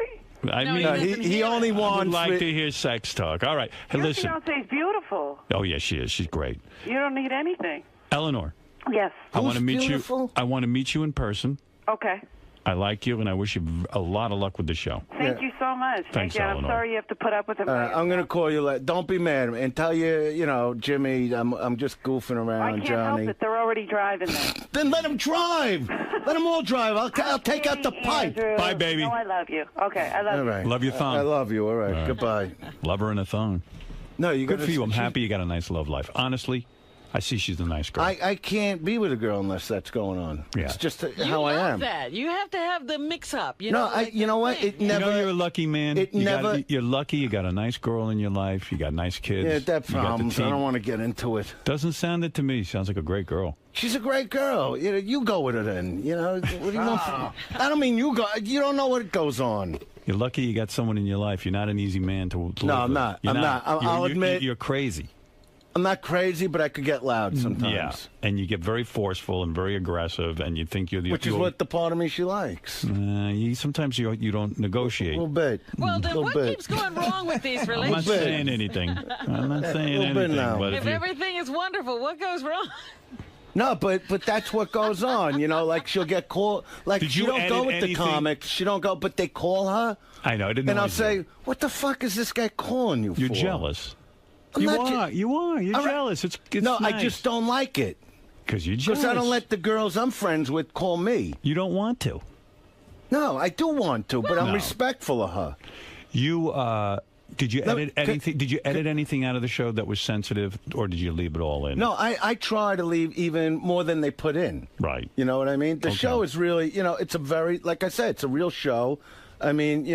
I mean, No, he only wants. I would like to hear sex talk. All right. Hey, Your listen. fiance's beautiful. Oh, yeah, she is. She's great. You don't need anything. Eleanor. Yes. I want to meet you. I want to meet you in person. Okay. I like you, and I wish you a lot of luck with the show. Thank you so much. Thanks, Thank you. I'm Eleanor. sorry you have to put up with him. I'm going to call you. Don't be mad and tell you know, Jimmy, I'm just goofing I around, can't Johnny. help it. They're already driving there. Then let them drive. Let them all drive. I'll take out the pipe. Andrew. Bye, baby. No, I love you. Okay, I love All you. right. Love your thong. I love you. All right. All right. Goodbye. Love her in a thong. No, you Good gotta- for you. I'm she- happy you got a nice love life. Honestly, I see she's a nice girl. I can't be with a girl unless that's going on. Yeah. It's just You how I love am. that. You have to have the mix-up. You No, know, you know what? It never. You know you're a lucky man. It never. You're lucky. You got a nice girl in your life. You got nice kids. Yeah, that You got the problems. I team. don't want to get into it. Doesn't sound it to me. Sounds like a great girl. She's a great girl. You know, you go with her then. You know, what do you want? I don't mean you go. You don't know what goes on. You're lucky you got someone in your life. You're not an easy man to live No, I'm with. not. You're I'm not. I'll admit. You're crazy. I'm not crazy, but I could get loud sometimes. Yeah, and you get very forceful and very aggressive, and you think you're the Which is what the part of me she likes. Sometimes you don't negotiate. A little bit. Well, then Little what bit. keeps going wrong with these I'm not relationships? saying anything. I'm not saying Little bit anything. now. But If everything is wonderful, what goes wrong? No, but that's what goes on. You know, like she'll get called. Like Did she you don't go edit with the anything? comics. She don't go, but they call her. I know. I didn't know. And I'll you say, "What the fuck is this guy calling you You're for?" jealous. I'm You not are. You are. You're All right. jealous. It's no, nice. I just don't like it. Because you're jealous. Because I don't let the girls I'm friends with call me. You don't want to. No, I do want to, but I'm No. respectful of her. You did you No, edit anything? Did you edit anything out of the show that was sensitive, or did you leave it all in? No, I try to leave even more than they put in. Right. You know what I mean? The Okay. show is really, you know, it's a very, like I said, it's a real show. I mean,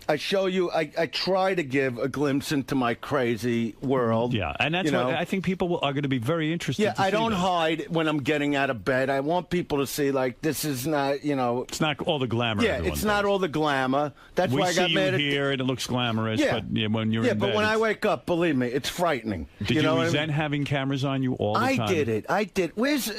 I show you, I try to give a glimpse into my crazy world. Yeah, and that's you know? what I think people are going to be very interested. Yeah, to I see don't that. hide when I'm getting out of bed. I want people to see, like, this is not, you know. It's not all the glamour. Yeah, everyone it's not all the glamour. That's we why I got see mad you at. here, and it looks glamorous. Yeah. But when you're in but bed, when I it's- wake up, believe me, it's frightening. did you know what I mean? resent having cameras on you all the time? I did it. I did. Where's?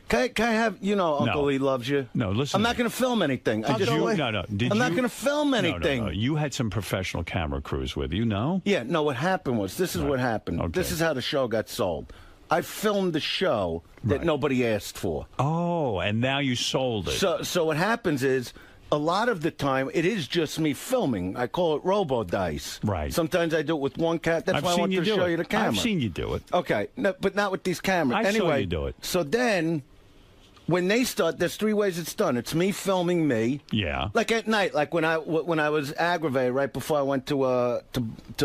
Can I have? You know, Uncle No. Lee loves you. No, listen. I'm not going to film anything. Did you? No. Did I'm you? not going to film anything. No. You had some professional camera crews with you. No. Yeah. No. What happened was this is what happened. Okay. This is how the show got sold. I filmed the show that nobody asked for. Oh, and now you sold it. So what happens is. A lot of the time, it is just me filming. I call it robo dice. Right. Sometimes I do it with one cat. That's I've why I seen want you to do show it. you the camera. I've seen you do it. Okay, no, but not with these cameras. I saw anyway, you do it. So then, when they start, there's three ways it's done. It's me filming me. Yeah. Like at night, like when I was aggravated right before I went to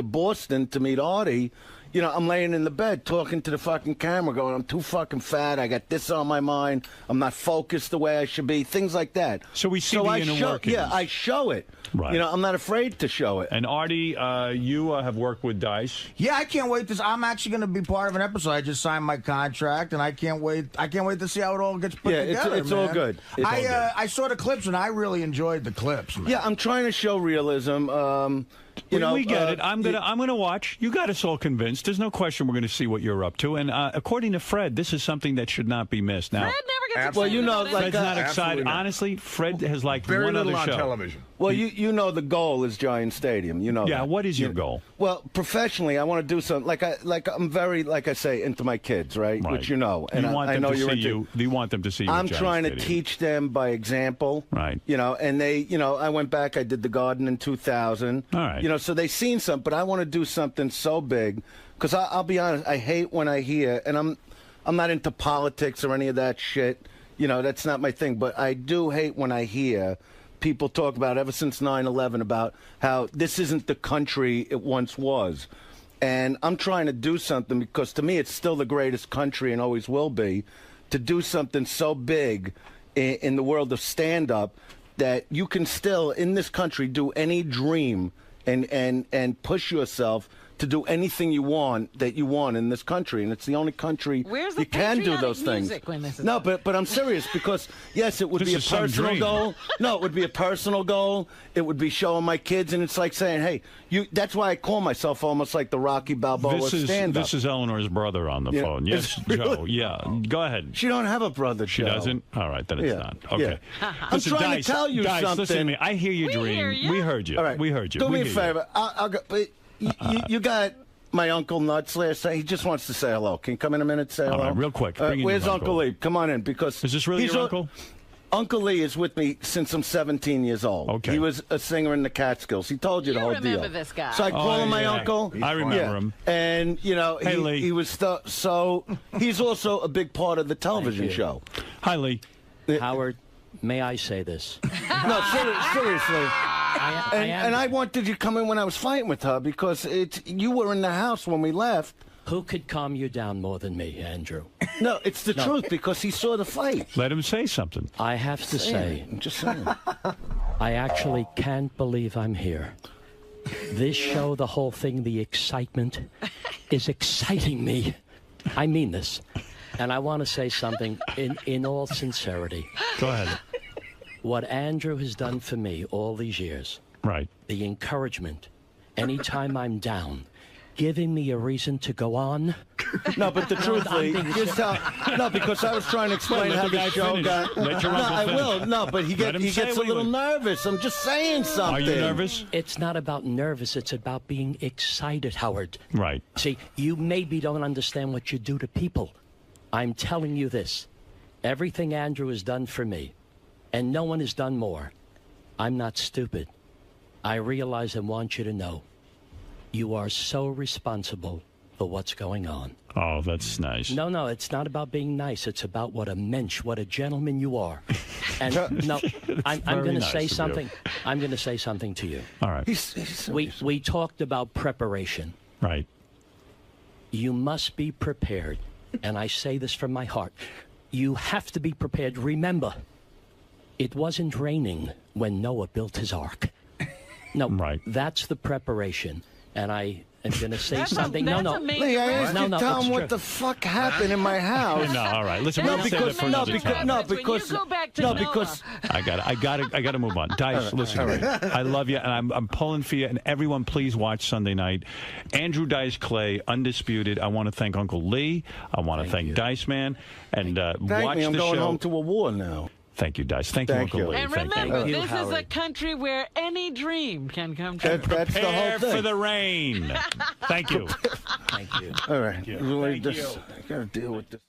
Boston to meet Artie. You know, I'm laying in the bed talking to the fucking camera going, I'm too fucking fat. I got this on my mind. I'm not focused the way I should be. Things like that. So we see the I inner show, workings. Yeah, I show it. Right. You know, I'm not afraid to show it. And Artie, you have worked with Dice. Yeah, I can't wait. I'm actually going to be part of an episode. I just signed my contract, and I can't wait. I can't wait to see how it all gets put together. It's all good. It's all good. I saw the clips, and I really enjoyed the clips. Man. Yeah, I'm trying to show realism. We get it. I'm gonna watch. You got us all convinced. There's no question we're going to see what you're up to. And according to Fred, this is something that should not be missed. Now, Fred never gets well, you know, like Fred's not excited. Honestly, Fred has liked Very one little other on show. television. Well, you know the goal is Giant Stadium. You know. Yeah. that. What is your goal? Well, professionally, I want to do something I'm very, like I say, into my kids, right? Which you know, and you want I them know to you're see into. you. You want them to see you. I'm at Giant trying to Stadium. teach them by example. Right. You know, and they, you know, I went back. I did the Garden in 2000. All right. You know, so they've seen something, but I want to do something so big because I'll be honest. I hate when I hear, and I'm not into politics or any of that shit. You know, that's not my thing. But I do hate when I hear people talk about, ever since 9/11, about how this isn't the country it once was. And I'm trying to do something because to me it's still the greatest country and always will be, to do something so big in the world of stand-up that you can still, in this country, do any dream and push yourself to do anything you want in this country, and it's the only country you can do those things. No, but I'm serious, because yes, it would be a personal goal. No, it would be a personal goal. It would be showing my kids, and it's like saying, hey, that's why I call myself almost like the Rocky Balboa stand-up. This is Eleanor's brother on the phone. Yes, Joe. Yeah, go ahead. She don't have a brother, She Joe. doesn't? All right, then it's not. Okay. I'm trying to tell you something. Listen to me. I hear your dream. We heard you. All right. We heard you. Do me a favor. I'll go. But you got my Uncle Nuts last night. He just wants to say hello. Can you come in a minute and say hello? All right, real quick. Where's Uncle Lee? Come on in, because... Is this really your uncle? Uncle Lee is with me since I'm 17 years old. Okay. He was a singer in the Catskills. He told you the whole deal. You remember this guy. So I call him my uncle. I remember him. And, you know, he was... So he's also a big part of the television show. Hi, Lee. Howard, may I say this? No, seriously. And I wanted you to come in when I was fighting with her, because you were in the house when we left. Who could calm you down more than me, Andrew? No, it's the truth, because he saw the fight. Let him say something. I have to say, I'm just saying. I actually can't believe I'm here. This show, the whole thing, the excitement, is exciting me. I mean this. And I want to say something in all sincerity. Go ahead. What Andrew has done for me all these years. Right. The encouragement. Anytime I'm down. Giving me a reason to go on. No, but the truth is, no, because I was trying to explain how the show got. I will. No, but he gets a little nervous. I'm just saying something. Are you nervous? It's not about nervous. It's about being excited, Howard. Right. See, you maybe don't understand what you do to people. I'm telling you this. Everything Andrew has done for me, and no one has done more. I'm not stupid. I realize and want you to know. You are so responsible for what's going on. Oh, that's nice. No, it's not about being nice. It's about what a mensch, what a gentleman you are. And no, I'm going to say something. I'm going to say something to you. All right. We talked about preparation. Right. You must be prepared, and I say this from my heart. You have to be prepared. Remember, it wasn't raining when Noah built his ark. No, that's the preparation. And I am going to say something. Lee, I asked you to tell him what the fuck happened in my house. No, all right. Listen, because I got to move on. Dice, listen to me. I love you, and I'm pulling for you. And everyone, please watch Sunday night. Andrew Dice Clay, undisputed. I want to thank Uncle Lee. I want to thank Dice Man, and watch the show. I'm going home to a war now. Thank you, Dice. Thank you, Uncle Lee. And remember, this is a country where any dream can come true. That's the whole thing. For the rain. Thank you. Thank you. All right. Thank you. I got to deal with this.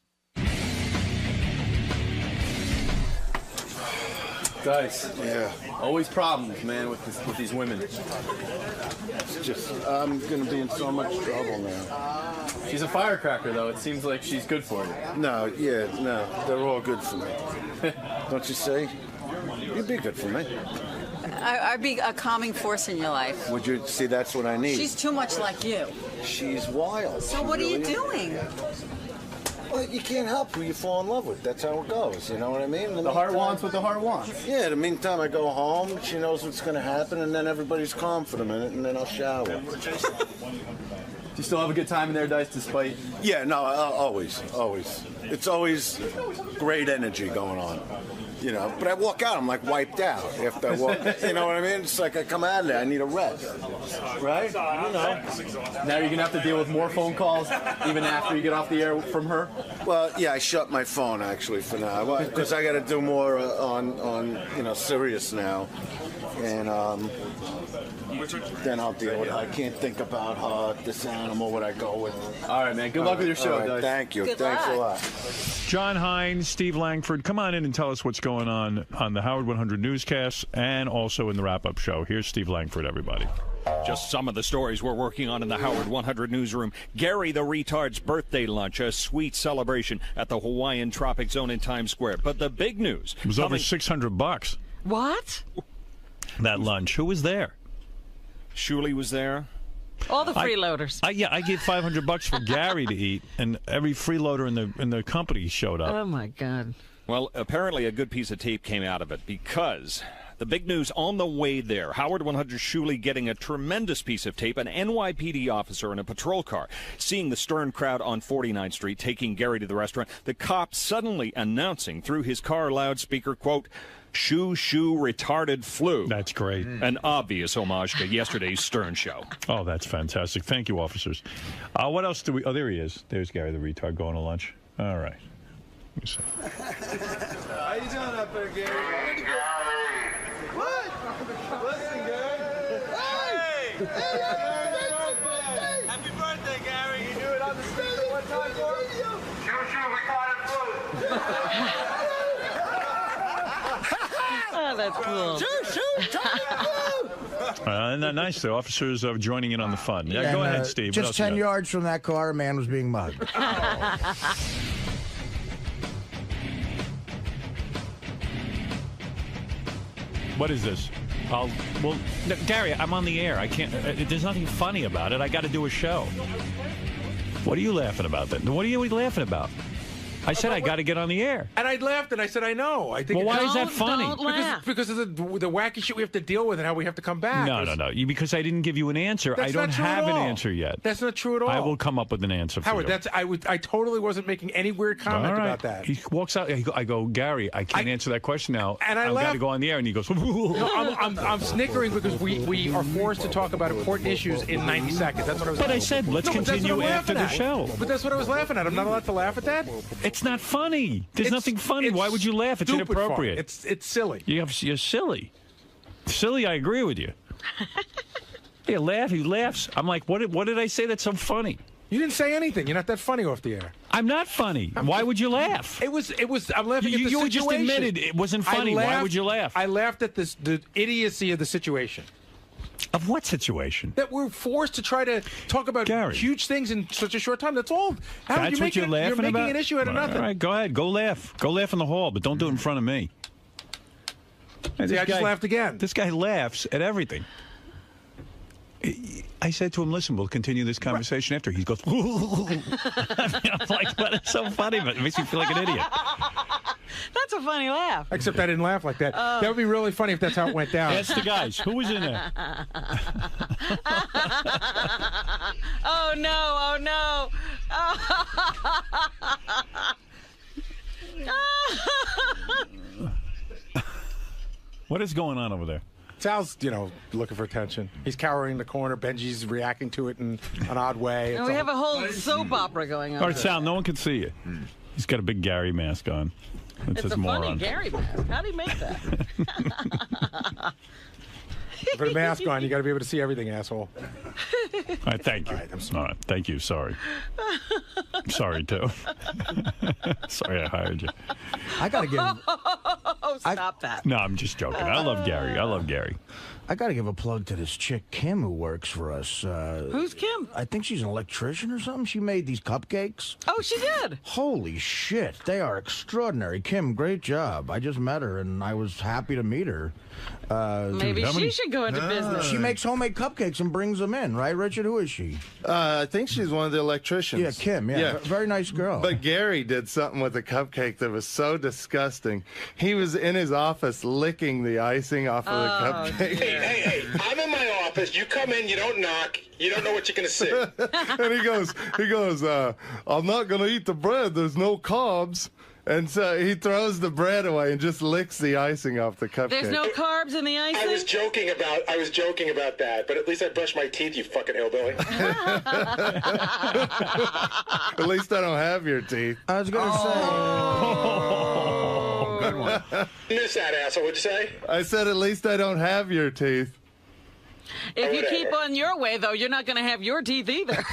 Dice. Yeah. Always problems, man, with these women. It's just, I'm going to be in so much trouble now. She's a firecracker, though. It seems like she's good for you. No, they're all good for me. Don't you say? You'd be good for me. I'd be a calming force in your life. Would you see? That's what I need. She's too much like you. She's wild. So what are you doing? Well, you can't help who you fall in love with. That's how it goes. You know what I mean? The heart wants what the heart wants. Yeah, the meantime, I go home, she knows what's going to happen, and then everybody's calm for a minute, and then I'll shower. Do you still have a good time in there, Dice, despite... Yeah, no, always. It's always great energy going on. You know, but I walk out, I'm like wiped out after I walk. You know what I mean? It's like I come out of there, I need a rest. Right? You know. Now you're going to have to deal with more phone calls even after you get off the air from her? Well, yeah, I shut my phone actually for now because I got to do more on Sirius now. And then I'll deal with it. I can't think about her, this animal, what I go with. All right, man. Good luck with your show, Dice. Thank you. Thanks a lot. John Hines, Steve Langford, come on in and tell us what's going on the Howard 100 newscast and also in the wrap-up show. Here's Steve Langford, everybody. Just some of the stories we're working on in the Howard 100 newsroom. Gary the Retard's birthday lunch, a sweet celebration at the Hawaiian Tropic Zone in Times Square. But the big news... It was over $600. What? That lunch. Who was there? Shuli was there. All the freeloaders. I gave $500 for Gary to eat, and every freeloader in the company showed up. Oh, my God. Well, apparently a good piece of tape came out of it because The big news on the way there. Howard 100 Shuley getting a tremendous piece of tape. An NYPD officer in a patrol car seeing the stern crowd on 49th Street taking Gary to the restaurant. The cop suddenly announcing through his car loudspeaker, quote, "Shoo, shoo, retarded flu." That's great. An obvious homage to yesterday's Stern show. Oh, that's fantastic. Thank you, officers. What else do we... Oh, there he is. There's Gary the retard going to lunch. All right. Let me see. How you doing up there, Gary? What? Listen, Gary. Hey! Happy birthday, Gary. You do it on the speaker one time for us? Shoo, shoo, retarded flu. Oh, that's cool. Isn't that nice? The officers are joining in on the fun. Yeah, go ahead, Steve. Just 10 yards from that car, a man was being mugged. What is this? Well, no, Gary, I'm on the air. I can't. There's nothing funny about it. I got to do a show. What are you laughing about then? What are you laughing about? I said I got to get on the air. And I laughed and I said, I know. I think. Well, why is that funny? Because of the wacky shit we have to deal with and how we have to come back. No. Because I didn't give you an answer. I don't have an answer yet. That's not true at all. I will come up with an answer for Howard, you. I totally wasn't making any weird comment about that. He walks out. I go, Gary, I can't answer that question now. And I got to go on the air. And he goes, no, I'm snickering because we are forced to talk about important issues in 90 seconds. That's what I was. But I said, let's continue after the show. But that's what I was laughing at. I'm not allowed to laugh at that. It's not funny. There's nothing funny. Why would you laugh? It's inappropriate. It's silly. You're silly. Silly, I agree with you. He laughs. I'm like, what did I say that's so funny? You didn't say anything. You're not that funny off the air. I'm not funny. Why would you laugh? It was. I'm laughing at the situation. You just admitted it wasn't funny. Why would you laugh? I laughed at the idiocy of the situation. Of what situation? That we're forced to try to talk about huge things in such a short time. That's all. That's what you're laughing about? You're making an issue out of nothing. All right, go ahead. Go laugh. Go laugh in the hall, but don't do it in front of me. See, I just laughed again. This guy laughs at everything. I said to him, listen, we'll continue this conversation after. He goes, I'm like, but it's so funny, but it makes me feel like an idiot. That's a funny laugh. Except I didn't laugh like that. That would be really funny if that's how it went down. That's the guys. Who was in there? Oh, no. What is going on over there? Sal's, looking for attention. He's cowering in the corner. Benji's reacting to it in an odd way. And we have a whole soap opera going on. All right, Sal, no one can see you. He's got a big Gary mask on. It's a funny Gary mask. How do you make that? Put a mask on. You got to be able to see everything, asshole. All right, thank you. All right, thank you. Sorry. I'm sorry, too. Sorry I hired you. I got to give... Oh, stop that. No, I'm just joking. I love Gary. I got to give a plug to this chick, Kim, who works for us. Who's Kim? I think she's an electrician or something. She made these cupcakes. Oh, she did? Holy shit. They are extraordinary. Kim, great job. I just met her, and I was happy to meet her. Maybe she should go into business. She makes homemade cupcakes and brings them in, right, Richard? Who is she? I think she's one of the electricians. Yeah, Kim, yeah. Very nice girl. But Gary did something with the cupcake that was so disgusting. He was in his office licking the icing off of the cupcake. Hey, I'm in my office. You come in, you don't knock. You don't know what you're going to see. And he goes, I'm not going to eat the bread. There's no carbs. And so he throws the bread away and just licks the icing off the cupcake. There's no carbs in the icing? I was joking about that, but at least I brushed my teeth, you fucking hillbilly. At least I don't have your teeth. I was going to say. Oh, good one. Miss that, asshole. What'd you say? I said at least I don't have your teeth. If you keep on your way, though, you're not going to have your teeth either.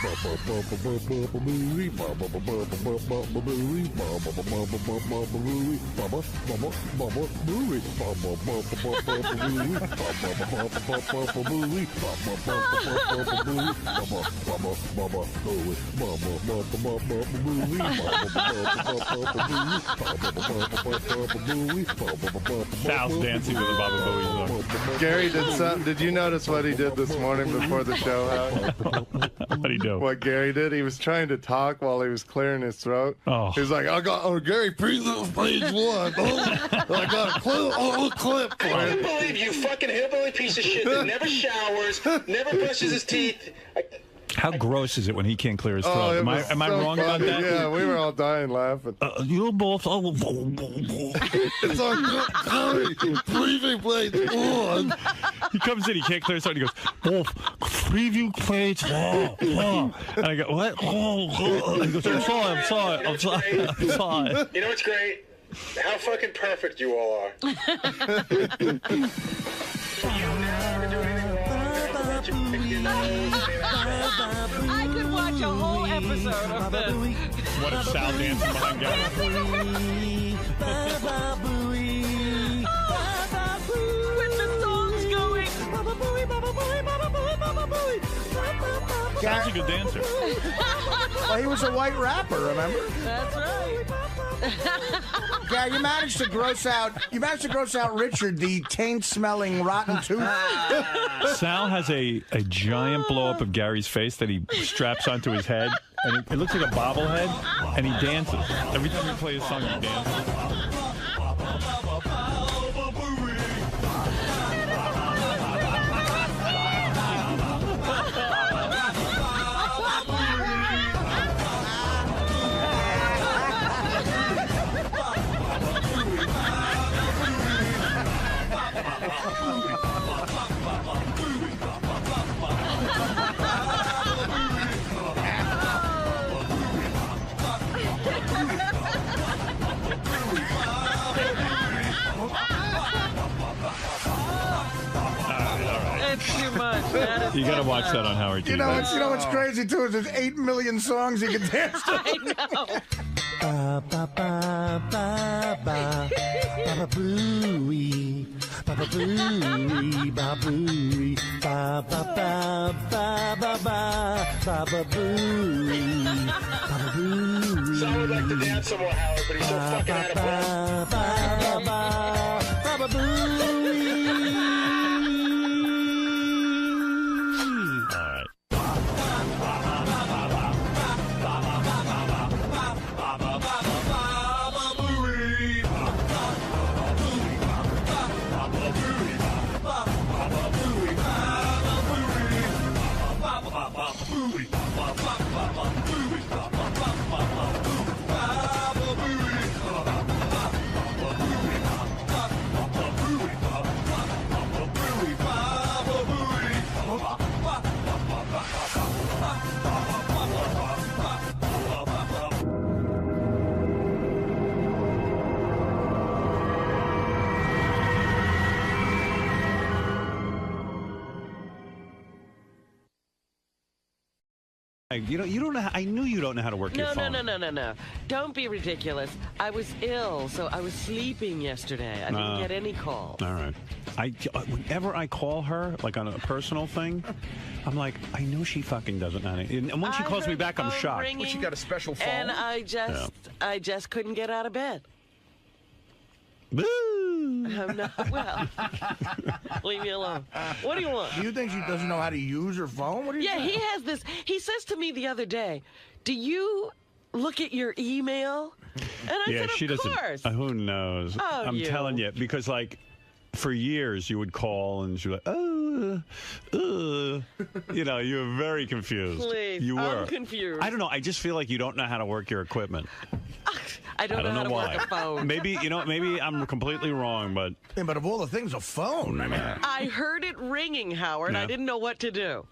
Sal's dancing with the Baba Booey song. Gary, did you notice what what he did this morning before the show, Howard? What did he do? What Gary did? He was trying to talk while he was clearing his throat. Oh. He was like, I got Gary, please, page 1. I got a clip for I you. can't believe you fucking hillbilly piece of shit that never showers, never brushes his teeth. How gross is it when he can't clear his throat? Oh, am I so wrong about funny. that? Yeah, we were all dying laughing. You both. It's on preview plate 1. He comes in, he can't clear his throat. He goes, preview plate. And I go, what? And he goes, I'm sorry. You know what's great? How fucking perfect you all are. I could watch a whole episode of this. What a sound dancing behind Gary. With the songs going. Sounds a good dancer. Well, he was a white rapper, remember? That's right. Yeah, you managed to gross out Richard, the taint-smelling rotten tooth. Sal has a giant blow-up of Gary's face that he straps onto his head, and it looks like a bobblehead, and he dances. Every time we play his song, he dances. It's too much. That is You got to watch that on Howard TV. You know what's crazy too is there's 8 million songs you can dance to. I know. Ba ba ba ba ba ba booey ba ba booey ba booey ba ba ba ba ba ba ba booey ba booey. So I would like to dance some more, Howard, but he's so fucking out of breath. Ba booey. You don't know. I knew you don't know how to work your phone. No. Don't be ridiculous. I was ill, so I was sleeping yesterday. I didn't get any calls. All right. Whenever I call her, like on a personal thing, I'm like, I know she fucking doesn't know. And when she calls me back, I'm shocked. Well, she got a special phone. And I just couldn't get out of bed. Boo! I'm not well. Leave me alone. What do you want? Do you think she doesn't know how to use her phone? What do you think? He has this. He says to me the other day, do you look at your email? And I said, she of doesn't. course. Who knows? Oh, I'm telling you, because like for years you would call and she was like, you know, you were very confused. Please, you were. I'm confused. I don't know. I just feel like you don't know how to work your equipment. I don't know how to why. work a phone. Maybe I'm completely wrong, but yeah, but of all the things, a phone. I mean, I heard it ringing, Howard. Yeah. I didn't know what to do.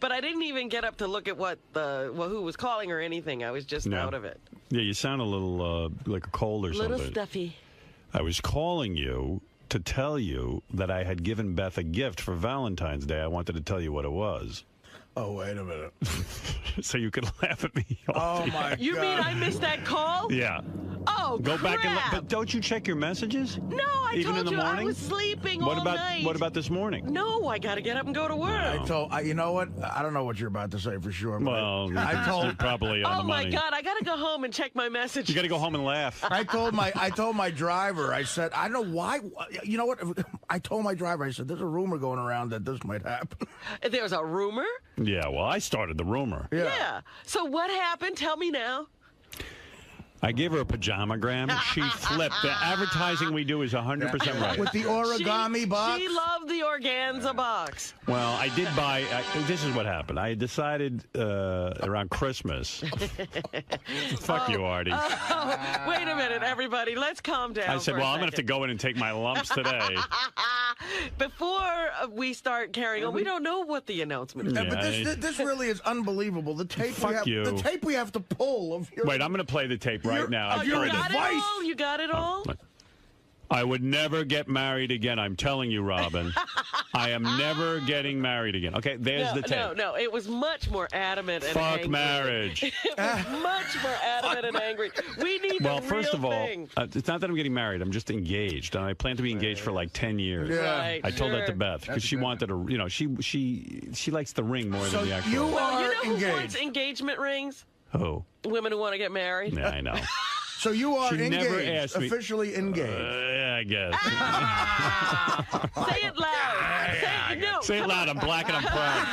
But I didn't even get up to look at who was calling or anything. I was just out of it. Yeah, you sound a little like a cold or something. Little stuffy. I was calling you to tell you that I had given Beth a gift for Valentine's Day. I wanted to tell you what it was. Oh, wait a minute. So you could laugh at me. Oh, my God. You mean I missed that call? Yeah. Oh, Go back and look. crap. But don't you check your messages? No, I Even told in the you I morning? was sleeping What all about night. what about this morning? No, I got to get up and go to work. You know what? I don't know what you're about to say for sure. But Well, I told you're probably on Oh, the my money. God. I got to go home and check my messages. You got to go home and laugh. I told my driver, I said, I don't know why. You know what? I told my driver, I said, there's a rumor going around that this might happen. There's a rumor? Yeah, well, I started the rumor. Yeah. So what happened? Tell me now. I gave her a pajamagram. She flipped. The advertising we do is 100% right. With the origami box? She loved the organza box. Well, I did buy. This is what happened. I decided around Christmas. Fuck you, Artie. Wait a minute, everybody. Let's calm down. I said, for a well, I'm going to have to second. go in and take my lumps today. Before we start carrying on, we don't know what the announcement is. Yeah, but this really is unbelievable. The tape Fuck you. The tape we have to pull of your. Wait, I'm going to play the tape right now. Oh, I've you heard got it. it all? You got it all? I would never get married again. I'm telling you, Robin. I am never getting married again. Okay, there's the tape. No, it was much more adamant and angry. Fuck marriage. It was much more adamant and angry. We need the first real of all, thing. it's not that I'm getting married. I'm just engaged, and I plan to be engaged for like 10 years. Yeah. Right, I told that to sure. Beth because she wanted a. She likes the ring more than the actual. you Well, you are know who engaged. wants engagement rings? Who? Women who want to get married. Yeah, I know. So you are She engaged, never asked me. officially engaged. Yeah, I guess. Say it loud. Say it loud. I'm black and I'm proud.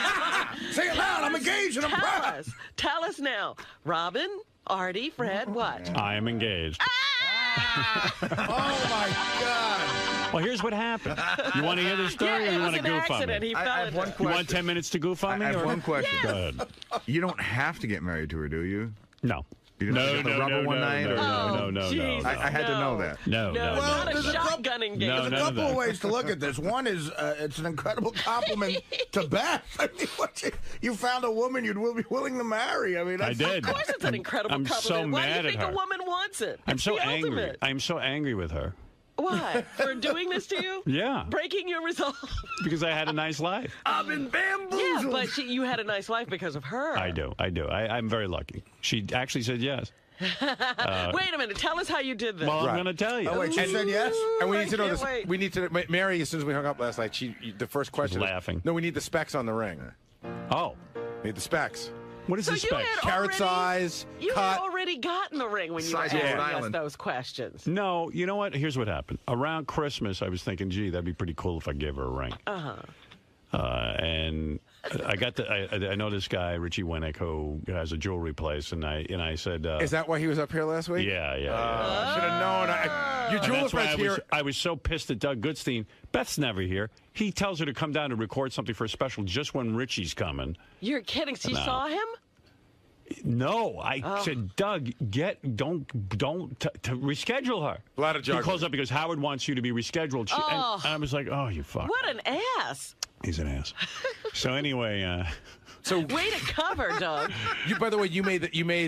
Say it loud. I'm engaged and I'm proud. Tell us now. Robin, Artie, Fred, what? I am engaged. Oh my God. Well, here's what happened. You want to hear the story, Yeah, or you it want to was an goof on accident. me? He I fell have into one it. You want question. 10 minutes to goof on me? I have or? one question. Go ahead. You don't have to get married to her, do you? No. You didn't have to get the rubber one night? Or jeez. I had to know that. No. Not a there's a couple- shotgun No, engagement. There's a none of couple of that. ways to look at this. One is it's an incredible compliment to Beth. I mean, you found a woman you'd be willing to marry. I mean, I did. Of course it's an incredible I'm compliment. so Why mad do you at think her. a woman wants it? I'm It's so the angry. ultimate. I'm so angry with her. Why? For doing this to you? Yeah. Breaking your resolve? Because I had a nice life. I've been bamboozled. Yeah, but you had a nice life because of her. I do. I'm very lucky. She actually said yes. Wait a minute. Tell us how you did this. Well, I'm going to tell you. Oh, wait, she said yes? And we I need to know can't this. wait. We need to. Mary, as soon as we hung up last night, the first question. laughing. No, we need the specs on the ring. Oh. Need the specs. What is So the you spec? had Carrot already- size, You cut. had already gotten the ring when you were Size of asking Rhode us Island. those questions. No, you know what? Here's what happened. Around Christmas, I was thinking, gee, that'd be pretty cool if I gave her a ring. Uh-huh. And I know this guy, Richie Winnick, who has a jewelry place, and I said, Is that why he was up here last week? yeah. Should have known. Your And jeweler that's why friend's here. I was so pissed at Doug Goodstein. Beth's never here. He tells her to come down to record something for a special just when Richie's coming. You're kidding. So you No. saw him? No, I said, Doug, don't reschedule her. A lot of He juggling. calls up because Howard wants you to be rescheduled. Oh. And I was like, oh, you fuck. What an ass. He's an ass. So anyway, So Way to cover, Doug. by the way, you made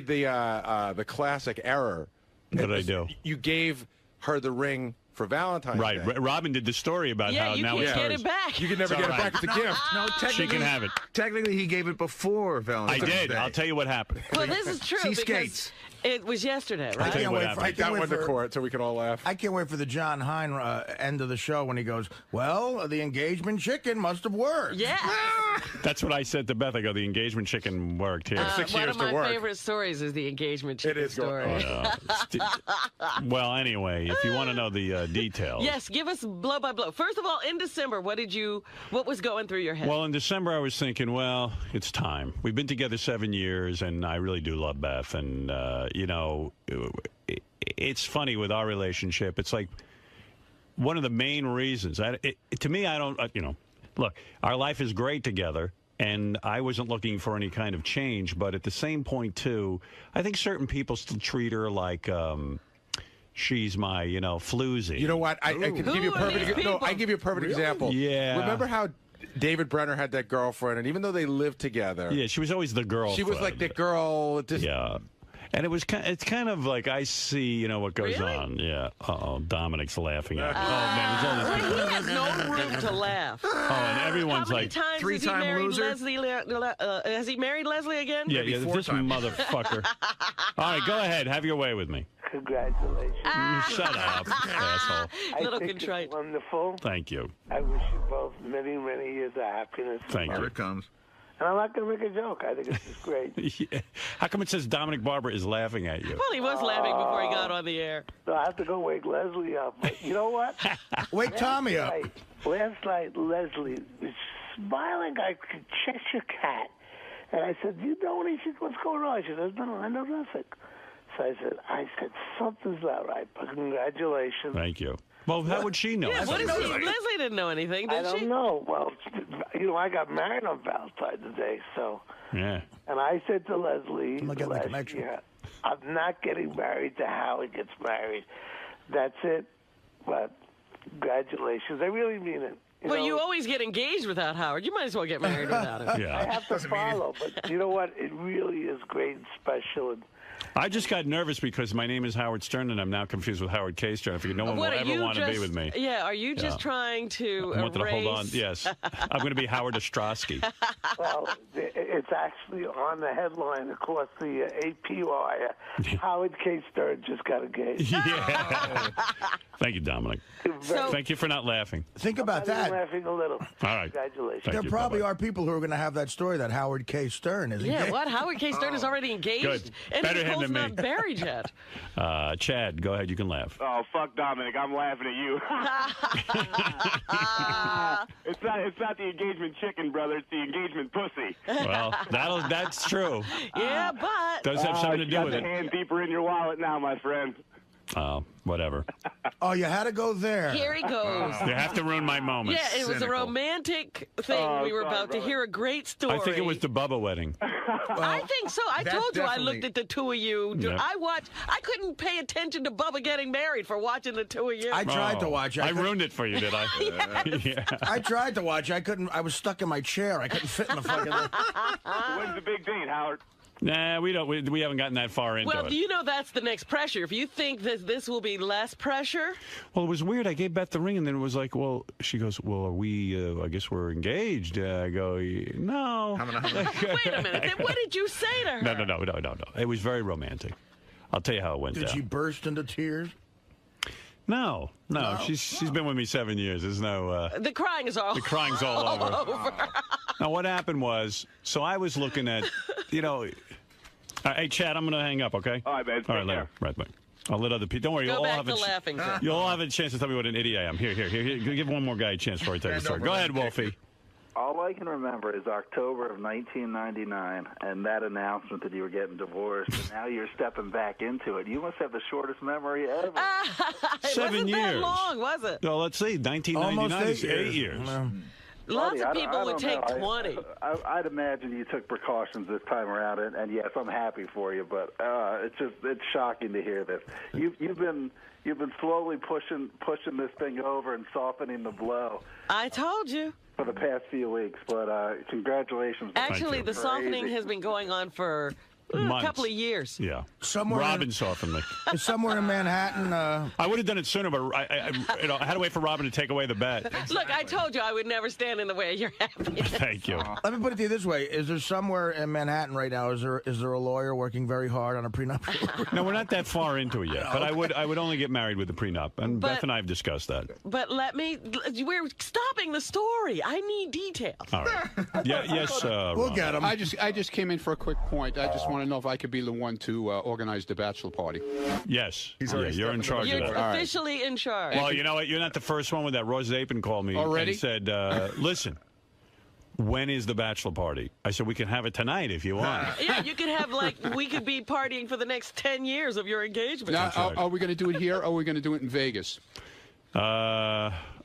the classic error. what did I do? You gave her the ring for Valentine's Right. Day. Robin did the story about Yeah, how you now can't it's get hers. it back. You can never It's get all it right. back. It's a gift. No, She can have it. Technically, he gave it before I Valentine's did. Day. I'll tell you what happened. Well, this is true She because skates. it was yesterday, I'll right? tell you what wait happened. for- Take that wait one to for- court so we can all laugh. I can't wait for the John Hine end of the show when he goes, well, the engagement chicken must have worked. Yeah. That's what I said to Beth. I go, the engagement chicken worked here. 6 One years of my to work. favorite stories is the engagement chicken is going- story. Well, anyway, if you want to know the details. Yes, give us blow by blow. First of all, in December, what was going through your head? Well, in December, I was thinking, well, it's time. We've been together 7 years, and I really do love Beth. And, it's funny with our relationship. It's like one of the main reasons. To me, I don't, look, our life is great together, and I wasn't looking for any kind of change. But at the same point, too, I think certain people still treat her like she's my, floozy. You know what? I can give you a Who are these perfect. No, people? I give you a perfect example. Yeah. Remember how David Brenner had that girlfriend, and even though they lived together, Yeah, she was always the girl. she was like the girl. Just, Yeah. And it's kind of like I see, what goes Really? on. Yeah. Uh-oh, Dominic's laughing at me. Oh, man, there's all these He people. has no room to laugh. Oh, and everyone's How many like, times has he three-time married loser? Leslie? Has he married Leslie again? yeah, Maybe this 4 times. motherfucker. All right, go ahead. Have your way with me. Congratulations. Shut up, asshole. I think it's wonderful. Thank you. I wish you both many, many years of happiness. Thank you. Here it comes. And I'm not going to make a joke. I think it's just great. Yeah. How come it says Dominic Barber is laughing at you? Well, he was laughing before he got on the air. So I have to go wake Leslie up. But you know what? Wake Tommy up. Last night, Leslie was smiling like a Cheshire cat. And I said, "You know what?" He said, "What's going on?" I said, "No, I know nothing." So I said, "Something's not right, but congratulations." Thank you. Well, how would she know? Yeah, what is he? Leslie didn't know anything, did she? I don't know. Well, I got married on Valentine's Day, so. Yeah. And I said to Leslie, I'm not getting the connection. I'm not getting married to Howard gets married. That's it. But congratulations. I really mean it. You always get engaged without Howard. You might as well get married without him. Yeah. I have to follow, but you know what? It really is great and special. And I just got nervous because my name is Howard Stern, and I'm now confused with Howard K. Stern. I figured no one will ever want to be with me. Yeah, are you just trying to I wanted to hold on. Yes. I'm going to be Howard Ostrowski. Well, it's actually on the headline across the AP wire. Howard K. Stern just got engaged. Yeah. Thank you, Dominic. Thank you for not laughing. Think about that. I'm laughing a little. All right. Congratulations. There probably are people who are going to have that story that Howard K. Stern is engaged. Yeah, what? Howard K. Stern is already engaged? Good. And Better him than me. not buried yet. Chad, go ahead. You can laugh. Oh, fuck Dominic. I'm laughing at you. It's not the engagement chicken, brother. It's the engagement pussy. Well, that's true. Yeah, but... Does have something to do with it. it. Hand deeper in your wallet now, my friend. Whatever. Oh, you had to go there. Here he goes. You have to ruin my moment. Yeah, it was a romantic thing. We were about to hear a great story. I think it was the Bubba wedding. I think so. I told you I looked at the two of you. Yep. I couldn't pay attention to Bubba getting married for watching the two of you. I tried to watch. I ruined it for you, did I? Yes. Yeah. I tried to watch. I couldn't. I was stuck in my chair. I couldn't fit in the fucking. When's the big date, Howard? Nah, we don't. We haven't gotten that far into it. Well, you know that's the next pressure. If you think that this will be less pressure. Well, it was weird. I gave Beth the ring, and then it was like, well, she goes, well, are we? I guess we're engaged. I go, no. Wait a minute. Then what did you say to her? No. It was very romantic. I'll tell you how it went down. Did she burst into tears? No. She's been with me 7 years. There's no. The crying is all. The crying's all over. Now, what happened was, so I was looking at, hey, Chad, I'm going to hang up, okay? All right, man. All right, later. Right, bye. I'll let other people. Don't worry. Go back to laughing. You'll all have a chance to tell me what an idiot I am. Here. Give one more guy a chance before I tell you the story. Go ahead, Wolfie. All I can remember is October of 1999 and that announcement that you were getting divorced, and now you're stepping back into it. You must have the shortest memory ever. 7 years. That long, was it? Well, let's see. 1999 is 8 years. Lots of people would take 20. I'd imagine you took precautions this time around, and yes, I'm happy for you. But it's shocking to hear this. You've been slowly pushing this thing over and softening the blow. I told you. For the past few weeks, but congratulations. Actually, the softening has been going on for a couple of years. Yeah. Robin softened me. Somewhere in Manhattan. I would have done it sooner, but I had to wait for Robin to take away the bet. Look, I told you I would never stand in the way of your happiness. Thank you. Let me put it to you this way: is there somewhere in Manhattan right now? Is there a lawyer working very hard on a prenup? No, we're not that far into it yet. But I would only get married with the prenup, and Beth and I have discussed that. But we're stopping the story. I need details. All right. Yes. We'll get them. I just came in for a quick point. I just want to know if I could be the one to organize the bachelor party. Yes. You're in charge of that. You're officially in charge. Well, you know what? You're not the first one with that. Roy Zapin called me already and said, listen, when is the bachelor party? I said, we can have it tonight if you want. Yeah, you could have, we could be partying for the next 10 years of your engagement. Now, are we going to do it here or are we going to do it in Vegas?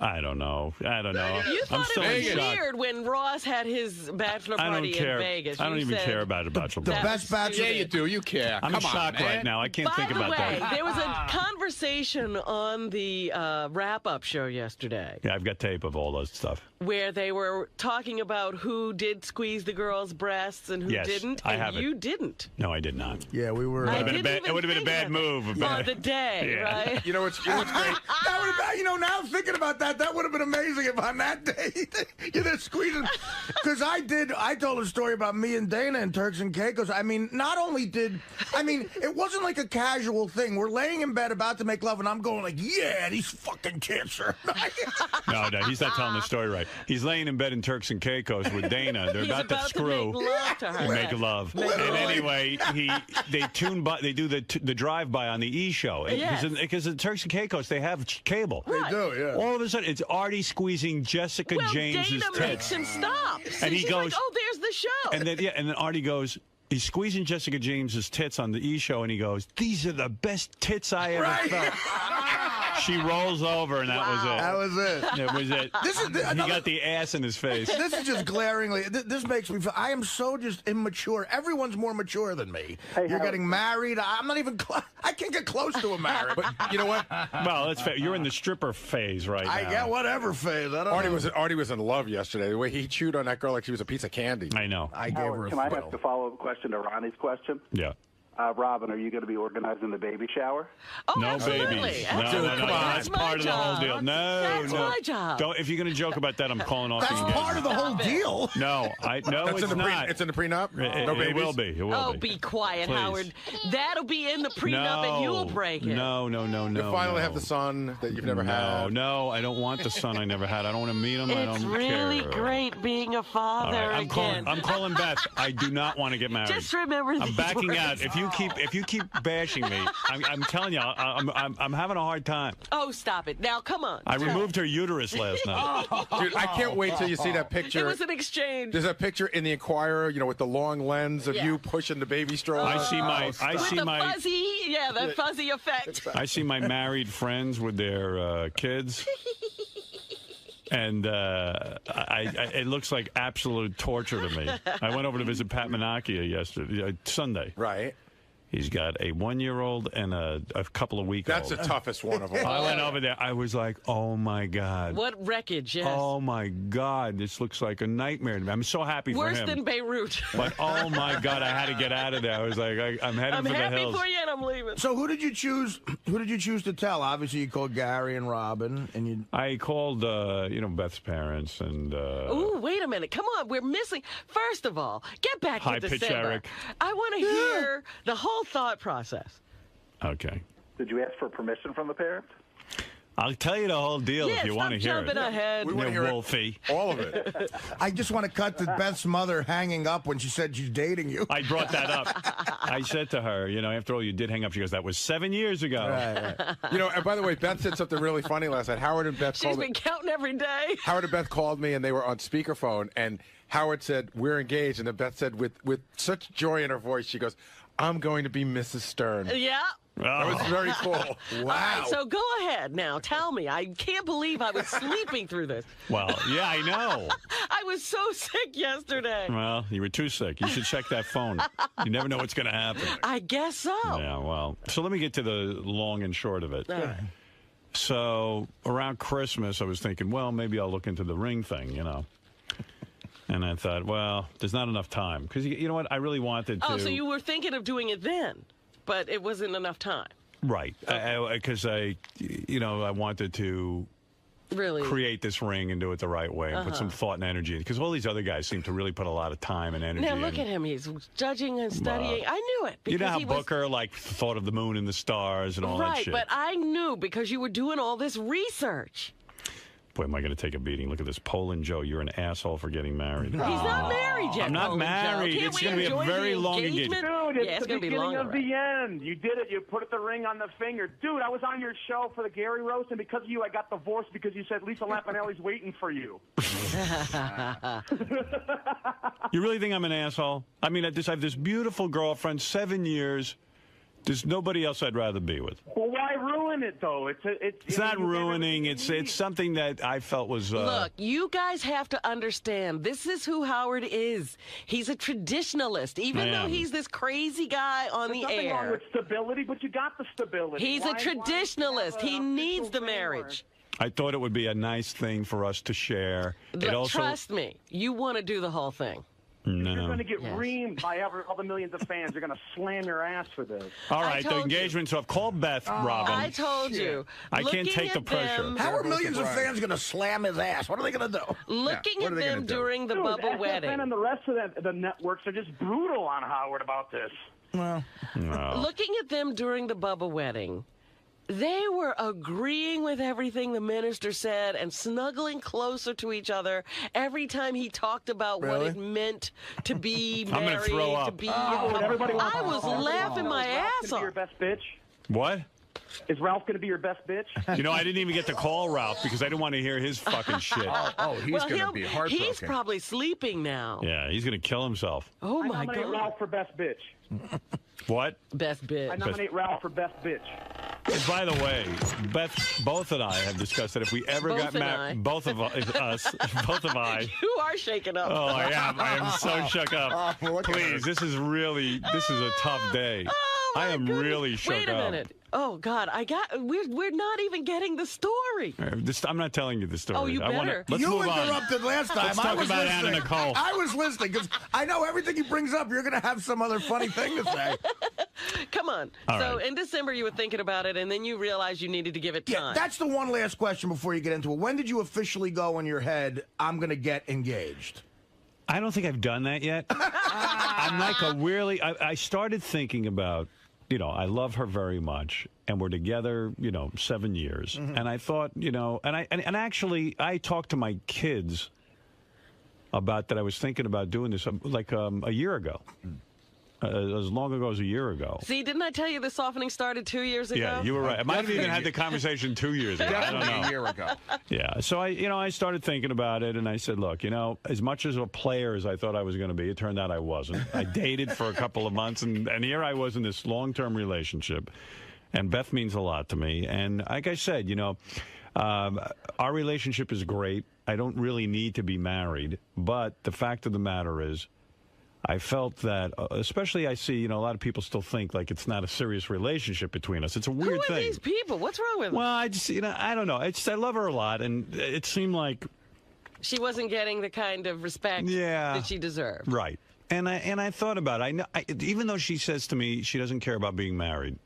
I don't know. You thought it was weird when Ross had his bachelor party in Vegas. I don't even care about a bachelor party. The best bachelor. Yeah, you do. You care. I'm shocked right now. I can't think about that. By the way, there was a conversation on the wrap-up show yesterday. Yeah, I've got tape of all those stuff. Where they were talking about who did squeeze the girl's breasts and who didn't. I have you didn't. No, I did not. Yeah, we were. It would have been a bad move. On the day, right? You know what's great? That would have been, now I'm thinking about that. That would have been amazing if on that day you're there squeezing. Because I told a story about me and Dana and Turks and Caicos. I mean, it wasn't like a casual thing. We're laying in bed about to make love, and I'm going like, yeah, these fucking tits are. No, he's not telling the story right. He's laying in bed in Turks and Caicos with Dana. They're about to screw. Make love to her. Make love. And anyway, they do the drive-by on the E! Show. Because in Turks and Caicos, they have cable. They do, yeah. All of a sudden, it's Artie squeezing Jessica James's Dana tits. makes him stop. And he goes, like, oh, there's the show. And then Artie goes, he's squeezing Jessica James's tits on the E! Show, and he goes, these are the best tits I ever felt. She rolls over, and that was it. That was it. That was it. He got the ass in his face. This is just glaringly. This makes me feel. I am so just immature. Everyone's more mature than me. You're getting married. I'm not even. I can't get close to a marriage. But you know what? Well, that's fair. You're in the stripper phase right now. I get whatever phase. I don't know. Artie was in love yesterday. The way he chewed on that girl like she was a piece of candy. I know. I gave her a Can I ask a follow-up question to Ronnie's question? Yeah. Robin, are you going to be organizing the baby shower? Oh, no absolutely. babies. Absolutely. No. That's part of the whole deal. That's my job. Don't. If you're going to joke about that, I'm calling off. That's part of the whole deal. No, it's not. It's in the prenup. No babies. It will be. It will Oh, be. be quiet, Please. Howard. That'll be in the prenup, and you'll break it. No. You finally have the son that you've never had. No, I don't want the son I never had. I don't want to meet him. I don't It's care. really great being a father I'm again. calling Beth. I do not want to get married. Just remember I'm these backing words. out. If you keep bashing me, I'm telling you, I'm having a hard time. Oh, stop it. Now, come on. I removed her uterus last night. Dude, I can't wait till you see that picture. It was an exchange. There's a picture in the Enquirer, with the long lens of you pushing the baby stroller. I see my the fuzzy effect. I see my married friends with their kids. And it looks like absolute torture to me. I went over to visit Pat Menachia Sunday. Right. He's got a 1-year-old and a couple of week-olds. That's the toughest one of all. I went over there. I was like, oh, my God. What wreckage, yes. Oh, my God. This looks like a nightmare to me. I'm so happy for him. Worse than Beirut. But, oh, my God, I had to get out of there. I was like, I'm heading for the hills. I'm happy for you, and I'm leaving. So who did you choose? Who did you choose to tell? Obviously, you called Gary and Robin, and you. I called, Beth's parents and. Ooh, wait a minute! Come on, we're missing. First of all, get back to Pitch December. Eric. I want to hear the whole thought process. Okay. Did you ask for permission from the parents? I'll tell you the whole deal if you want to hear it. Jumping ahead. We want to hear Wolfie. All of it. I just want to cut to Beth's mother hanging up when she said she's dating you. I brought that up. I said to her, after all, you did hang up. She goes, that was 7 years ago. Right. And by the way, Beth said something really funny last night. Howard and Beth She's been counting every day. Howard and Beth called me, and they were on speakerphone, and Howard said, we're engaged, and then Beth said with such joy in her voice, she goes, I'm going to be Mrs. Stern. Yeah. That was very cool. Wow. All right, so go ahead now. Tell me. I can't believe I was sleeping through this. Well, yeah, I know. I was so sick yesterday. Well, you were too sick. You should check that phone. You never know what's going to happen. I guess so. Yeah, well. So let me get to the long and short of it. So around Christmas, I was thinking, well, maybe I'll look into the ring thing, And I thought, well, there's not enough time. Because you know what? I really wanted to. Oh, so you were thinking of doing it then, but it wasn't enough time. Right. Because I wanted to really create this ring and do it the right way and put some thought and energy in. Because all these other guys seem to really put a lot of time and energy in. Now look at him. He's judging and studying. I knew it. You know how Booker thought of the moon and the stars and all that shit? Right, but I knew because you were doing all this research. Boy, am I going to take a beating. Look at this. Poland Joe, you're an asshole for getting married. He's not married yet. I'm not married. It's going to be a very long engagement. Dude, it's the beginning of the end. You did it. You put the ring on the finger. Dude, I was on your show for the Gary roast, and because of you, I got divorced because you said Lisa Lampanelli's waiting for you. You really think I'm an asshole? I mean, I have this beautiful girlfriend, 7 years. There's nobody else I'd rather be with. Well, why ruin it, though? It's not ruining. It's something that I felt was... Look, you guys have to understand, this is who Howard is. He's a traditionalist, even though he's this crazy guy on the air. There's nothing wrong with stability, but you got the stability. He's a traditionalist. He needs the marriage. I thought it would be a nice thing for us to share. Trust me, you want to do the whole thing. No. You're going to get reamed by all the millions of fans. They're going to slam your ass for this. All right, the engagement's off. Call Beth, Robin. I told you. I can't take the pressure. How are millions of fans going to slam his ass? What are they going to do? Looking at them during the bubble wedding. And the rest of the networks are just brutal on Howard about this. Well, looking at them during the bubble wedding, they were agreeing with everything the minister said and snuggling closer to each other every time he talked about what it meant to be married. I'm gonna throw up. To be. Everybody wants I was laughing my ass off. Your best bitch. What? Is Ralph going to be your best bitch? You know, I didn't even get to call Ralph because I didn't want to hear his fucking shit. He's going to be heartbroken. He's probably sleeping now. Yeah, he's going to kill himself. Oh, my I nominate God. Ralph for best bitch. What? Best bitch. I nominate Ralph for best bitch. And by the way, both and I have discussed that if we ever got married, both of us, You are shaken up. Oh, I am so shook up. Please, this is a tough day. I am really shook up. Wait a minute. Oh, God. We're not even getting the story. I'm not telling you the story. Oh, you better. Let's move on. Interrupted last time. Let's talk about Anna Nicole. I was listening because I know everything he brings up, you're going to have some other funny thing to say. Come on. All right. In December, you were thinking about it, and then you realized you needed to give it time. Yeah, that's the one last question before you get into it. When did you officially go in your head, I'm going to get engaged? I don't think I've done that yet. I'm like I started thinking about, I love her very much, and we're together, 7 years. Mm-hmm. And I thought, and actually, I talked to my kids about that. I was thinking about doing this like a year ago. As long ago as a year ago. See, didn't I tell you the softening started 2 years ago? Yeah, you were right. I might have even had the conversation 2 years ago. I don't know. A year ago. Yeah, so I started thinking about it, and I said, look, as much as a player as I thought I was going to be, it turned out I wasn't. I dated for a couple of months, and here I was in this long-term relationship, and Beth means a lot to me. And like I said, our relationship is great. I don't really need to be married, but the fact of the matter is, I felt that, especially I see, a lot of people still think like it's not a serious relationship between us. It's a weird thing. Who are these people? What's wrong with them? Well, I just, I don't know. I love her a lot, and it seemed like she wasn't getting the kind of respect that she deserved. Right. And I thought about it. Even though she says to me she doesn't care about being married,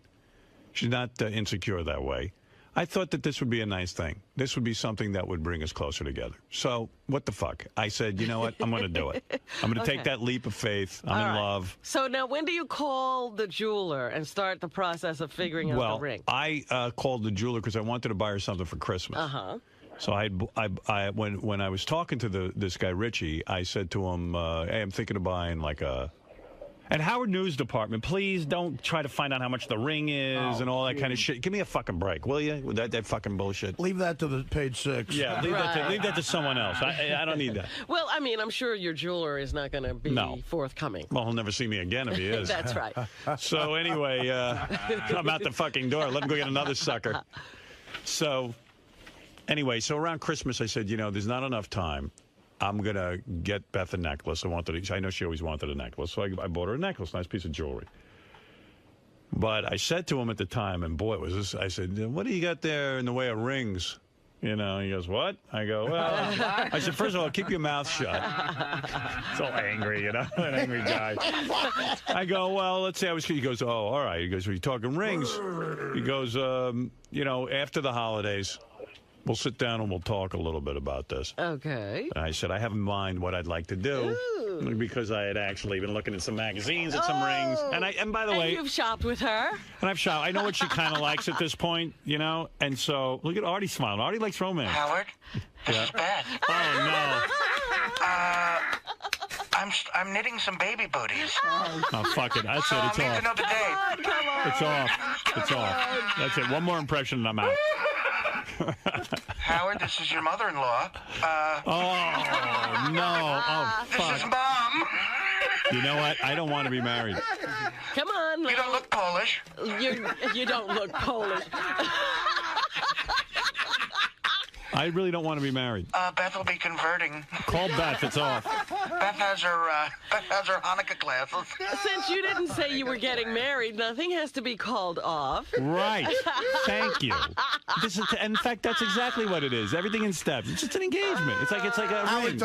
she's not insecure that way. I thought that this would be a nice thing. This would be something that would bring us closer together. So, what the fuck? I said, you know what? I'm going to do it. I'm going to take that leap of faith. I'm in love. So now, when do you call the jeweler and start the process of figuring out the ring? I called the jeweler because I wanted to buy her something for Christmas. Uh-huh. So when I was talking to this guy, Richie, I said to him, hey, I'm thinking of buying like a... And Howard News Department, please don't try to find out how much the ring is and all that kind of shit. Give me a fucking break, will you? With that fucking bullshit. Leave that to the page 6. Yeah, leave that to someone else. I don't need that. Well, I mean, I'm sure your jeweler is not going to be forthcoming. Well, he'll never see me again if he is. That's right. So anyway, I'm out the fucking door. Let him go get another sucker. So anyway, around Christmas, I said, there's not enough time. I'm going to get Beth a necklace. I know she always wanted a necklace, so I bought her a necklace, nice piece of jewelry. But I said to him at the time, and boy, it was this, I said, what do you got there in the way of rings? He goes, what? I go, well, I said, first of all, keep your mouth shut. So angry, an angry guy. I go, well, let's say he goes, oh, all right. He goes, are you talking rings? He goes, after the holidays, we'll sit down and we'll talk a little bit about this. Okay. And I said, I have in mind what I'd like to do. Ooh. Because I had actually been looking at some magazines at some rings. And by the way... you've shopped with her. And I've shopped. I know what she kind of likes at this point, And so, look at Artie smiling. Artie likes romance. Howard, this is Beth. Oh, no. I'm knitting some baby booties. Oh, fuck it. That's it. It's I need off. to know the date. Come on. It's off. It's off. That's it. One more impression and I'm out. Howard, this is your mother-in-law. Oh, no. Oh, fuck. This is Mom. You know what? I don't want to be married. Come on. You don't look Polish. You don't look Polish. I really don't want to be married. Beth will be converting. Call Beth. It's off. Beth has her Hanukkah classes. Since you didn't say you were getting married, nothing has to be called off. Right. Thank you. In fact, that's exactly what it is. Everything in steps. It's just an engagement. It's like a ring.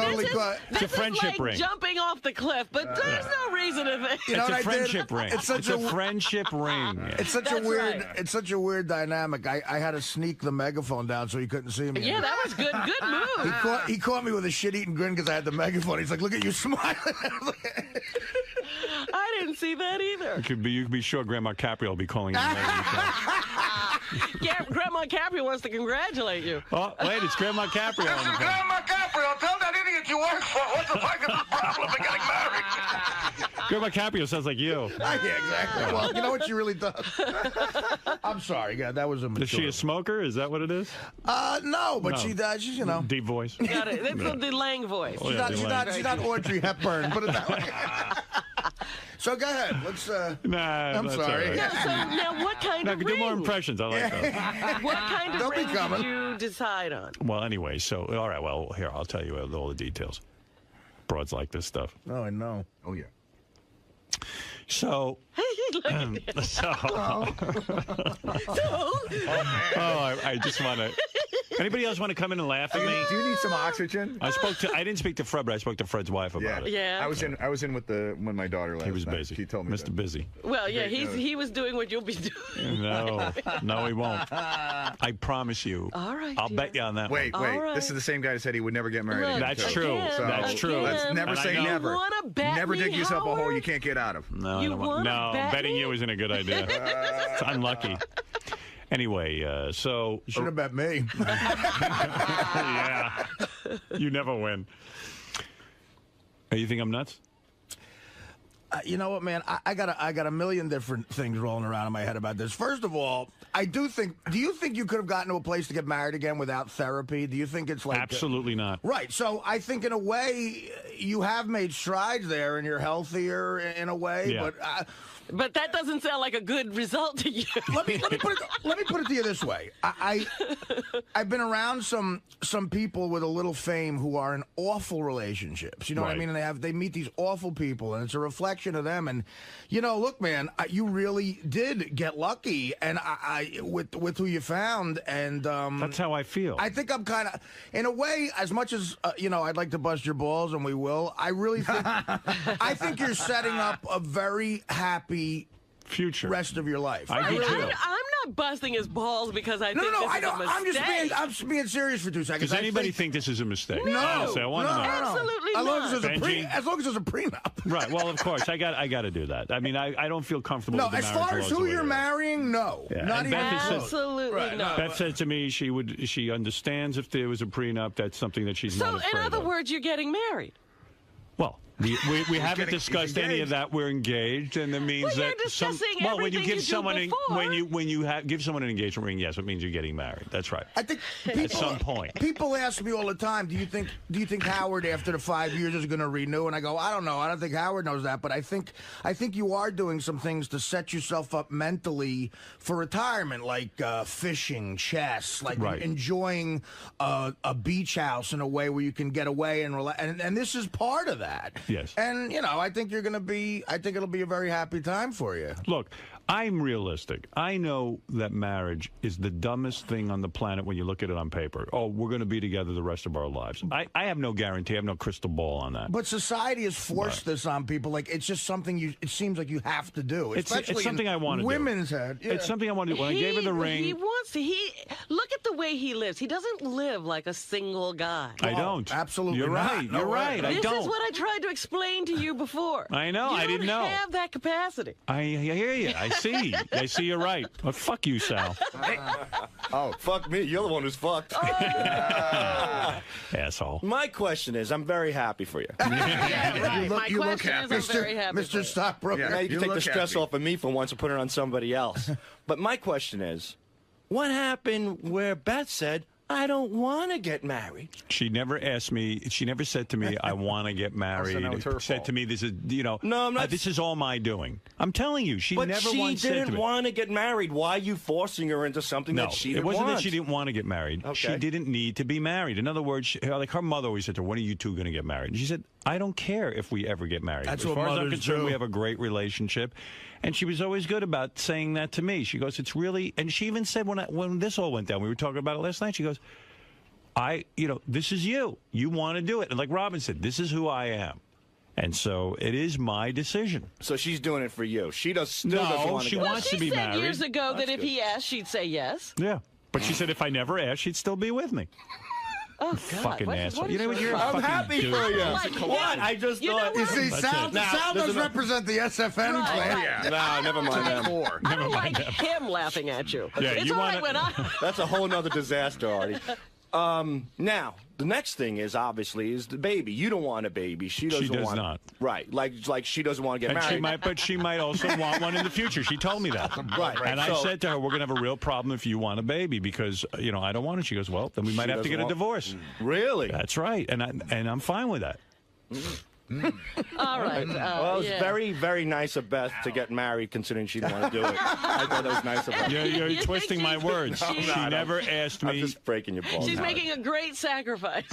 It's a friendship ring. Jumping off the cliff, but there's no reason to think. It's a friendship ring. It's a friendship ring. It's such a weird. It's such a weird dynamic. I had to sneak the megaphone down so he couldn't see me. Yeah, that was good. Good move. He caught me with a shit-eating grin because I had the megaphone. He's like, "Look at you smiling." I didn't see that either. You could be sure Grandma Caprio will be calling you. Yeah, Grandma Caprio wants to congratulate you. Oh, wait, it's Grandma Caprio. This is Grandma Caprio. Tell that idiot you work for what's the fucking problem with getting married. Grandma Caprio sounds like you. Yeah, exactly. Well, you know what she really does. I'm sorry, yeah, that was a mature. Is she a smoker? Is that what it is? No, but she does. She's, you know, deep voice. Got it. That's the Lang voice. Oh, She's not Audrey Hepburn. Put it that way. So go ahead. Let's. I'm sorry. Right. So now, what kind of ring? Do more impressions. I like that. What kind of ring did you decide on? Well, anyway, so all right. Well, here I'll tell you all the details. Broads like this stuff. Oh, I know. Oh yeah. So. I just want to. Anybody else want to come in and laugh at me? Do you need some oxygen? I didn't speak to Fred, but I spoke to Fred's wife about it. Yeah. I was in when my daughter left. He was busy. He told me Mr. Busy. Well, yeah, he was doing what you'll be doing. No, he won't. I promise you. All right. I'll bet you on that. Wait. Right. This is the same guy that said he would never get married. That's true. That's true. Let's never say never. Never dig yourself a hole you can't get out of. No, betting you isn't a good idea. It's unlucky. Anyway, so should have bet me. Yeah, you never win. You think I'm nuts? You know what, man? I got a million different things rolling around in my head about this. First of all, I do think. Do you think you could have gotten to a place to get married again without therapy? Do you think it's like absolutely not? Right. So I think in a way you have made strides there, and you're healthier in a way. Yeah. But that doesn't sound like a good result to you. Let me put it to you this way. I've been around some people with a little fame who are in awful relationships. You know what I mean? And they meet these awful people, and it's a reflection of them. And look, man, you really did get lucky, and with who you found. And that's how I feel. I think I'm kind of, in a way, as much as I'd like to bust your balls, and we will. I really think I think you're setting up a very happy future rest of your life. I do too. I'm not busting his balls because I think this is a mistake. I'm just being serious for 2 seconds. Does anybody think this is a mistake? No, honestly, I want to know. Absolutely as long not. as there's a prenup. Right. Well, of course, I got to do that. I mean, I don't feel comfortable. No, with the as far as who you're marrying, no, yeah. not even absolutely not. Beth said to me she understands if there was a prenup. That's something that she's not afraid in other of. words, you're getting married. Well, we haven't discussed any of that. We're engaged, and that means you're that discussing when you give you someone before. give someone an engagement ring, yes, it means you're getting married. That's right. I think at some point, people ask me all the time, do you think Howard after the 5 years is going to renew? And I go, I don't know. I don't think Howard knows that, but I think you are doing some things to set yourself up mentally for retirement, like fishing, chess, like enjoying a beach house in a way where you can get away and relax. And this is part of that. Yes. And I think you're going to be. I think it'll be a very happy time for you. Look, I'm realistic. I know that marriage is the dumbest thing on the planet when you look at it on paper. Oh, we're going to be together the rest of our lives. I have no guarantee. I have no crystal ball on that. But society has forced this on people. Like, it's just something it seems like you have to do. It's something I want to do. Women's head. Yeah. It's something I want to do. When I gave her the ring. He wants to. Look at the way he lives. He doesn't live like a single guy. I don't. Absolutely You're not. right. You're right. I don't. This is what I tried to explain to you before. I know. I didn't know. You don't have that capacity. I hear you. I see. I see you're right. But fuck you, Sal. Oh, fuck me. You're the one who's fucked. Asshole. My question is, I'm very happy for you. Right. My question is, I'm very happy. Mr. Stockbroker. Now you can take the stress off of me for once and put it on somebody else. But my question is, what happened where Beth said, I don't want to get married. She never asked me. She never said to me, "I want to get married." now it's her said fault. to me, "This is, No, I'm not. this is all my doing." I'm telling you, she But never she once said to didn't me. want to get married. Why are you forcing her into something No, that she it didn't wasn't want? that she didn't want to get married. Okay. She didn't need to be married. In other words, like her mother always said to her, "When are you two going to get married?" And she said, "I don't care if we ever get married. That's as what far as I'm mothers concerned, do. we have a great relationship." And she was always good about saying that to me. She goes, "It's really," and she even said when this all went down, we were talking about it last night. She goes, this is you. You want to do it. And like Robin said, this is who I am. And so it is my decision. So she's doing it for you. She still doesn't No, want to she get wants to be She said married. years ago that That's if good. he asked, she'd say yes. Yeah. But she said if I never asked, she'd still be with me. Oh, God. Fucking what, asshole. What You know what? You're a I'm fucking happy dude. for you. Like, What? I just you know thought. what? You see, That's Sal, it. Now, Sal there's does enough- represent the SFN Right. clan. Yeah. No, never mind that. Never I don't mind like that. him laughing at you. Yeah, it's you all right wanna- when I... That's a whole nother disaster, Artie. Now, the next thing is obviously is the baby. You don't want a baby. She does not. Right. Like she doesn't want to get And married. she might also want one in the future. She told me that. Right. And I So- said to her, we're going to have a real problem if you want a baby because, I don't want it. She goes, well, then we might She have to get a doesn't divorce. Really? That's right. And I'm fine with that. All right. Well, it's yeah. very, very nice of Beth to get married, considering she didn't want to do it. I thought that was nice of her. You're You think twisting my she's- words. No, I'm She not. never asked I'm me. just breaking your balls. She's Howard. making a great sacrifice.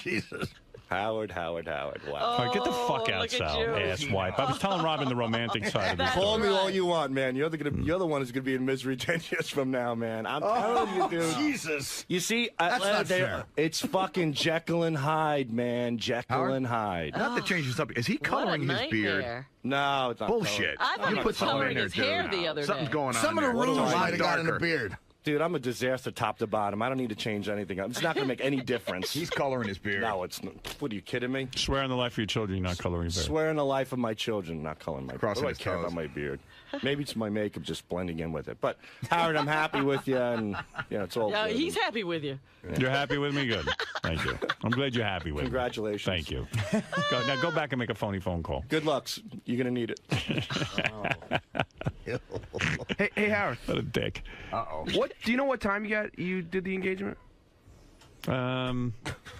Jesus. Howard. Wow. All right, get the fuck out, look at Sal, you. asswipe. I was telling Robin the romantic side of the Call story. me all you want, man. You're the one who's gonna be in misery 10 years from now, man. I'm telling you, dude. Jesus. You see, That's not fair. It's fucking Jekyll and Hyde, man. Jekyll and Hyde. Not to change this up. Is he coloring what a his beard? nightmare. No, it's not. Bullshit. I thought You he put was something coloring in there, his dude. hair the other Something's day. going on Some of the there. rouge What's might have got in the darker? beard. Dude, I'm a disaster top to bottom. I don't need to change anything. It's not going to make any difference. He's coloring his beard. No, it's not. What, are you kidding me? Swear on the life of your children you're not coloring your beard. Swear on the life of my children, not coloring my beard. Crossing What do I his care toes. about my beard? Maybe it's my makeup just blending in with it. But, Howard, I'm happy with you, and, it's all Yeah, good. he's happy with you. You're happy with me? Good. Thank you. I'm glad you're happy with Congratulations. me. Thank you. Now go back and make a phony phone call. Good luck. You're going to need it. Hey, Howard. What a dick. Uh-oh. What do you know? What time you did the engagement? I'm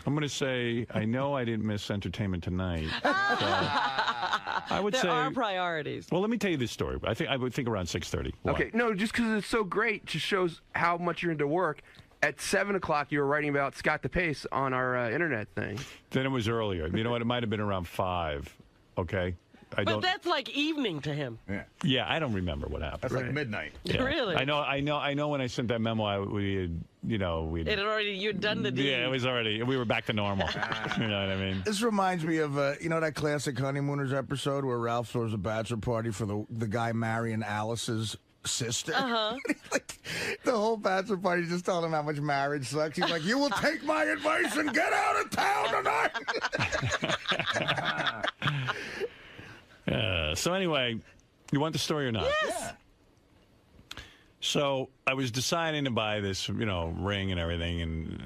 going to say I know I didn't miss Entertainment Tonight. So I would There say are priorities. Well, let me tell you this story. I would think around 6:30. Why? Okay, no, just because it's so great, just shows how much you're into work. At 7 o'clock, you were writing about Scott DePace on our internet thing. Then it was earlier. You know what? It might have been around 5. Okay. But that's like evening to him. Yeah, I don't remember what happened. That's like midnight. Yeah. Really? I know. When I sent that memo, we It had already, you'd done the deed. Yeah, it was already. We were back to normal. You know what I mean? This reminds me of that classic Honeymooners episode where Ralph throws a bachelor party for the guy marrying Alice's sister. Uh-huh. The whole bachelor party just telling him how much marriage sucks. He's like, "You will take my advice and get out of town tonight." So anyway, you want the story or not? Yes. So I was deciding to buy this, ring and everything,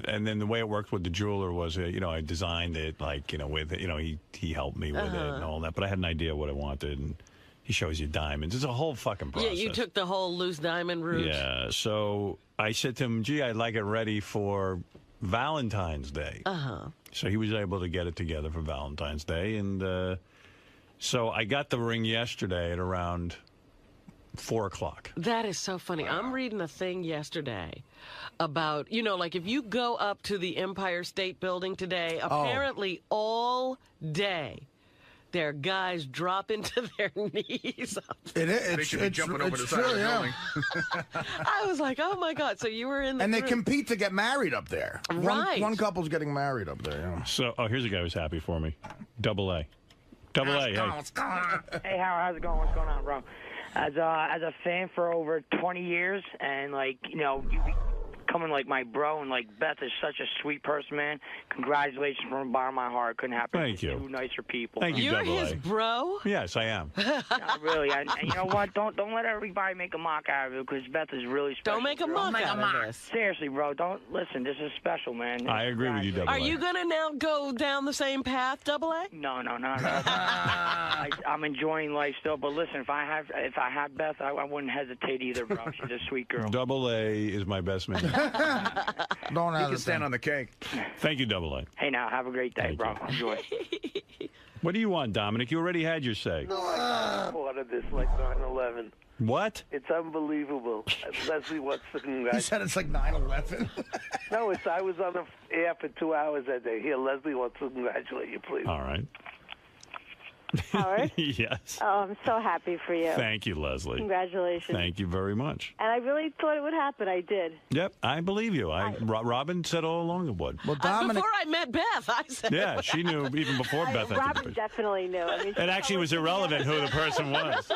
and then the way it worked with the jeweler was, I designed it with it, he helped me with it and all that, but I had an idea what I wanted, and he shows you diamonds. It's a whole fucking process. Yeah, you took the whole loose diamond route. Yeah, so I said to him, "Gee, I'd like it ready for Valentine's Day." Uh-huh. So he was able to get it together for Valentine's Day, and so I got the ring yesterday at around 4 o'clock. That is so funny. I'm reading a thing yesterday about, like if you go up to the Empire State Building today, apparently all day there are guys dropping to their knees. It's jumping over the side true, of the yeah. building. I was like, oh my God. So you were in the And they group. compete to get married up there. Right. One couple's getting married up there. Yeah. So, here's a guy who's happy for me. Double A. Double A, hey. Hey, Howard, how's it going? What's going on, bro? As a fan for over 20 years, and you becoming like my bro, and Beth is such a sweet person, man. Congratulations from the bottom of my heart. Couldn't happen. Thank you. Two nicer people. Thank you, You're Double his A. bro? Yes, I am. Not really. And you know what? Don't let everybody make a mock out of it, because Beth is really special. Don't make a mock out of this. Seriously, bro. Don't listen. This is special, man. I agree with you, Double Are A. you going to now go down the same path, Double A? No. I'm enjoying life still, but listen, if I have Beth, I wouldn't hesitate either, bro. She's a sweet girl. Double A is my best man. Don't You can stand on the cake. Thank you, Double A. Hey, now, have a great day, bro. Enjoy. What do you want, Dominic? You already had your say. No, I got part of this like 9/11. What? It's unbelievable. Leslie wants to congratulate. You said it's like 9/11. No, I was on the air for 2 hours that day. Here, Leslie wants to congratulate you, please. All right. Howard? Yes. Oh, I'm so happy for you. Thank you, Leslie. Congratulations. Thank you very much. And I really thought it would happen. I did. Yep, I believe you. Robin said all along it would. Well, Dominic. Before I met Beth, I said. Yeah, she knew even before Beth. Robin definitely knew. I mean, it actually was irrelevant who the person was.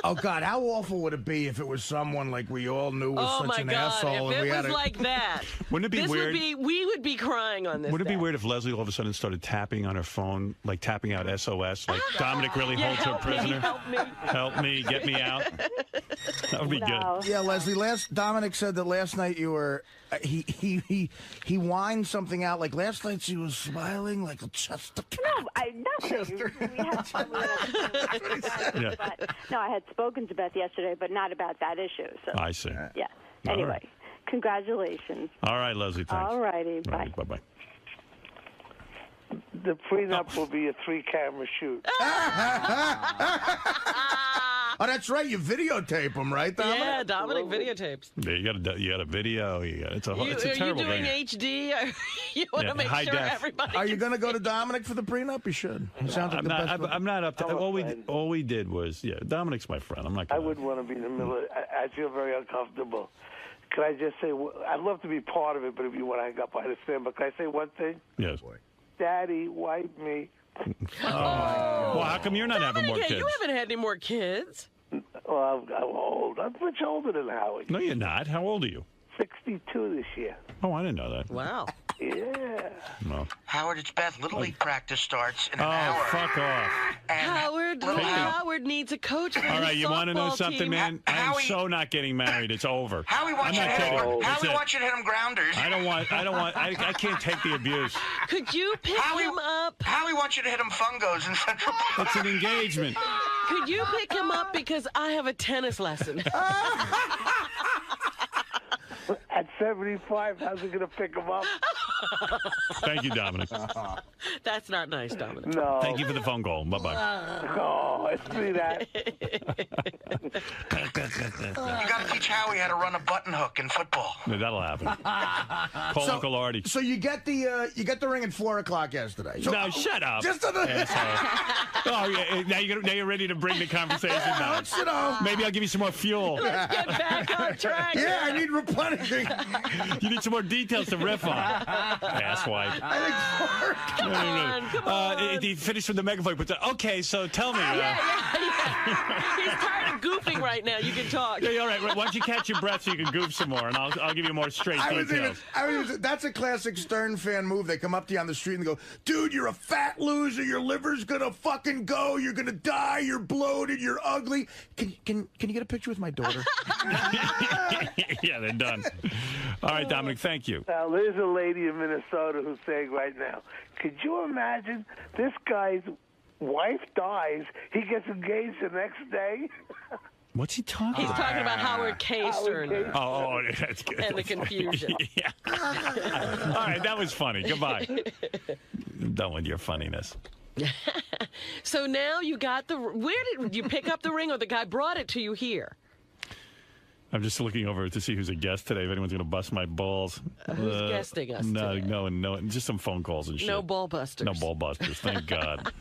Oh God, how awful would it be if it was someone like we all knew was Oh such my an God! asshole? If and we it had was like that, Wouldn't it be weird? We would be crying on this. Would it be day. weird if Leslie all of a sudden started tapping on her phone, like tapping out SOS, like Dominic really holds her prisoner? Help me, get me out. That would be good. Yeah, Leslie. Dominic said that last night you were. He whined something out. Like last night she was smiling like a Chester. No, we had fun. Yeah. But, no, I had spoken to Beth yesterday, but not about that issue. So I see. yeah. All Anyway, right. congratulations. All right, Leslie. Thanks. All righty. Bye. Bye-bye. The prenup will be a 3-camera shoot. Oh, that's right. You videotape them, right, Dominic? Yeah, Dominic videotapes. Yeah, you got a video. It's a terrible Are you doing thing. HD? You want to make high sure def. everybody. Are you going to go to Dominic for the prenup? You should. He sounds like I'm the not. best. I'm not up to. All we did was, Dominic's my friend. I'm not. I Gonna, wouldn't want to be in the middle of it. I feel very uncomfortable. Can I just say, I'd love to be part of it, but if you want to hang up, I understand. But can I say one thing? Yes. Daddy, wipe me. Well, how come you're not having more Dominic, kids? you haven't had any more kids. Well, I'm old. I'm much older than Howard. No, you're not. How old are you? 62 this year. Oh, I didn't know that. Wow. Yeah. No. Howard, it's Beth. Little League practice starts in an hour. Oh, fuck off. Howard needs a coach for All right, his you want to know softball something, team. man? I'm so not getting married. It's over. Howie wants you to hit him grounders. I don't want. I can't take the abuse. Could you pick him up? Howie wants you to hit him fungos in Central Park. It's an engagement. Could you pick him up because I have a tennis lesson? At 75, how's he going to pick him up? Thank you, Dominic. That's not nice, Dominic. No. Thank you for the phone call. Bye-bye. Oh, I see that. You got to teach Howie how to run a button hook in football. No, that'll happen. Call Uncle Artie. So you get the ring at 4:00 yesterday. So, No, shut up. Just on the asshole. Oh, yeah. Now you're ready to bring the conversation down. You know. Maybe I'll give you some more fuel. Let's get back on track. Yeah, I need replenishing. You need some more details to riff on. Asswipe. Come on. He finished with the megaphone, but okay, so tell me. Yeah. He's tired of goofing right now. You can talk. Yeah, all right. Why don't you catch your breath so you can goof some more, and I'll give you more straight details. That's a classic Stern fan move. They come up to you on the street and go, "Dude, you're a fat loser. Your liver's gonna fucking go. You're gonna die. You're bloated. You're ugly. Can you get a picture with my daughter?" Yeah, they're done. All right, Dominic. Thank you. Now, there's a lady in Minnesota who's saying right now, could you imagine this guy's wife dies, he gets engaged the next day? What's he talking He's about? talking about Howard K. Stern. Oh, that's good. And the confusion. Yeah. All right, that was funny. Goodbye. I'm done with your funniness. So now you got where did you pick up the ring, or the guy brought it to you here? I'm just looking over to see who's a guest today. If anyone's going to bust my balls. Who's guesting us No, today? no, just some phone calls and shit. No ball busters. No ball busters. Thank God.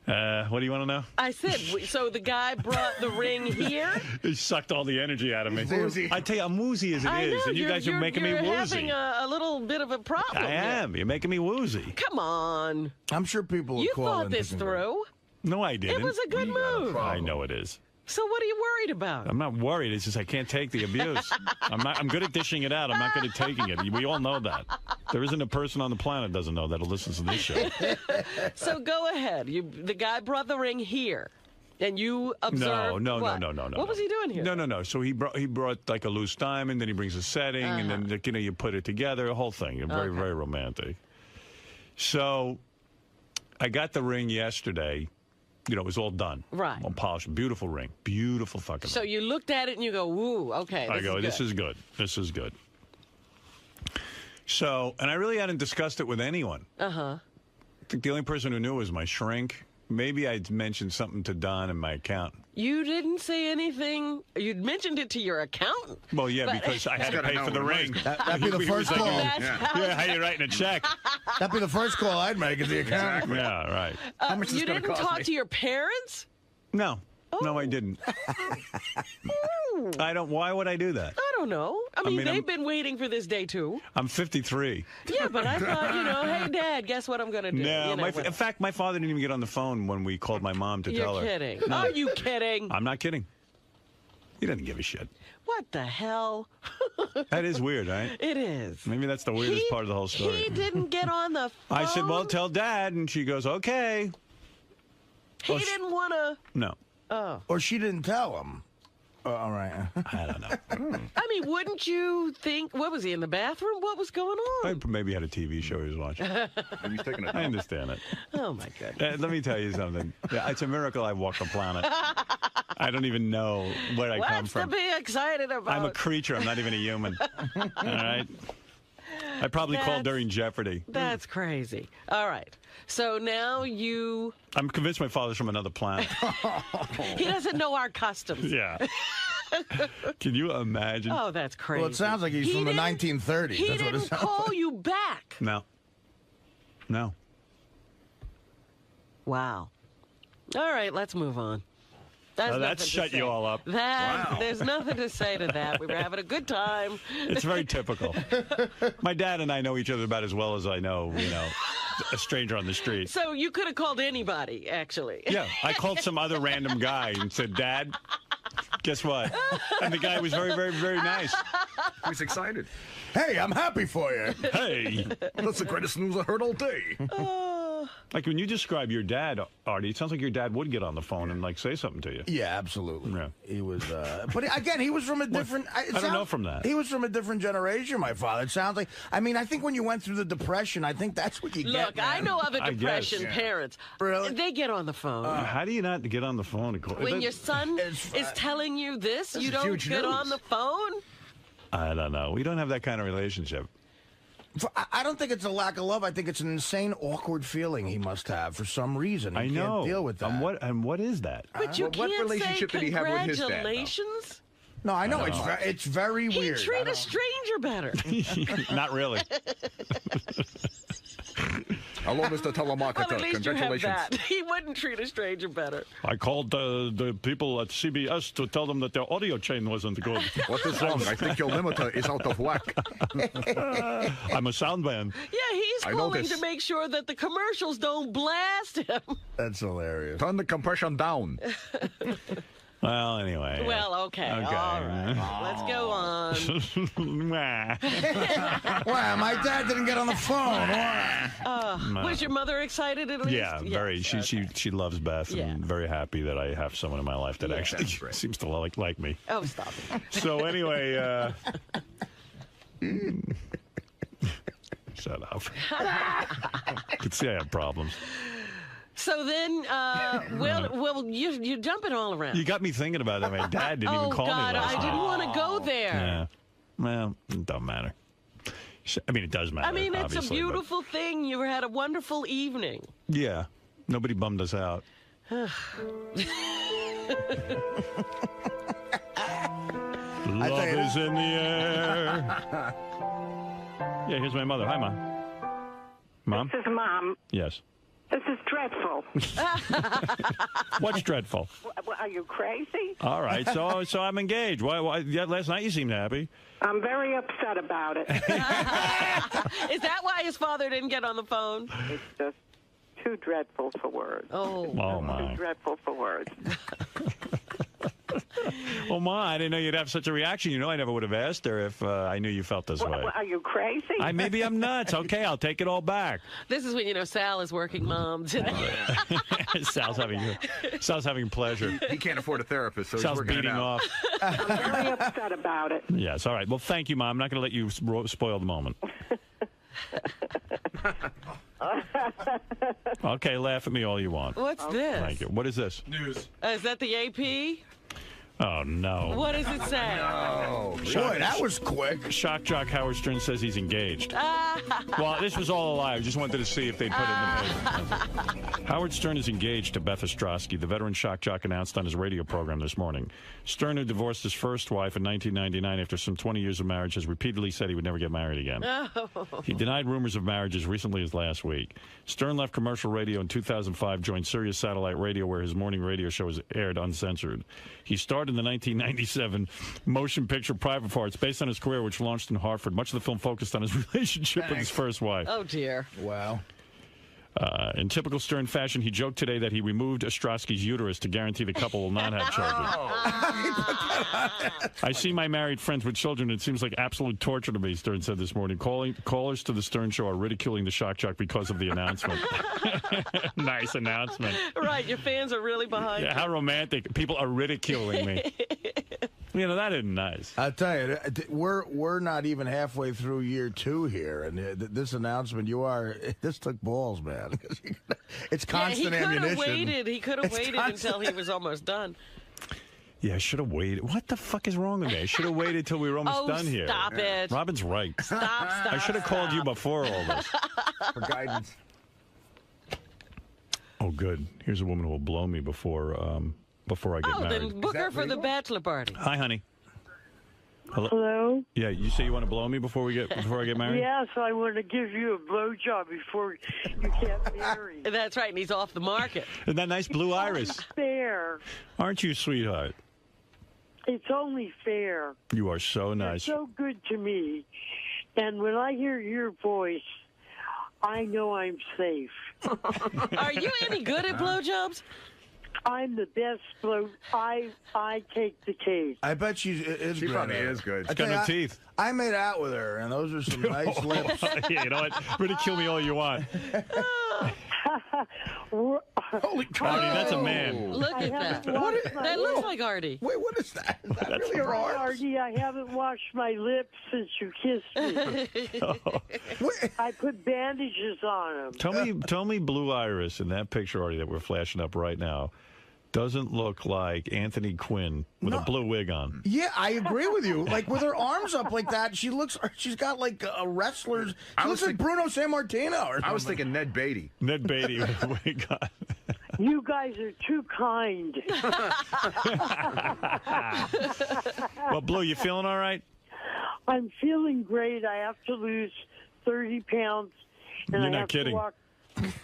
What do you want to know? I said, so the guy brought the ring here? He sucked all the energy out of me. Woozy. I tell you, I'm woozy as it I is, know, and you guys are making me You're woozy. having a little bit of a problem. I am. You're making me woozy. Come on. I'm sure people will You call thought in this thinking- through. No, I didn't. It was a good move. I know it is. So what are you worried about? I'm not worried. It's just I can't take the abuse. I'm good at dishing it out. I'm not good at taking it. We all know that. There isn't a person on the planet that doesn't know that who listens to this show. So go ahead. The guy brought the ring here, and you observed. No. What was he doing here? No. So he brought like a loose diamond, then he brings a setting, and then you put it together, the whole thing. Very, very romantic. So I got the ring yesterday, you know, it was all done. Right. All polished. Beautiful ring. Beautiful fucking So ring. you looked at it and you go, "Ooh, okay." This is good. This is good. So, and I really hadn't discussed it with anyone. Uh-huh. I think the only person who knew was my shrink. Maybe I'd mentioned something to Don in my account. You didn't say anything. You'd mentioned it to your accountant. Well, yeah, but because I had to pay for the ring. That'd be the first call. Yeah, how you writing a check? That'd be the first call I'd make at the account. Exactly. Yeah, right. How much is you this gonna didn't cost talk me? to your parents? No. No, I didn't. I don't. Why would I do that? I don't know. I mean, they've I'm been waiting for this day, too. I'm 53. Yeah, but I thought, you know, hey, Dad, guess what I'm going to do? No, you know, in fact, my father didn't even get on the phone when we called my mom to tell her. You're kidding. No. Are you kidding? I'm not kidding. He doesn't give a shit. What the hell? That is weird, right? It is. Maybe that's the weirdest part of the whole story. He didn't get on the phone. I said, well, tell Dad. And she goes, okay. He didn't want to. No. Oh. Or she didn't tell him. All right. I don't know. I mean, wouldn't you think, what was he, in the bathroom? What was going on? I maybe had a TV show he was watching. He's taking I understand it. Oh, my goodness. Let me tell you something. Yeah, it's a miracle I walk the planet. I don't even know where I come from. What's to be excited about? I'm a creature. I'm not even a human. All right? I probably called during Jeopardy. That's crazy. All right. So now you... I'm convinced my father's from another planet. He doesn't know our customs. Yeah. Can you imagine? Oh, that's crazy. Well, it sounds like he's from the 1930s. He That's what it didn't sounds call like. you back. No. No. Wow. All right, let's move on. That shut you all up. Wow. There's nothing to say to that. We were having a good time. It's very typical. My dad and I know each other about as well as I know, you know, a stranger on the street. So you could have called anybody, actually. Yeah, I called some other random guy and said, Dad, guess what? And the guy was very, very, very nice. He was excited. Hey, I'm happy for you. Hey. That's the greatest news I heard all day. Like when you describe your dad, Artie, it sounds like your dad would get on the phone and like say something to you. Yeah, absolutely. Yeah. He was, but again, he was from a different. I don't know from that. He was from a different generation. My father. It sounds like. I mean, I think when you went through the depression, I think that's what you get. Look, I know other I guess. depression Yeah. parents. Really? They get on the phone. How do you not get on the phone? When your son is telling you this, you don't get on the phone? I don't know. We don't have that kind of relationship. I don't think it's a lack of love. I think it's an insane, awkward feeling he must have for some reason. I He know. can't deal with that. And what is that? But you what can't relationship say did he have with his dad, though? congratulations. No, I know. It's very He'd weird. treat a stranger better. Not really. Hello, Mr. Telemarketer. Well, at least you have Congratulations. that. He wouldn't treat a stranger better. I called the people at CBS to tell them that their audio chain wasn't good. What is wrong? I think your limiter is out of whack. I'm a sound man. Yeah, he's I know calling this. to make sure that the commercials don't blast him. That's hilarious. Turn the compression down. Well, anyway. Well, okay. All right. Let's go on. Wow, my dad didn't get on the phone. Was your mother excited at least? Yeah, very. Yes, She loves Beth, Yeah. and very happy that I have someone in my life that Yeah. actually seems to like me. Oh, stop it. So anyway, shut up. You can see I have problems. So then, well, you're jumping all around. You got me thinking about that. My dad didn't even call God, me last I night. didn't want to go there. Yeah. Well, it doesn't matter. I mean, it does matter. I mean, it's a obviously, but- beautiful thing. You had a wonderful evening. Yeah. Nobody bummed us out. Love is in the air. Yeah, here's my mother. Hi, Mom. Mom? This is Mom. Yes. This is dreadful. What's dreadful? Are you crazy? All right, so I'm engaged. Why? Yeah, last night you seemed happy. I'm very upset about it. Is that why his father didn't get on the phone? It's just too dreadful for words. Oh my. Too dreadful for words. Well, Ma, I didn't know you'd have such a reaction. You know, I never would have asked her if I knew you felt this way. Are you crazy? Maybe I'm nuts. Okay, I'll take it all back. This is when you know Sal is working mom today. Sal's having pleasure. He can't afford a therapist, so Sal's he's working beating it out. off. I'm very upset about it. Yes, all right. Well, thank you, Mom. I'm not going to let you spoil the moment. Okay, laugh at me all you want. What's this? Thank you. What is this? News. Is that the AP? Oh, no. What does it say? Oh, boy, that was quick. Shock jock Howard Stern says he's engaged. Well, this was all a lie. I just wanted to see if they'd put it in the paper. Howard Stern is engaged to Beth Ostrowski. The veteran shock jock announced on his radio program this morning. Stern, who divorced his first wife in 1999 after some 20 years of marriage, has repeatedly said he would never get married again. He denied rumors of marriage as recently as last week. Stern left commercial radio in 2005, joined Sirius Satellite Radio, where his morning radio show was aired uncensored. He starred in the 1997 motion picture Private Parts, based on his career, which launched in Hartford. Much of the film focused on his relationship with his first wife. Oh, dear. Wow. In typical Stern fashion, he joked today that he removed Ostrowski's uterus to guarantee the couple will not have children. I see my married friends with children. It seems like absolute torture to me, Stern said this morning. Callers to the Stern Show are ridiculing the shock jock because of the announcement. Nice announcement. Right, your fans are really behind you. How romantic. People are ridiculing me. You know, that isn't nice. I'll tell you, we're not even halfway through year 2 here, and this announcement, this took balls, man. It's constant ammunition. He could have waited until he was almost done. Yeah, I should have waited. What the fuck is wrong with me? I should have waited till we were almost done here. Stop it. Robin's right. Stop. I should have called you before all this. For guidance. Oh, good. Here's a woman who will blow me before I get married. Then book her for the bachelor party. Hi, honey. Hello? Yeah, you say you want to blow me before I get married? Yes, I want to give you a blowjob before you get married. That's right, and he's off the market. Isn't that nice blue iris? Fair. Aren't you, sweetheart? It's only fair. You are so nice. You're so good to me. And when I hear your voice, I know I'm safe. Are you any good at blowjobs? I'm the best blow. I take the cake. I bet she probably is good. She's got no teeth. I made out with her, and those are some nice lips. Yeah, you know what? Ridicule me all you want. Holy crap. Artie, that's a man. Look at that. That looks like Artie. Wait, what is that? Is that That's really her arms? Artie, I haven't washed my lips since you kissed me. I put bandages on them. Tell me Blue Iris in that picture, Artie, that we're flashing up right now, doesn't look like Anthony Quinn with a blue wig on. Yeah, I agree with you. Like, with her arms up like that, she's got like a wrestler's. She looks like Bruno Sammartino or something. I was thinking Ned Beatty. Ned Beatty with a wig on. You guys are too kind. Well, Blue, you feeling all right? I'm feeling great. I have to lose 30 pounds. And You're I not have kidding. To walk.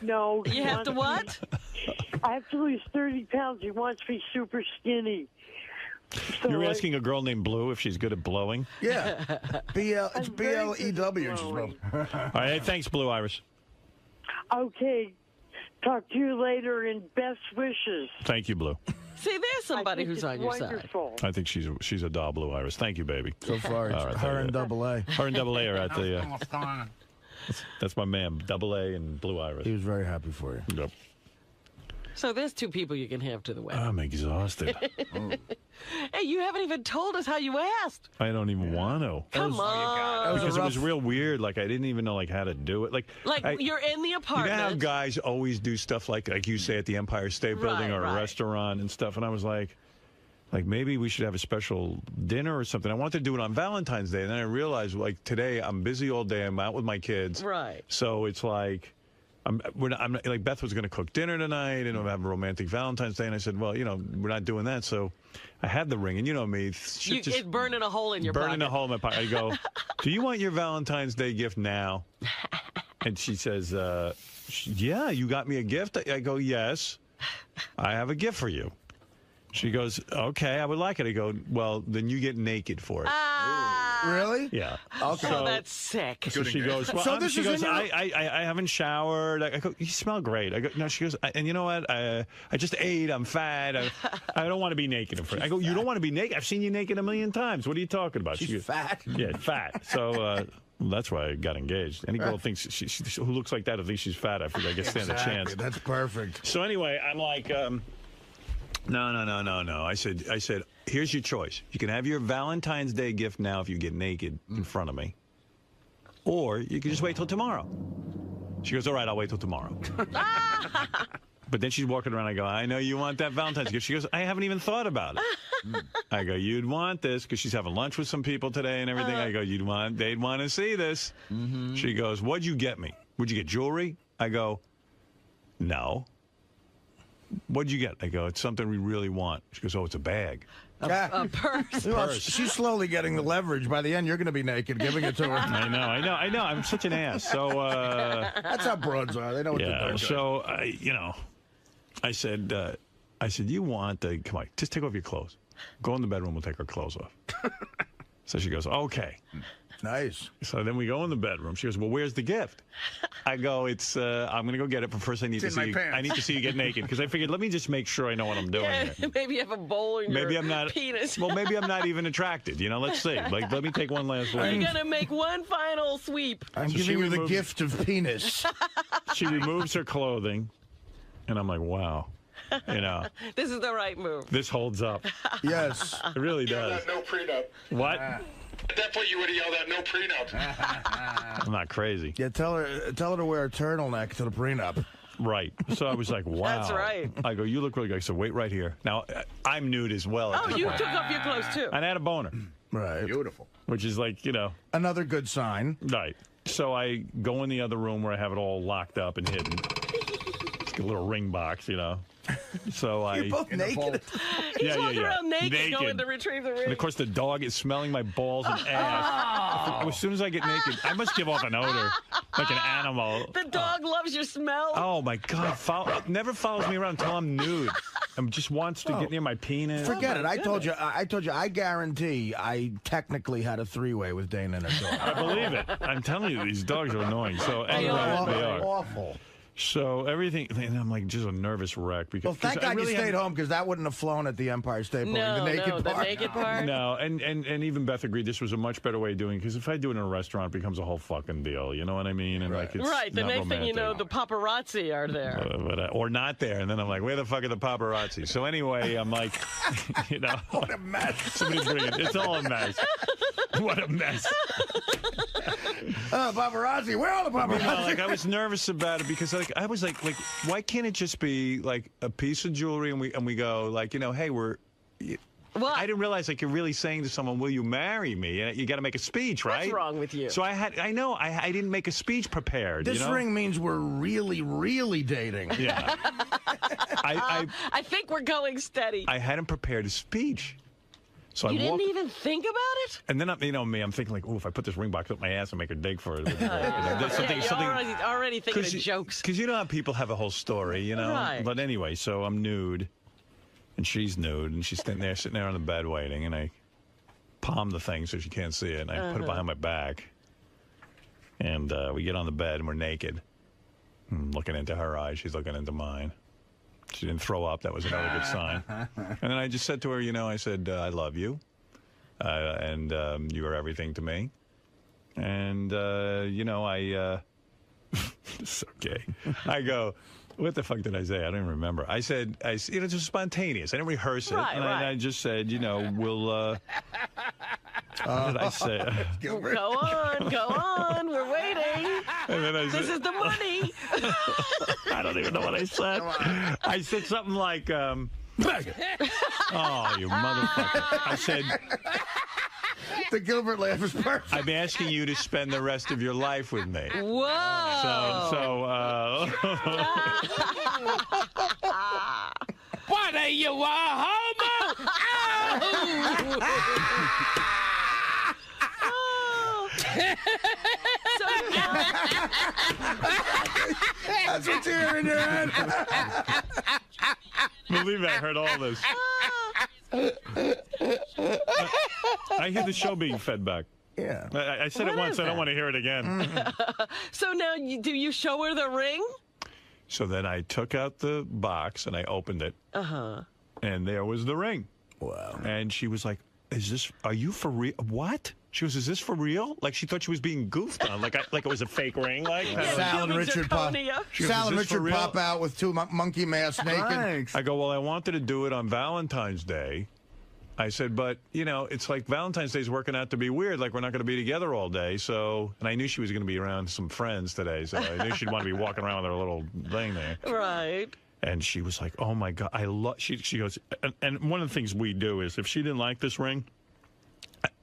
No. You have to what? I have to lose 30 pounds. He wants me super skinny. So You're asking a girl named Blue if she's good at blowing? Yeah. It's B-L-E-W. She's spelled. All right, hey, thanks, Blue Iris. Okay. Talk to you later and best wishes. Thank you, Blue. See, there's somebody who's on your wonderful. I think she's a doll, Blue Iris. Thank you, baby. So far, it's All right, her and Double A. Her and Double A are at the... That's my man, Double A and Blue Iris. He was very happy for you. Yep. So there's 2 people you can have to the wedding. I'm exhausted. Hey, you haven't even told us how you asked. I don't even want to. Come on. Because it was real weird. Like, I didn't even know how to do it. You're in the apartment. You know how guys always do stuff like you say at the Empire State Building or a restaurant and stuff. And I was like, maybe we should have a special dinner or something. I wanted to do it on Valentine's Day. And then I realized, today I'm busy all day. I'm out with my kids. Right. So it's like... I'm like Beth was going to cook dinner tonight and we'll have a romantic Valentine's Day, and I said, well, we're not doing that. So I had the ring, and you know me, it's burning a hole in your pocket. Burning a hole in my pocket. I go, do you want your Valentine's Day gift now? And she says, yeah, you got me a gift. I go, yes, I have a gift for you. She goes, okay, I would like it. I go, well, then you get naked for it. Really? Yeah. Okay. So that's sick. So she goes, well, I haven't showered. I go, you smell great. I go, no, she goes, and you know what? I just ate. I'm fat. I don't want to be naked. I go, you don't want to be naked? I've seen you naked a million times. What are you talking about? She's fat. Yeah, fat. So that's why I got engaged. Any girl thinks who looks like that, thinks she's fat. I figure I can stand a chance. That's perfect. So anyway, I'm like, no. I said, here's your choice. You can have your Valentine's Day gift now if you get naked in front of me. or you can just wait till tomorrow. She goes, all right, I'll wait till tomorrow. But then she's walking around. I go, I know you want that Valentine's gift. She goes, I haven't even thought about it. I go, you'd want this because she's having lunch with some people today and everything. I go, they'd want to see this. She goes, what'd you get me? Would you get jewelry? I go, no. What'd you get? I go, it's something we really want. She goes, oh, it's a bag. A purse. Well, she's slowly getting the leverage. By the end, you're going to be naked giving it to her. I know. I'm such an ass. So that's how broads are. They know what they're doing. So I said, you want the? Come on, just take off your clothes. Go in the bedroom. We'll take our clothes off. So she goes, okay. Nice. So then we go in the bedroom. She goes, well, where's the gift? I go, I'm going to go get it, but first I need to see you. I need to see you get naked because I figured, let me just make sure I know what I'm doing here. Maybe you have a bowl in your penis. Well, maybe I'm not even attracted. Let's see. Like, let me take one last look. You're going to make one final sweep. I'm giving you the gift of penis. She removes her clothing, and I'm like, wow. This is the right move. This holds up. Yes. It really does. No prenup. What? At that point, you would have yelled out, no prenup. I'm not crazy. Yeah, tell her to wear a turtleneck to the prenup. Right. So I was like, wow. That's right. I go, you look really good. I said, wait right here. Now, I'm nude as well. Oh, you took off your clothes, too. And I had a boner. Right. Beautiful. Which is like, another good sign. Right. So I go in the other room where I have it all locked up and hidden. It's a little ring box, So You're both naked. He's walking around naked going to retrieve the ring. And of course, the dog is smelling my balls and ass. As soon as I get naked, I must give off an odor like an animal. The dog loves your smell. Oh my God! Never follows me around until I'm nude. And just wants to get near my penis. Forget it. I told you. I guarantee. I technically had a three-way with Dana and her dog. I believe it. I'm telling you, these dogs are annoying. So anyway, they are awful. So everything, and I'm like just a nervous wreck because. Well, thank God you stayed home because that wouldn't have flown at the Empire State Building. No, the naked the naked part. No, and even Beth agreed this was a much better way of doing it because if I do it in a restaurant, it becomes a whole fucking deal. You know what I mean? And like, it's right. The not next romantic. thing you know, the paparazzi are there, or not there, and then I'm like, where the fuck are the paparazzi? So anyway, I'm like, what a mess. Somebody bring it. It's all a mess. What a mess. Paparazzi. Where are the paparazzi? I was nervous about it because I was like, why can't it just be like a piece of jewelry and we go like, hey, we're. Well, I didn't realize you're really saying to someone, will you marry me? You got to make a speech, right? What's wrong with you? So I didn't make a speech prepared. This ring means we're really, really dating. Yeah. I think we're going steady. I hadn't prepared a speech. So you didn't even think about it? And then, I'm thinking like, if I put this ring box up my ass and make her dig for it. You're already thinking of jokes. Because how people have a whole story, Right. But anyway, so I'm nude, and she's nude, and she's sitting there on the bed waiting, and I palm the thing so she can't see it, and I put it behind my back. And we get on the bed, and we're naked. I'm looking into her eyes. She's looking into mine. She didn't throw up. That was another good sign. And then I just said to her, I said, I love you. And you are everything to me. And, it's okay. I go, what the fuck did I say? I don't even remember. I said, it's just spontaneous. I didn't rehearse it. Right. I just said, we'll, what did I say? Go on. We're waiting. And then I said, this is the money. I don't even know what I said. I said something like, oh, you motherfucker. I said, the Gilbert laugh is perfect. I'm asking you to spend the rest of your life with me. Whoa. So What are you, a homo? That's what's here in your head. Believe I heard all this. I hear the show being fed back. Yeah. I said it once. I don't want to hear it again. So now, do you show her the ring? So then I took out the box and I opened it. And there was the ring. Wow. And she was like, are you for real? What? She goes, is this for real? Like she thought she was being goofed on, like it was a fake ring. Like Sal and Richard pop out with two monkey masks naked. I go, well, I wanted to do it on Valentine's Day. I said, but, you know, it's like Valentine's Day's working out to be weird. Like, we're not going to be together all day. So, and I knew she was going to be around some friends today. So I knew she'd want to be walking around with her little thing there. Right. And she was like, oh, my God, I love, she goes, and one of the things we do is if she didn't like this ring,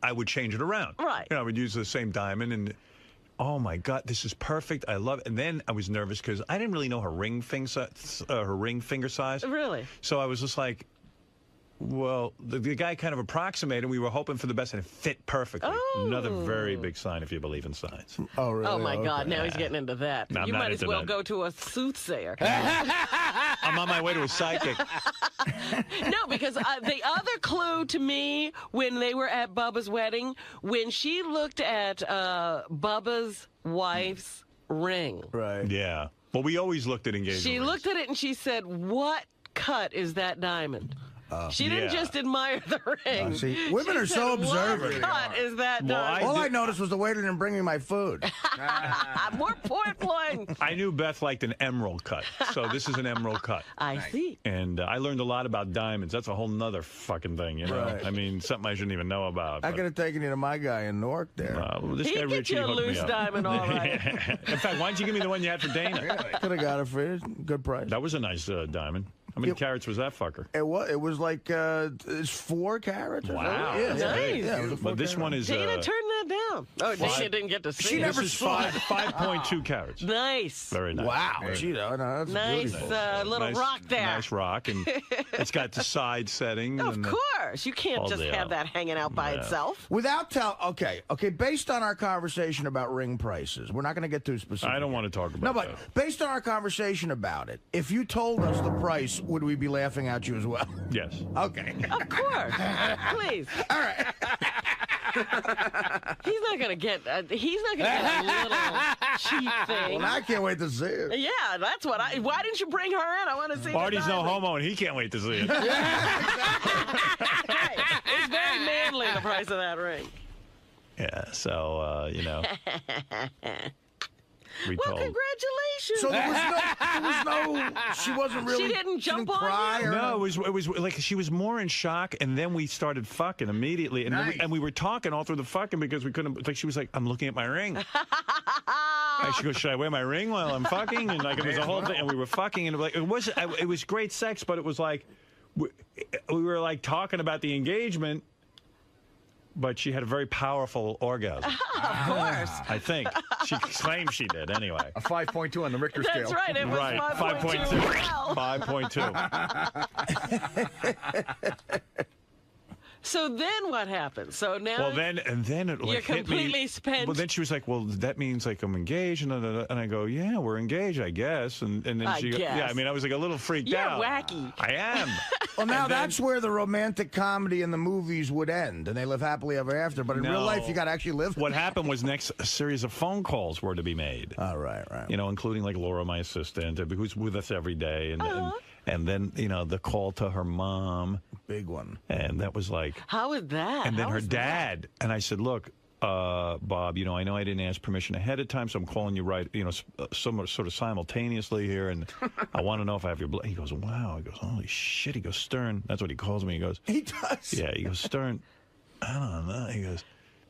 I would change it around. Right. You know, I would use the same diamond and, oh, my God, this is perfect. I love it. And then I was nervous because I didn't really know her ring finger size. Really? So I was just like, well, the guy kind of approximated. We were hoping for the best, and it fit perfectly. Oh. Another very big sign if you believe in signs. Oh, really? Oh, my God. Now he's getting into that. No, I'm you not might as into well that. go to a soothsayer. I'm on my way to a psychic. No, because the other clue to me when they were at Bubba's wedding, when she looked at Bubba's wife's ring. Right. Yeah. Well, we always looked at engagement She rings. looked at it and she said, what cut is that diamond? She didn't just admire the ring. See, women are so observant. What cut is that diamond? All I noticed was the waiter didn't bring me my food. More point blank. I knew Beth liked an emerald cut, so this is an emerald cut. I see. And I learned a lot about diamonds. That's a whole nother fucking thing, you know? Right. I mean, something I shouldn't even know about. I could have taken you to my guy in Newark there. Well, this He'd guy get Richie you a hooked me loose up. diamond, all right. In fact, why don't you give me the one you had for Dana? Could have got it for you. Good price. That was a nice diamond. How many carats was that fucker? It was like it's 4 carats. Or Wow. something. Yeah, That's yeah, big. yeah, it was a 4 But this carat. one is... Dana turned that down. Oh, Dana didn't get to see She it. never This is saw it. 5.2 carats. Nice. Very nice. Wow. Gee, no, that's Nice beautiful. little Nice- rock there. Nice rock. And it's got the side setting. Of and course. You can't all just the, have that hanging out by itself. Without okay, based on our conversation about ring prices, we're not going to get too specific. I don't want to talk about No, but that. based on our conversation about it, if you told us the price, would we be laughing at you as well? Yes. Okay. Of course. Please. All right. He's not going to get a little cheap thing. Well, I can't wait to see it. Yeah, that's what why didn't you bring her in? I want to see Artie's the no diamond. homo, and he can't wait to see it. Right. It's very manly, the price of that ring. Yeah, so, you know. We Well, told. congratulations. So there was no, she wasn't really. She didn't jump on cry you? or No, it was like she was more in shock, and then we started fucking immediately, and Nice. we were talking all through the fucking because we couldn't. Like she was like, "I'm looking at my ring." And she goes, "Should I wear my ring while I'm fucking?" And like it was a whole thing, and we were fucking, and like it was great sex, but it was like we were like talking about the engagement. But she had a very powerful orgasm. Of course. I think. She claims she did, anyway. A 5.2 on the Richter scale. That's right. It was Right, 5.2 as well. 5.2. So then what happened? So now Well, then it you're like hit me. completely spent. Well, then she was like, "Well, that means like I'm engaged," and I go, "Yeah, we're engaged, I guess." And then I she, guess. yeah, I mean, I was like a little freaked You're out. wacky. I am. Well, now And then- that's where the romantic comedy in the movies would end, and they live happily ever after. But in real No. life, you got to actually live. What happened was next a series of phone calls were to be made. Oh, right. You know, including like Laura, my assistant, who's with us every day, and then you know the call to her mom, big one, and that was like. How is that? And then How her is dad, and I said, "Look, Bob, you know I know I didn't ask permission ahead of time, so I'm calling you right, you know, somewhat sort of simultaneously here, and I want to know if I have your blood." He goes, "Wow." He goes, "Holy shit." He goes, "Stern." That's what he calls me. He goes, "He does." Yeah. He goes, "Stern." I don't know. He goes,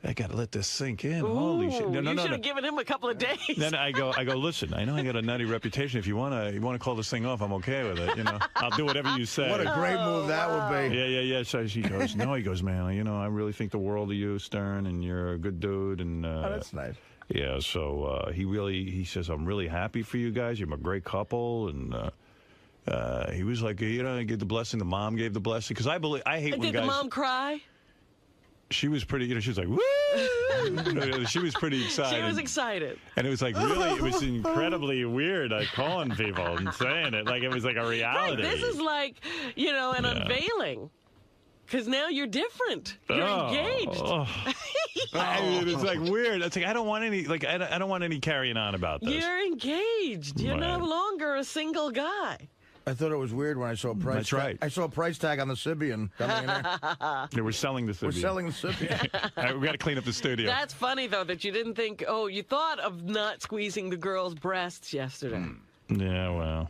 "I got to let this sink in." Holy shit! You should have given him a couple of days. Then I go. Listen, I know I got a nutty reputation. If you wanna call this thing off, I'm okay with it. You know, I'll do whatever you say. What a great move that would be. Yeah. So she goes, "No," he goes, "Man, you know, I really think the world of you, Stern, and you're a good dude." And Oh, that's nice. yeah, so he says, "I'm really happy for you guys. You're a great couple." And he was like, you know, I gave the blessing. The mom gave the blessing because I hate when Did guys. the mom cry? She was pretty, you know, she was like, woo! She was pretty excited. She was excited. And it was like really, it was incredibly weird, like calling people and saying it. Like it was like a reality. Right, this is like, you know, an unveiling. Because now you're different. You're engaged. I mean, it's like weird. It's like I don't want any, like I don't want any carrying on about this. You're engaged. You're no longer a single guy. I thought it was weird when I saw a price. That's right. I saw a price tag on the Sibian coming in there. They were selling the Sibian. We're selling the Sibian. All right, we got to clean up the studio. That's funny, though, that you didn't think, you thought of not squeezing the girl's breasts yesterday. Yeah, well.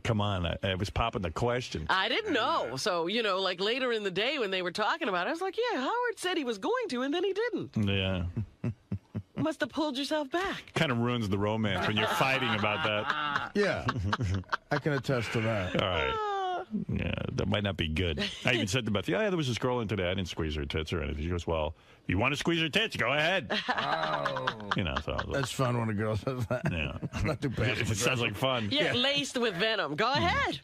Come on, I was popping the question. I didn't know. So, like later in the day when they were talking about it, I was like, yeah, Howard said he was going to, and then he didn't. Yeah. Must have pulled yourself back. Kind of ruins the romance when you're fighting about that. Yeah. I can attest to that. All right. Yeah, that might not be good. I even said to Beth, yeah, there was this girl in today. I didn't squeeze her tits or anything. She goes, well, if you want to squeeze her tits, go ahead. Oh. So that's fun when a girl says that. Yeah. It's not too bad. It sounds like fun. Yeah, laced with venom. Go ahead.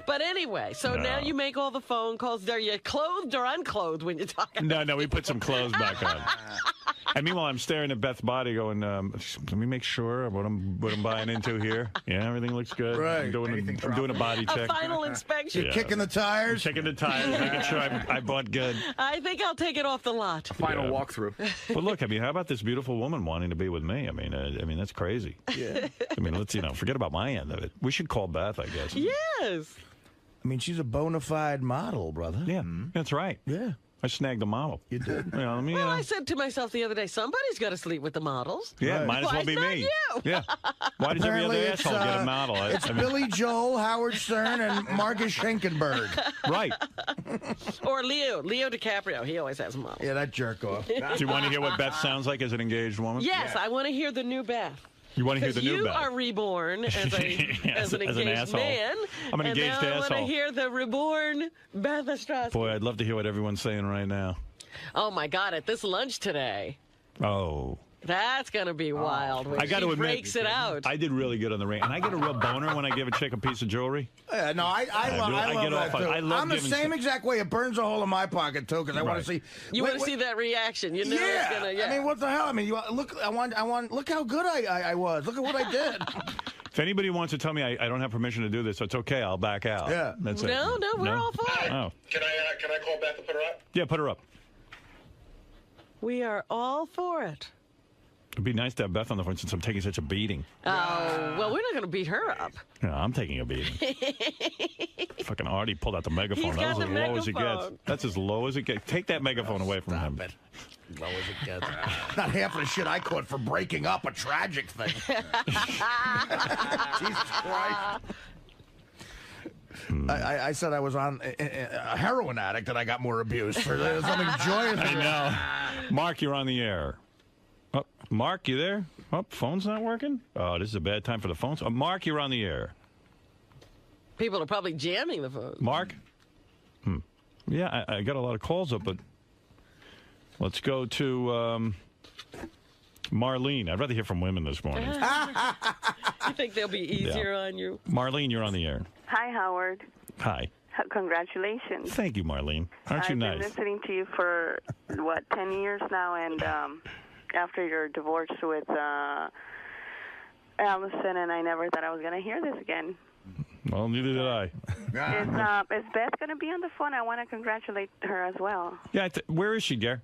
But anyway, so now you make all the phone calls. Are you clothed or unclothed when you're talking? No, we put some clothes back on. And meanwhile, I'm staring at Beth's body going, let me make sure what I'm buying into here. Yeah, everything looks good. Right. I'm doing a body check. A final inspection. You're kicking the tires? Checking the tires, making sure I bought good. I think I'll take it off the lot. Final walkthrough. But look, how about this beautiful woman wanting to be with me? I mean, that's crazy. Yeah. Let's, forget about my end of it. We should call Beth, I guess. Yes. I mean, she's a bona fide model, brother. Yeah, that's right. Yeah. I snagged a model. You did? I said to myself the other day, somebody's got to sleep with the models. Yeah, might as well be me. You? Yeah. Why does every other asshole get a model? It's Billy Joel, Howard Stern, and Marcus Schenkenberg. Right. Or Leo DiCaprio. He always has a model. Yeah, that jerk off. Do you want to hear what Beth sounds like as an engaged woman? Yes, I want to hear the new Beth. You want to hear the new Beth? You are reborn as an engaged man. I'm an engaged asshole. I want to hear the reborn Beth Ostrowski. Boy, I'd love to hear what everyone's saying right now. Oh, my God, at this lunch today. Oh. That's going to be wild when she breaks it out. I did really good on the ring. And I get a real boner when I give a chick a piece of jewelry. Yeah, no, I love that, too. I'm the same exact way. It burns a hole in my pocket, too, because I want to see... You want to see that reaction. You know it's gonna, I mean, what the hell? I mean, look how good I was. Look at what I did. If anybody wants to tell me I don't have permission to do this, it's okay. I'll back out. Yeah. That's it. No, we're all for it. Oh. Can I call Beth and put her up? Yeah, put her up. We are all for it. It'd be nice to have Beth on the phone since I'm taking such a beating. Oh, well, we're not going to beat her up. No, I'm taking a beating. Fucking Artie pulled out the megaphone. He's got That's the as low as it megaphone. gets. That's as low as it gets. Take that megaphone away from him. Low as it gets. Not half of the shit I caught for breaking up a tragic thing. Jesus Christ. I said I was on a heroin addict and I got more abuse for something joyous. I know. Mark, you're on the air. Oh, Mark, you there? Oh, phone's not working? Oh, this is a bad time for the phones. Oh, Mark, you're on the air. People are probably jamming the phone. Mark? Yeah, I got a lot of calls up, but let's go to Marlene. I'd rather hear from women this morning. You think they'll be easier on you? Marlene, you're on the air. Hi, Howard. Hi. Congratulations. Thank you, Marlene. Aren't you nice? I've been listening to you for, 10 years now, and after your divorce with Allison, and I never thought I was going to hear this again. Well, neither did I. Is Beth going to be on the phone? I want to congratulate her as well. Yeah, where is she, Gare?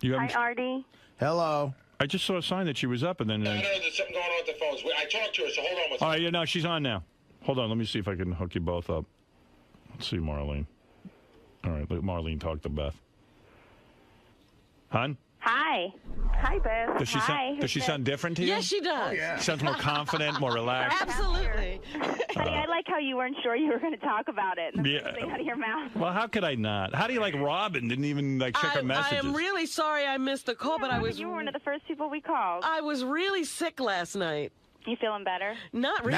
Hi, Artie. Hello. I just saw a sign that she was up, and then... No, there's something going on with the phones. I talked to her, so hold on. All right, yeah, no, she's on now. Hold on, let me see if I can hook you both up. Let's see, Marlene. All right, let Marlene talk to Beth. Hon? Hi. Hi, Beth. Does she sound different to you? Yes, she does. Oh, yeah. She sounds more confident, more relaxed. Absolutely. I like how you weren't sure you were going to talk about it. And the Yeah. first thing out of your mouth. Well, how could I not? How do you like Robin? Didn't even check her messages. I am really sorry I missed the call, but I was... You were one of the first people we called. I was really sick last night. You feeling better? Not really.